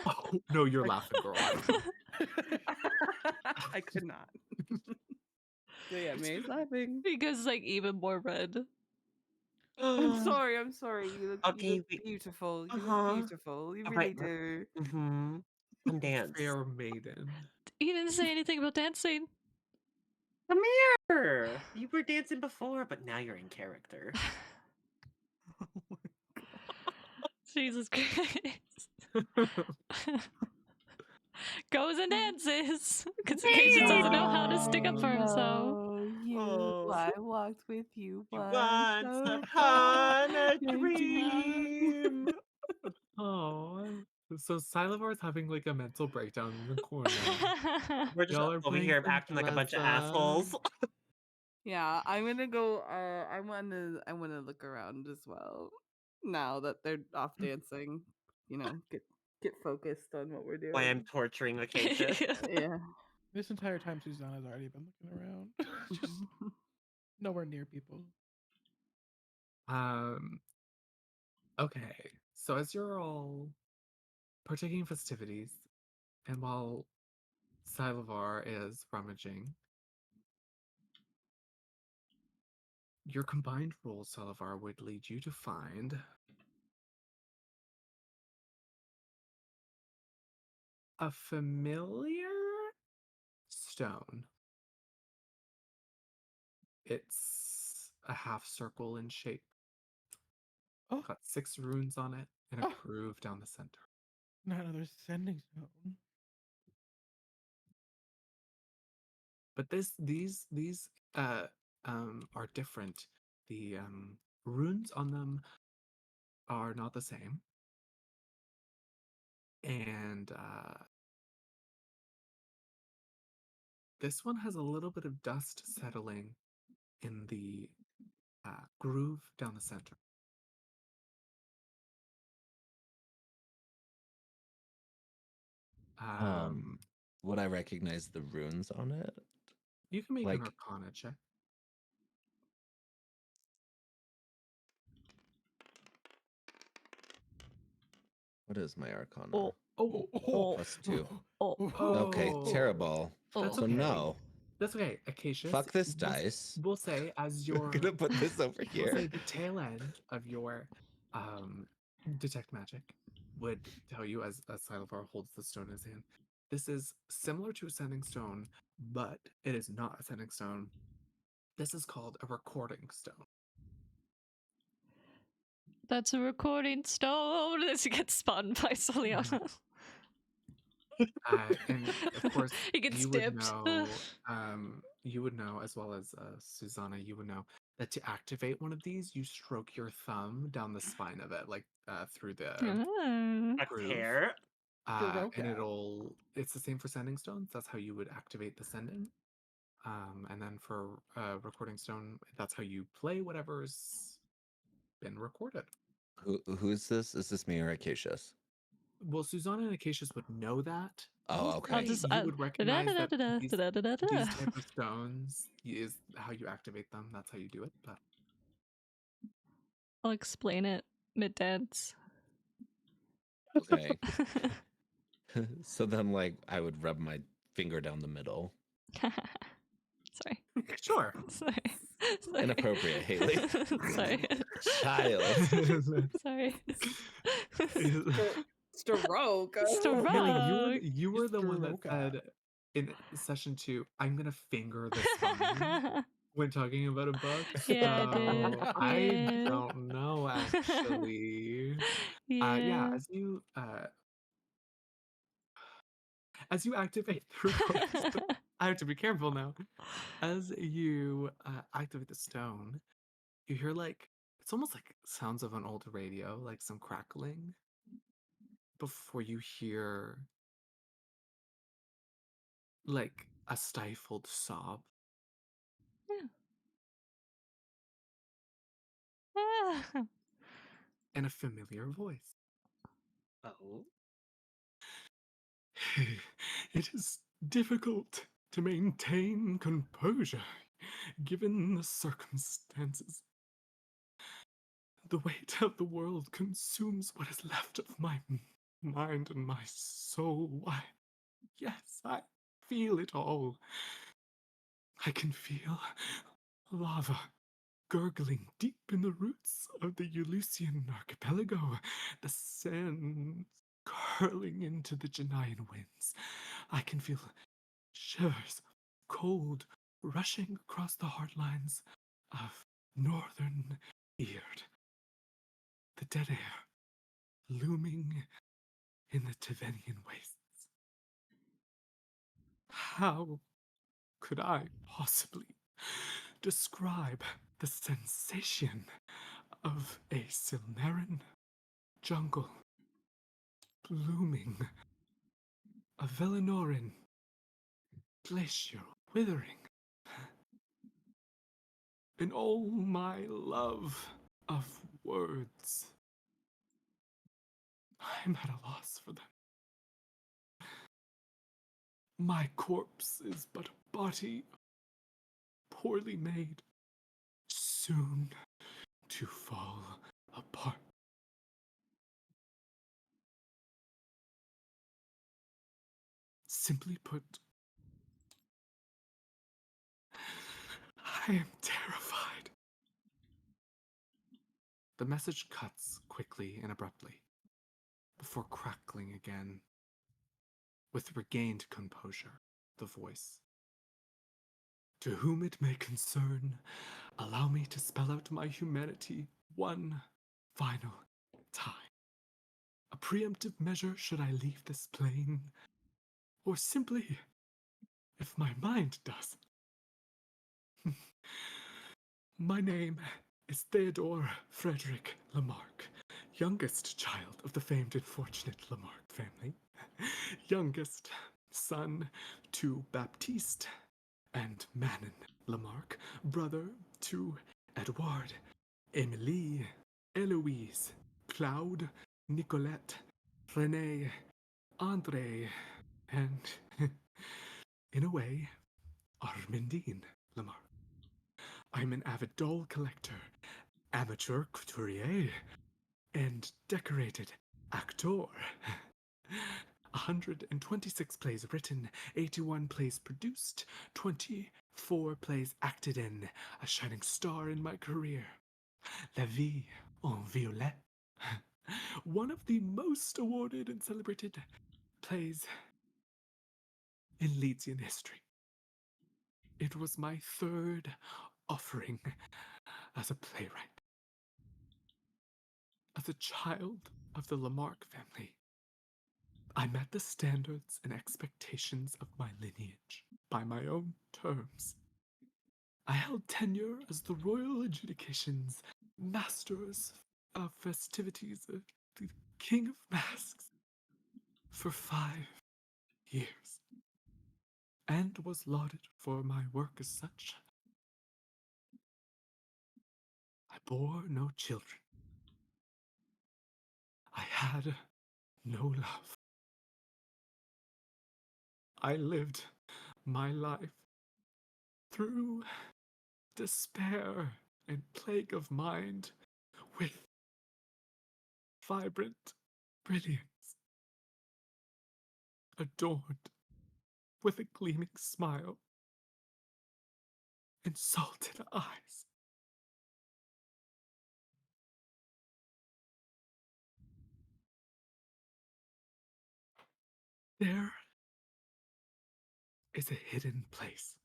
Oh no, you're laughing, girl. I don't know. I could not. So yeah, Mary's laughing. He goes like even more red. I'm sorry. You look Okay, wait. beautiful. You Uh-huh. look beautiful. You All really right, do. Mm-hmm. Come dance. Fair maiden. He didn't say anything about dancing. Come here! You were dancing before, but now you're in character. Jesus Christ. Goes and dances. Because Acacia doesn't know how to stick up for himself. Oh. I walked with you Once upon a dream. Oh, so Silavar's having like a mental breakdown in the corner. We're just Y'all are over playing here some acting like a bunch of dress up. assholes. Yeah, I'm gonna go. I wanna look around as well. Now that they're off dancing, get focused on what we're doing. Why I'm torturing Acacia. Yeah. This entire time, Susanna's already been looking around. Just nowhere near people. Okay, so as you're all partaking in festivities, and while Silavar is rummaging, your combined roll, Silavar, would lead you to find a familiar stone. It's a half circle in shape. Oh. Got 6 runes on it and a Oh. groove down the center. Not another sending zone. But these are different. The runes on them are not the same, and this one has a little bit of dust settling in the groove down the center. Would I recognize the runes on it? You can make like- an Arcana check. What is my Arcana? Oh. Oh, +2. Oh. Okay, Oh. terrible. That's So okay. no. That's okay. Acacia. Fuck this dice. We'll say as I'm your gonna put this over we'll say here. the tail end of your detect magic would tell you as Silavar holds the stone in his hand. This is similar to a sending stone, but it is not a sending stone. This is called a recording stone. That's a recording stone as he gets spun by Soliana. And of course, He gets you dipped. would know as well as Susanna, you would know that to activate one of these, you stroke your thumb down the spine of it, like through the Ah. A groove. tear. And it's the same for sending stones. That's how you would activate the sending. And then for recording stone, that's how you play whatever's been recorded. Who is this? Is this me or Acacia's? Well, Susanna and Acacius would know that. Oh, We'll okay. say you would recognize that these type of stones is how you activate them. That's how you do it. But I'll explain it mid-dance. Okay. So then, like, I would rub my finger down the middle. Sorry. sure. Sorry. Sorry. Inappropriate, Haley. Sorry. Child. Sorry. Stroke. Haley, Stroke. you were the one that Stroke. said in session 2, I'm gonna finger the spine when talking about a book. Yeah, I did. So I Yeah. don't know actually. Yeah. Yeah, as you activate the recorder, I have to be careful now. As you activate the stone, you hear like it's almost like sounds of an old radio, like some crackling, before you hear like a stifled sob Ah. and a familiar voice. Oh. It is difficult to maintain composure given the circumstances. The weight of the world consumes what is left of my mind and my soul. Why, yes, I feel it all. I can feel lava gurgling deep in the roots of the Ulyssean archipelago, the sands curling into the Janaian winds. I can feel shivers, cold, rushing across the hard lines of northern Eard. The dead air looming in the Tivenian wastes. How could I possibly describe the sensation of a Silmarin jungle blooming, a Velinoran glacier withering, in all my love of words? I'm at a loss for them. My corpse is but a body, poorly made, soon to fall apart. Simply put, I am terrified. The message cuts quickly and abruptly, before crackling again. With regained composure, the voice. To whom it may concern, allow me to spell out my humanity one final time. A preemptive measure should I leave this plane, or simply, if my mind does. My name is Theodore Frederick Lamarck, youngest child of the famed and fortunate Lamarck family, youngest son to Baptiste and Manon Lamarck, brother to Edouard, Émilie, Eloise, Claude, Nicolette, René, André, and, in a way, Armandine Lamarck. I'm an avid doll collector, amateur couturier, and decorated actor. 126 plays written, 81 plays produced, 24 plays acted in, a shining star in my career. La vie en violet. One of the most awarded and celebrated plays in Leedsian history. It was my third offering as a playwright. As a child of the Lamarck family, I met the standards and expectations of my lineage by my own terms. I held tenure as the Royal Adjudication's Masters of Festivities of the King of Masks for 5 years, and was lauded for my work as such. I bore no children. I had no love. I lived my life through despair and plague of mind with vibrant brilliance, adorned with a gleaming smile insulted eyes. There is a hidden place.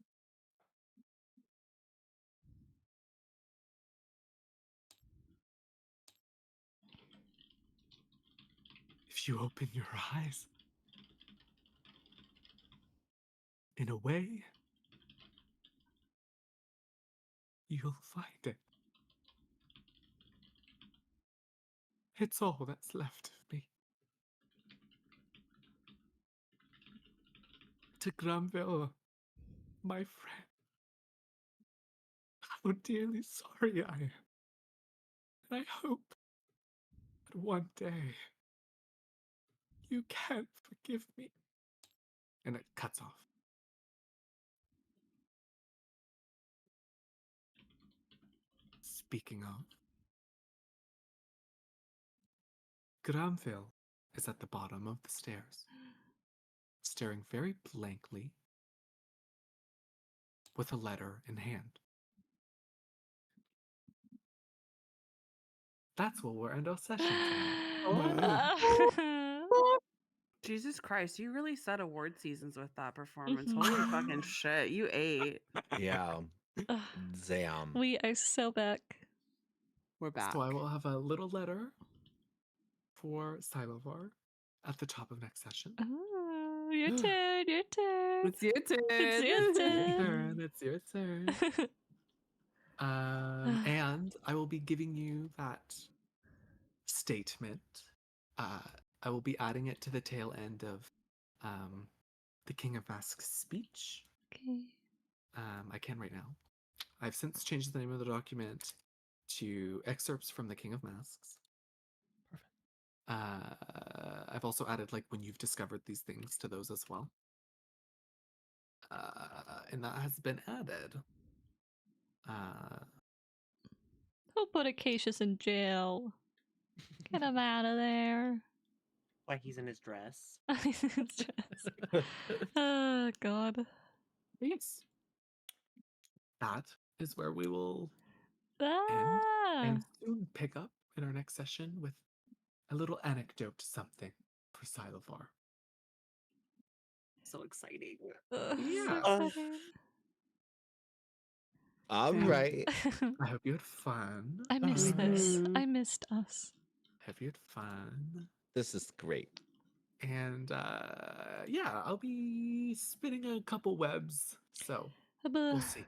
If you open your eyes, in a way, you'll find it. It's all that's left of me. To Granville, my friend, how dearly sorry I am. And I hope that one day you can forgive me. And it cuts off. Speaking of, Granville is at the bottom of the stairs, staring very blankly with a letter in hand. That's where we'll end our session tonight. Jesus Christ, you really set award seasons with that performance. Holy fucking shit, you ate. Yeah. Ugh. Damn. We are so back. We're back. So I will have a little letter for Silovar at the top of next session. Oh, your turn, your turn. It's your turn. It's your turn. It's your turn. And I will be giving you that statement. I will be adding it to the tail end of the King of Masks speech. Okay. I can right now. I've since changed the name of the document to Excerpts from the King of Masks. I've also added like when you've discovered these things to those as well. And that has been added. Who put Acacius in jail? Get him out of there. Why he's in his dress. It's just- oh, God. Yes. That is where we will Ah. and soon pick up in our next session with a little anecdote something for Silovar. So exciting. Ugh, Yeah. so exciting. All And right. I hope you had fun. I missed this. Mhm. I missed us. Hope you had fun. This is great. And yeah, I'll be spinning a couple webs. So we'll see.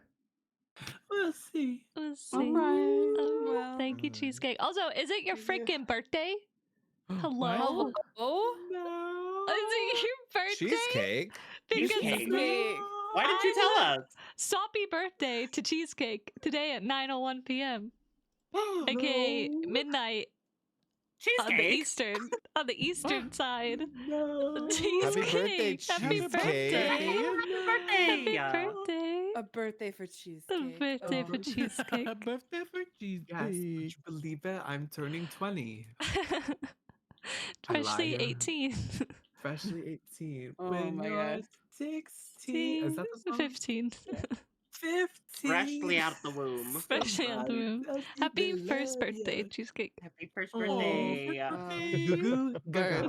We'll see. We'll see. Alright, well. Thank you, Alright. Cheesecake. Also, is it your Thank you. freaking birthday? What? Hello? Oh, No. Is it your birthday? Cheesecake? Because Cheesecake. Cheesecake. Why didn't you tell us? Soppy birthday to Cheesecake today at 9:01 p.m. aka midnight on the Cheesecake. eastern side. No. Cheesecake. Happy birthday, Happy Cheesecake. birthday. Birthday. Happy birthday. A birthday for A cheesecake. birthday for Oh. Cheesecake. A birthday for cheesecake. Yes, would you believe it? I'm turning 20. Freshly liar. 18. Freshly 18. Oh when my you're God. 16. Is that the song? 15. 15. Freshly out the womb. Freshly out the Somebody womb. tells you Happy they first love birthday, ya. Cheesecake. Happy first Oh, birthday. Goo goo gaga.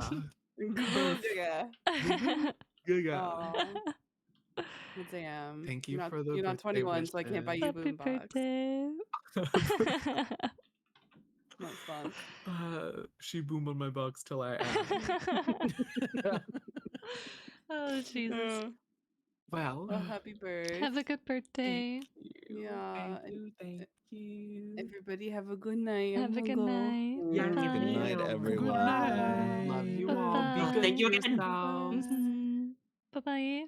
Goo gaga. Gaga. Aw. Well, damn. Thank you You're not, for the you're not birthday 21, so I can't buy you a Happy boombox. birthday. That's fun. She boomed on my box till I am. Oh, Jesus. Well, Well, happy birthday. Have a good birthday. Yeah, Thank you. Everybody have a good night. Have a good night. Yes, Bye. Good night, ma'am. everyone. Good night. Love you all. Be Bye-bye. good Thank you to again. yourselves. Bye bye.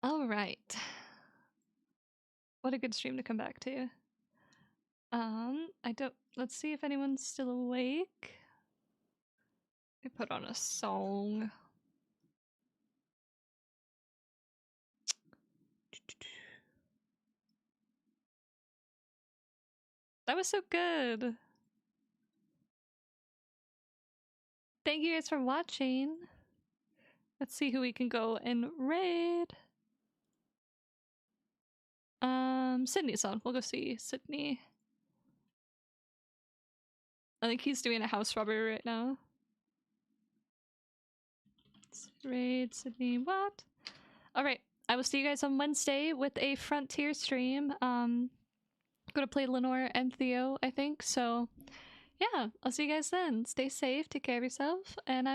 All right. What a good stream to come back to. I don't. Let's see if anyone's still awake. I put on a song. That was so good. Thank you guys for watching. Let's see who we can go and raid. Sydney's on. We'll go see Sydney. I think he's doing a house robbery right now. Let's raid Sydney. What? All right. I will see you guys on Wednesday with a Frontier stream. Gonna play Lenore and Theo, I think. So, yeah, I'll see you guys then. Stay safe, take care of yourself, and